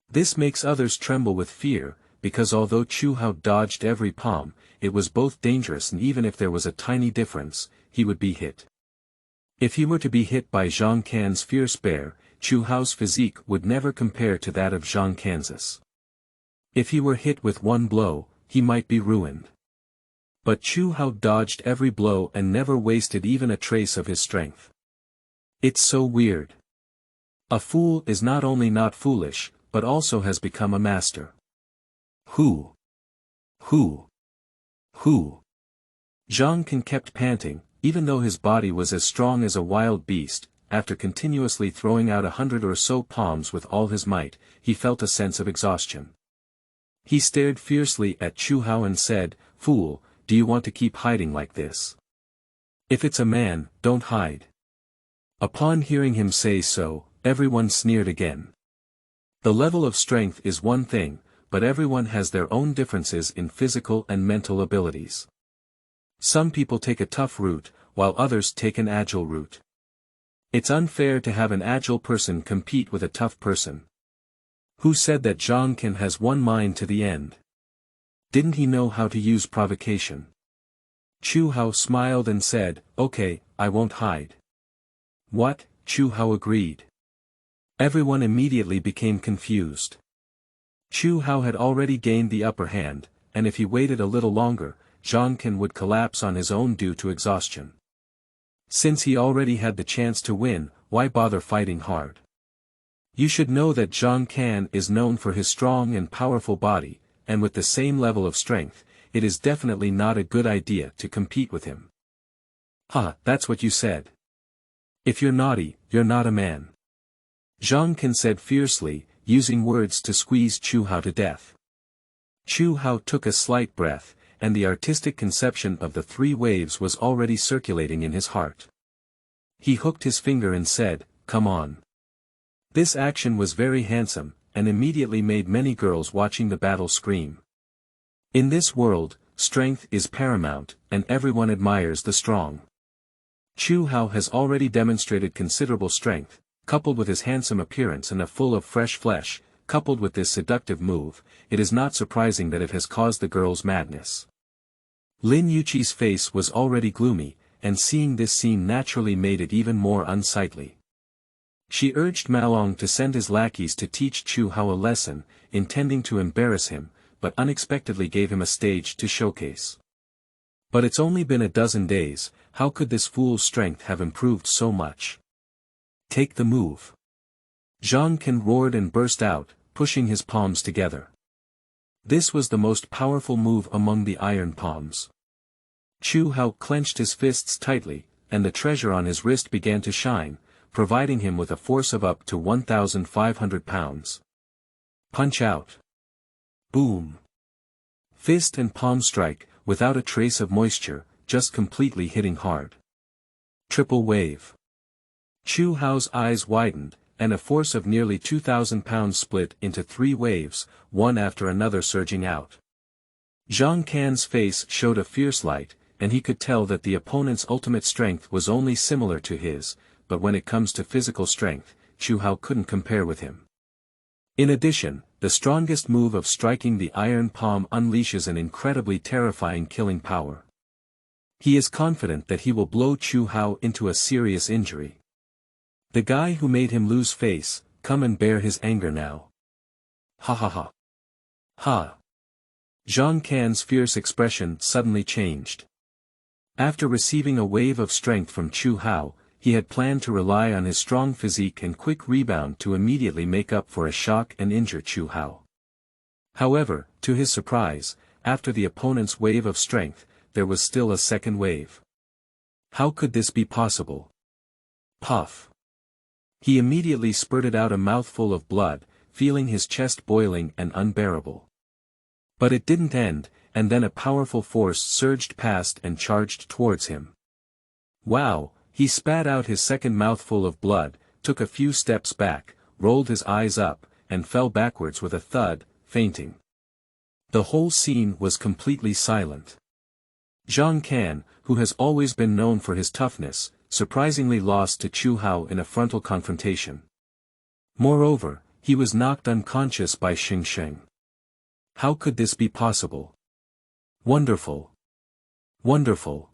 This makes others tremble with fear, because although Chu Hao dodged every palm, it was both dangerous and even if there was a tiny difference, he would be hit. If he were to be hit by Zhang Can's fierce bear, Chu Hao's physique would never compare to that of Zhang Can's. If he were hit with one blow, he might be ruined. But Chu Hao dodged every blow and never wasted even a trace of his strength. It's so weird. A fool is not only not foolish, but also has become a master. Who? Zhang Can kept panting, even though his body was as strong as a wild beast. After continuously throwing out 100 or so palms with all his might, he felt a sense of exhaustion. He stared fiercely at Chu Hao and said, "Fool, do you want to keep hiding like this? If it's a man, don't hide." Upon hearing him say so, everyone sneered again. The level of strength is one thing, but everyone has their own differences in physical and mental abilities. Some people take a tough route, while others take an agile route. It's unfair to have an agile person compete with a tough person. Who said that Zhang Can has one mind to the end? Didn't he know how to use provocation? Chu Hao smiled and said, "Okay, I won't hide." What? Chu Hao agreed. Everyone immediately became confused. Chu Hao had already gained the upper hand, and if he waited a little longer, Zhang Can would collapse on his own due to exhaustion. Since he already had the chance to win, why bother fighting hard? You should know that Zhang Can is known for his strong and powerful body, and with the same level of strength, it is definitely not a good idea to compete with him. "Ha, that's what you said. If you're naughty, you're not a man," Zhang Can said fiercely, using words to squeeze Chu Hao to death. Chu Hao took a slight breath, and the artistic conception of the 3 waves was already circulating in his heart. He hooked his finger and said, "Come on." This action was very handsome, and immediately made many girls watching the battle scream. In this world, strength is paramount, and everyone admires the strong. Chu Hao has already demonstrated considerable strength, coupled with his handsome appearance and a full of fresh flesh, coupled with this seductive move, it is not surprising that it has caused the girls madness. Lin Yuqi's face was already gloomy, and seeing this scene naturally made it even more unsightly. She urged Malong to send his lackeys to teach Chu Hao a lesson, intending to embarrass him, but unexpectedly gave him a stage to showcase. But it's only been a dozen days, how could this fool's strength have improved so much? Take the move. Zhang Can roared and burst out, pushing his palms together. This was the most powerful move among the iron palms. Chu Hao clenched his fists tightly, and the treasure on his wrist began to shine, providing him with a force of up to 1,500 pounds. Punch out. Boom. Fist and palm strike, without a trace of moisture, just completely hitting hard. Triple wave. Chu Hao's eyes widened, and a force of nearly 2,000 pounds split into 3 waves, one after another surging out. Zhang Can's face showed a fierce light, and he could tell that the opponent's ultimate strength was only similar to his, but when it comes to physical strength, Chu Hao couldn't compare with him. In addition, the strongest move of striking the iron palm unleashes an incredibly terrifying killing power. He is confident that he will blow Chu Hao into a serious injury. The guy who made him lose face, come and bear his anger now. Ha ha ha. Ha. Zhang Can's fierce expression suddenly changed. After receiving a wave of strength from Chu Hao, he had planned to rely on his strong physique and quick rebound to immediately make up for a shock and injure Chu Hao. However, to his surprise, after the opponent's wave of strength, there was still a second wave. How could this be possible? Puff. He immediately spurted out a mouthful of blood, feeling his chest boiling and unbearable. But it didn't end, and then a powerful force surged past and charged towards him. Wow, he spat out his second mouthful of blood, took a few steps back, rolled his eyes up, and fell backwards with a thud, fainting. The whole scene was completely silent. Zhang Can, who has always been known for his toughness, surprisingly lost to Chu Hao in a frontal confrontation. Moreover, he was knocked unconscious by Xing Sheng. How could this be possible? Wonderful. Wonderful.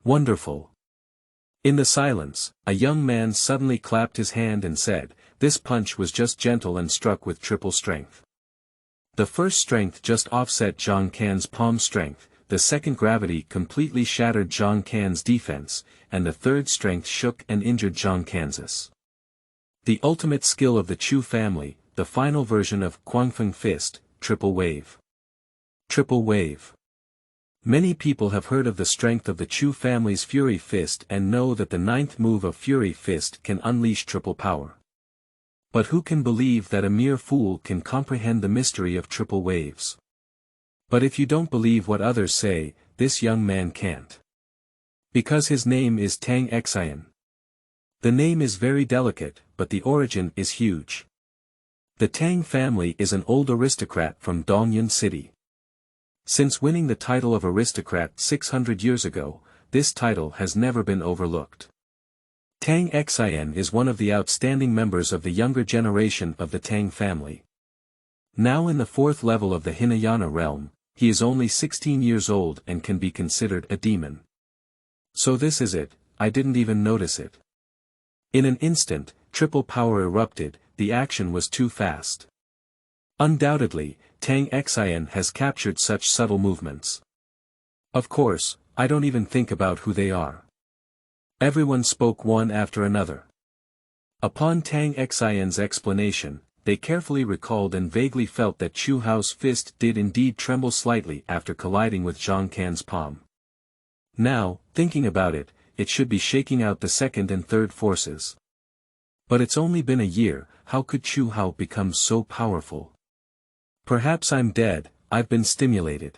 Wonderful. In the silence, a young man suddenly clapped his hand and said, "This punch was just gentle and struck with triple strength." The first strength just offset Zhang Can's palm strength, the second gravity completely shattered Zhang Can's defense, and the third strength shook and injured Zhang Can's. The ultimate skill of the Chu family, the final version of Guangfeng Fist, Triple Wave. Triple Wave. Many people have heard of the strength of the Chu family's Fury Fist and know that the ninth move of Fury Fist can unleash triple power. But who can believe that a mere fool can comprehend the mystery of triple waves? But if you don't believe what others say, this young man can't. Because his name is Tang Xian. The name is very delicate, but the origin is huge. The Tang family is an old aristocrat from Dongyun City. Since winning the title of aristocrat 600 years ago, this title has never been overlooked. Tang Xian is one of the outstanding members of the younger generation of the Tang family. Now in the fourth level of the Hinayana realm, he is only 16 years old and can be considered a demon. So this is it, I didn't even notice it. In an instant, triple power erupted, the action was too fast. Undoubtedly, Tang Xian has captured such subtle movements. Of course, I don't even think about who they are. Everyone spoke one after another. Upon Tang Xian's explanation, they carefully recalled and vaguely felt that Chu Hao's fist did indeed tremble slightly after colliding with Zhang Can's palm. Now, thinking about it, it should be shaking out the second and third forces. But it's only been a year, how could Chu Hao become so powerful? Perhaps I'm dead, I've been stimulated.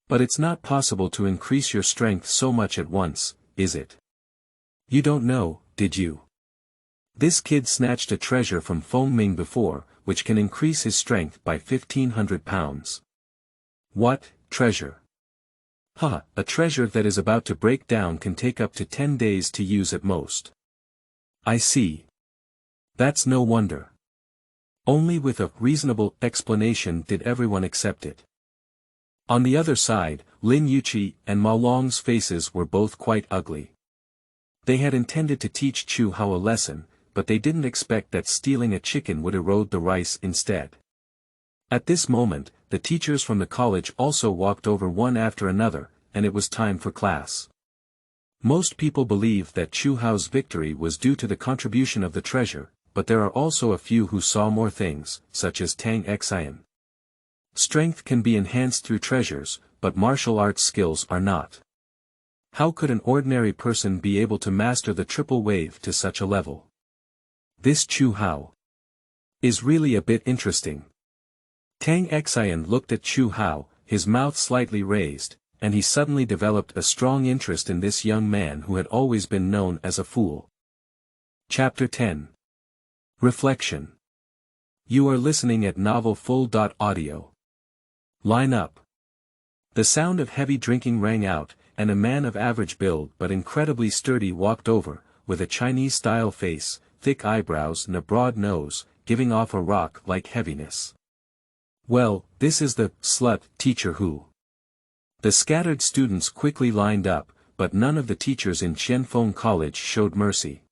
But it's not possible to increase your strength so much at once, is it? You don't know, did you? This kid snatched a treasure from Feng Ming before, which can increase his strength by 1,500 pounds. What, treasure? A treasure that is about to break down can take up to 10 days to use at most. I see. That's no wonder. Only with a reasonable explanation did everyone accept it. On the other side, Lin Yuqi and Mao Long's faces were both quite ugly. They had intended to teach Chu Hao a lesson, but they didn't expect that stealing a chicken would erode the rice instead. At this moment, the teachers from the college also walked over one after another, and it was time for class. Most people believe that Chu Hao's victory was due to the contribution of the treasure, but there are also a few who saw more things, such as Tang Xian. Strength can be enhanced through treasures, but martial arts skills are not. How could an ordinary person be able to master the triple wave to such a level? This Chu Hao is really a bit interesting. Tang Xian looked at Chu Hao, his mouth slightly raised, and he suddenly developed a strong interest in this young man who had always been known as a fool. Chapter 10. Reflection. You are listening at novelfull.audio. Line up. The sound of heavy drinking rang out, and a man of average build but incredibly sturdy walked over, with a Chinese-style face, thick eyebrows and a broad nose, giving off a rock-like heaviness. Well, this is the slut teacher who. The scattered students quickly lined up, but none of the teachers in Qianfeng College showed mercy.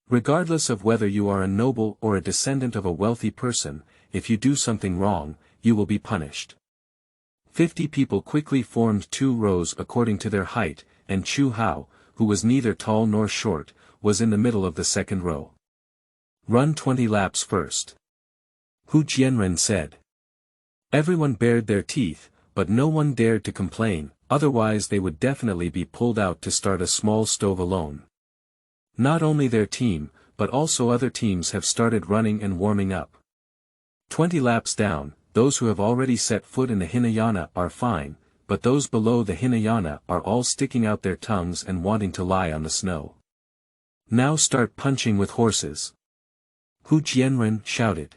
Regardless of whether you are a noble or a descendant of a wealthy person, if you do something wrong, you will be punished. 50 people quickly formed 2 rows according to their height, and Chu Hao, who was neither tall nor short, was in the middle of the second row. Run 20 laps first. Hu Jianren said. Everyone bared their teeth, but no one dared to complain, otherwise they would definitely be pulled out to start a small stove alone. Not only their team, but also other teams have started running and warming up. 20 laps down, those who have already set foot in the Hinayana are fine, but those below the Hinayana are all sticking out their tongues and wanting to lie on the snow. Now start punching with horses. Hu Jianren shouted.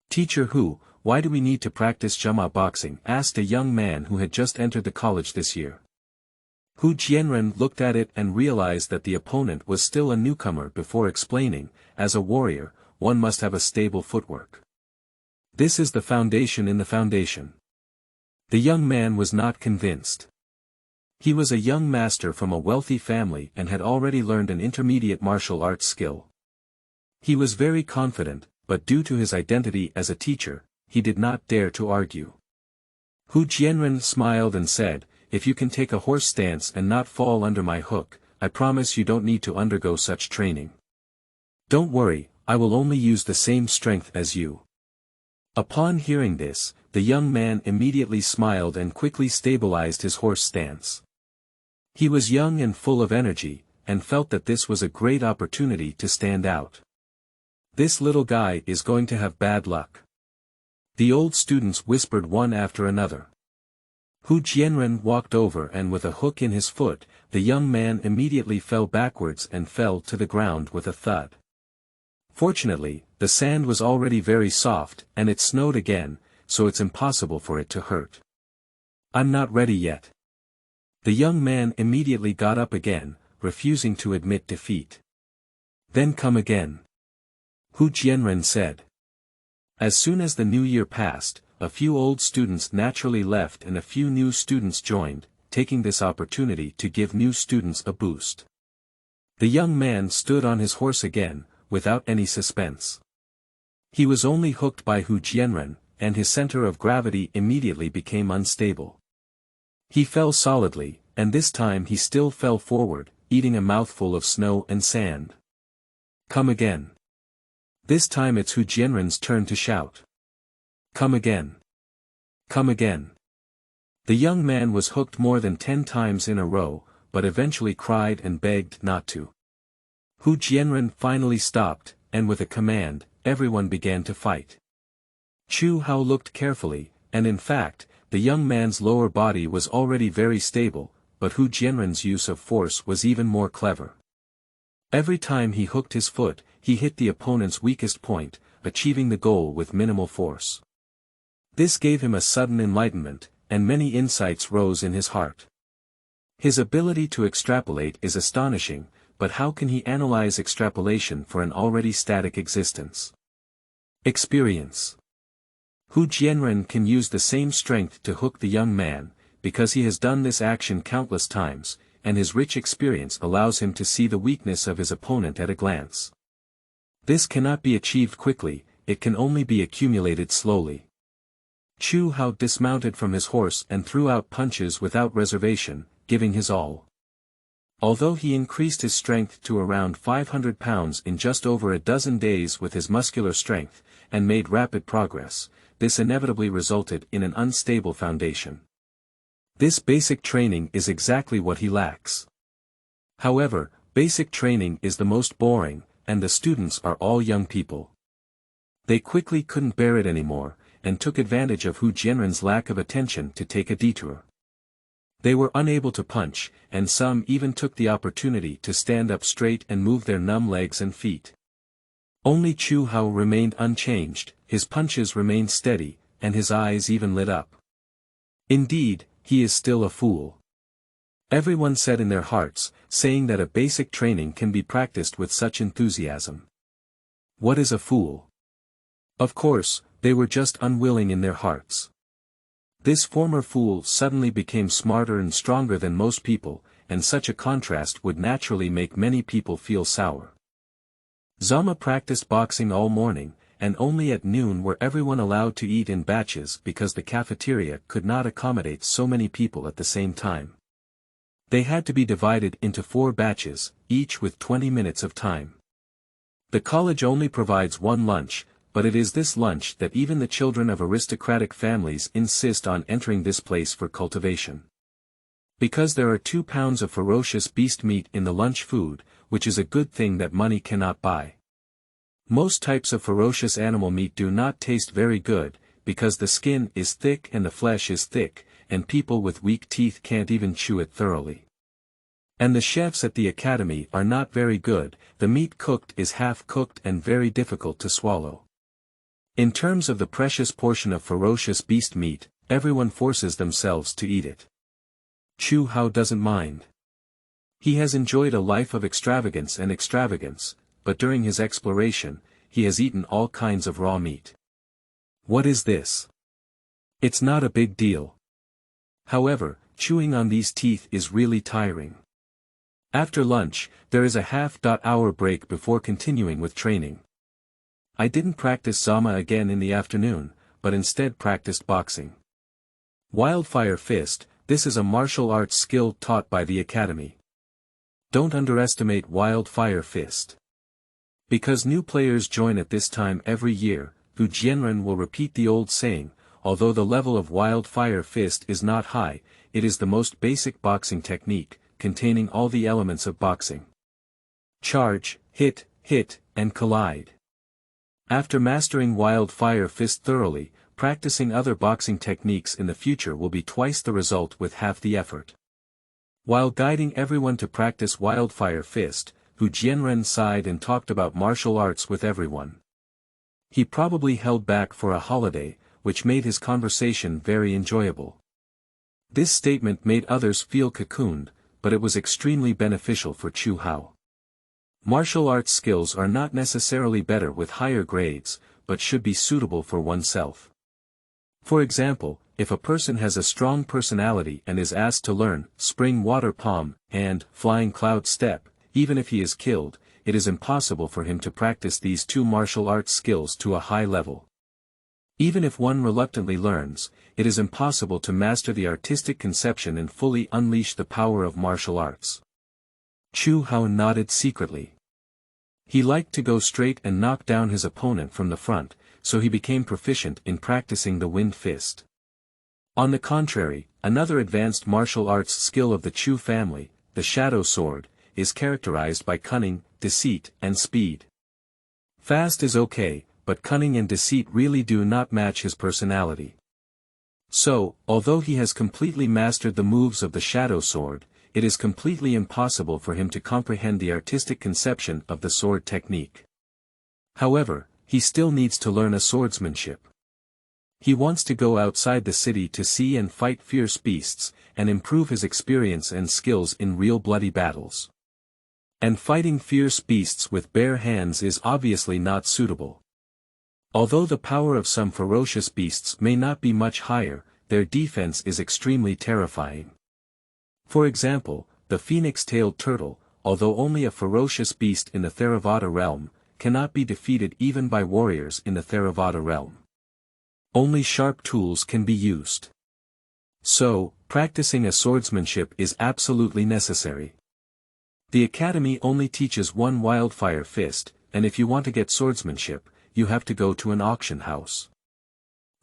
Teacher Hu, why do we need to practice Jama boxing? Asked a young man who had just entered the college this year. Hu Jianren looked at it and realized that the opponent was still a newcomer before explaining, as a warrior, one must have a stable footwork. This is the foundation in the foundation. The young man was not convinced. He was a young master from a wealthy family and had already learned an intermediate martial arts skill. He was very confident, but due to his identity as a teacher, he did not dare to argue. Hu Jianren smiled and said, "If you can take a horse stance and not fall under my hook, I promise you don't need to undergo such training. Don't worry, I will only use the same strength as you." Upon hearing this, the young man immediately smiled and quickly stabilized his horse stance. He was young and full of energy, and felt that this was a great opportunity to stand out. "This little guy is going to have bad luck," the old students whispered one after another. Hu Jianren walked over and with a hook in his foot, the young man immediately fell backwards and fell to the ground with a thud. Fortunately, the sand was already very soft and it snowed again, so it's impossible for it to hurt. "I'm not ready yet." The young man immediately got up again, refusing to admit defeat. "Then come again," Hu Jianren said. As soon as the new year passed, a few old students naturally left and a few new students joined, taking this opportunity to give new students a boost. The young man stood on his horse again, without any suspense. He was only hooked by Hu Jianren, and his center of gravity immediately became unstable. He fell solidly, and this time he still fell forward, eating a mouthful of snow and sand. "Come again." This time it's Hu Jianren's turn to shout. "Come again. Come again." The young man was hooked more than 10 times in a row, but eventually cried and begged not to. Hu Jianren finally stopped, and with a command, everyone began to fight. Chu Hao looked carefully, and in fact, the young man's lower body was already very stable, but Hu Jianren's use of force was even more clever. Every time he hooked his foot, he hit the opponent's weakest point, achieving the goal with minimal force. This gave him a sudden enlightenment, and many insights rose in his heart. His ability to extrapolate is astonishing, but how can he analyze extrapolation for an already static existence? Experience. Hu Jianren can use the same strength to hook the young man, because he has done this action countless times, and his rich experience allows him to see the weakness of his opponent at a glance. This cannot be achieved quickly, it can only be accumulated slowly. Chu Hao dismounted from his horse and threw out punches without reservation, giving his all. Although he increased his strength to around 500 pounds in just over a dozen days with his muscular strength, and made rapid progress, this inevitably resulted in an unstable foundation. This basic training is exactly what he lacks. However, basic training is the most boring, and the students are all young people. They quickly couldn't bear it anymore, and took advantage of Hu Jianren's lack of attention to take a detour. They were unable to punch, and some even took the opportunity to stand up straight and move their numb legs and feet. Only Chu Hao remained unchanged, his punches remained steady, and his eyes even lit up. Indeed, he is still a fool. Everyone said in their hearts, saying that a basic training can be practiced with such enthusiasm. What is a fool? Of course, they were just unwilling in their hearts. This former fool suddenly became smarter and stronger than most people, and such a contrast would naturally make many people feel sour. Zama practiced boxing all morning, and only at noon were everyone allowed to eat in batches because the cafeteria could not accommodate so many people at the same time. They had to be divided into 4 batches, each with 20 minutes of time. The college only provides one lunch, but it is this lunch that even the children of aristocratic families insist on entering this place for cultivation. Because there are 2 pounds of ferocious beast meat in the lunch food, which is a good thing that money cannot buy. Most types of ferocious animal meat do not taste very good, because the skin is thick and the flesh is thick, and people with weak teeth can't even chew it thoroughly. And the chefs at the academy are not very good, the meat cooked is half-cooked and very difficult to swallow. In terms of the precious portion of ferocious beast meat, everyone forces themselves to eat it. Chu Hao doesn't mind. He has enjoyed a life of extravagance, but during his exploration, he has eaten all kinds of raw meat. What is this? It's not a big deal. However, chewing on these teeth is really tiring. After lunch, there is a half-hour break before continuing with training. I didn't practice Zama again in the afternoon, but instead practiced boxing. Wildfire Fist, this is a martial arts skill taught by the academy. Don't underestimate Wildfire Fist. Because new players join at this time every year, Hu Jianren will repeat the old saying, although the level of Wildfire Fist is not high, it is the most basic boxing technique, containing all the elements of boxing. Charge, hit, and collide. After mastering Wildfire Fist thoroughly, practicing other boxing techniques in the future will be twice the result with half the effort. While guiding everyone to practice Wildfire Fist, Hu Jianren sighed and talked about martial arts with everyone. He probably held back for a holiday, which made his conversation very enjoyable. This statement made others feel cocooned, but it was extremely beneficial for Chu Hao. Martial arts skills are not necessarily better with higher grades, but should be suitable for oneself. For example, if a person has a strong personality and is asked to learn spring water palm and flying cloud step, even if he is killed, it is impossible for him to practice these two martial arts skills to a high level. Even if one reluctantly learns, it is impossible to master the artistic conception and fully unleash the power of martial arts. Chu Hao nodded secretly. He liked to go straight and knock down his opponent from the front, so he became proficient in practicing the wind fist. On the contrary, another advanced martial arts skill of the Chu family, the shadow sword, is characterized by cunning, deceit, and speed. Fast is okay, but cunning and deceit really do not match his personality. So, although he has completely mastered the moves of the shadow sword, it is completely impossible for him to comprehend the artistic conception of the sword technique. However, he still needs to learn a swordsmanship. He wants to go outside the city to see and fight fierce beasts, and improve his experience and skills in real bloody battles. And fighting fierce beasts with bare hands is obviously not suitable. Although the power of some ferocious beasts may not be much higher, their defense is extremely terrifying. For example, the phoenix-tailed turtle, although only a ferocious beast in the Theravada realm, cannot be defeated even by warriors in the Theravada realm. Only sharp tools can be used. So, practicing a swordsmanship is absolutely necessary. The academy only teaches one Wildfire Fist, and if you want to get swordsmanship, you have to go to an auction house.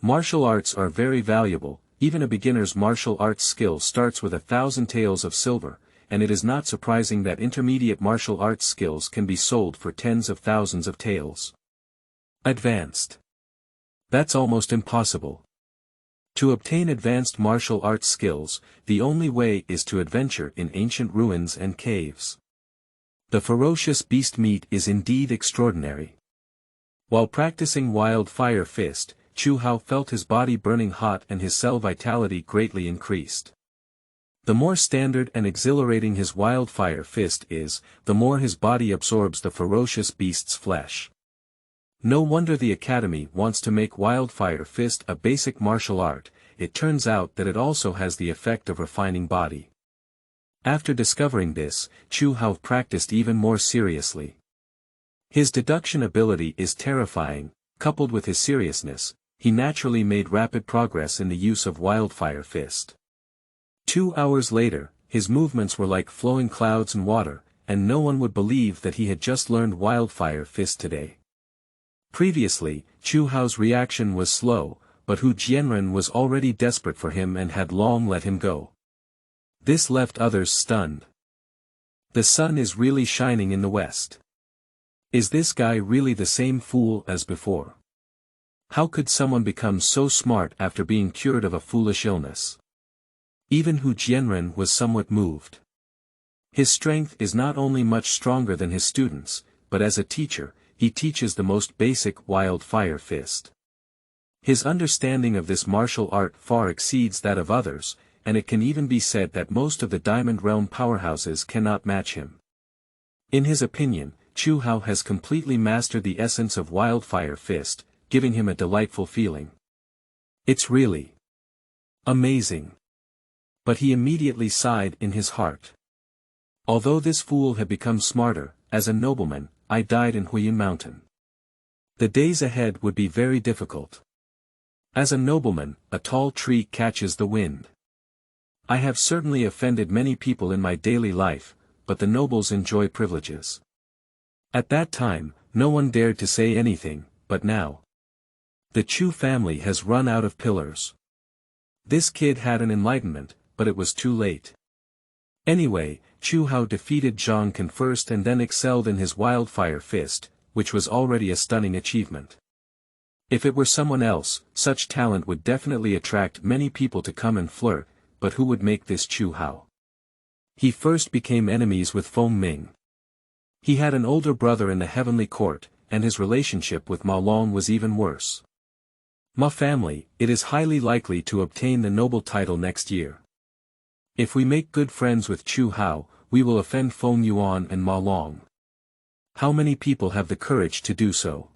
Martial arts are very valuable, even a beginner's martial arts skill starts with 1,000 taels of silver, and it is not surprising that intermediate martial arts skills can be sold for tens of thousands of taels. Advanced. That's almost impossible. To obtain advanced martial arts skills, the only way is to adventure in ancient ruins and caves. The ferocious beast meat is indeed extraordinary. While practicing Wildfire Fist, Chu Hao felt his body burning hot and his cell vitality greatly increased. The more standard and exhilarating his Wildfire Fist is, the more his body absorbs the ferocious beast's flesh. No wonder the academy wants to make Wildfire Fist a basic martial art. It turns out that it also has the effect of refining body. After discovering this, Chu Hao practiced even more seriously. His deduction ability is terrifying, coupled with his seriousness, he naturally made rapid progress in the use of Wildfire Fist. 2 hours later, his movements were like flowing clouds and water, and no one would believe that he had just learned Wildfire Fist today. Previously, Chu Hao's reaction was slow, but Hu Jianren was already desperate for him and had long let him go. This left others stunned. The sun is really shining in the west. Is this guy really the same fool as before? How could someone become so smart after being cured of a foolish illness? Even Hu Jianren was somewhat moved. His strength is not only much stronger than his students, but as a teacher, he teaches the most basic Wildfire Fist. His understanding of this martial art far exceeds that of others, and it can even be said that most of the Diamond Realm powerhouses cannot match him. In his opinion, Chu Hao has completely mastered the essence of Wildfire Fist, giving him a delightful feeling. It's really amazing. But he immediately sighed in his heart. Although this fool had become smarter, as a nobleman, I died in Huiyun Mountain. The days ahead would be very difficult. As a nobleman, a tall tree catches the wind. I have certainly offended many people in my daily life, but the nobles enjoy privileges. At that time, no one dared to say anything, but now. The Chu family has run out of pillars. This kid had an enlightenment, but it was too late. Anyway, Chu Hao defeated Zhang Can first and then excelled in his wildfire fist, which was already a stunning achievement. If it were someone else, such talent would definitely attract many people to come and flirt, but who would make this Chu Hao? He first became enemies with Feng Ming. He had an older brother in the heavenly court, and his relationship with Ma Long was even worse. Ma family, it is highly likely to obtain the noble title next year. If we make good friends with Chu Hao, we will offend Feng Yuan and Ma Long. How many people have the courage to do so?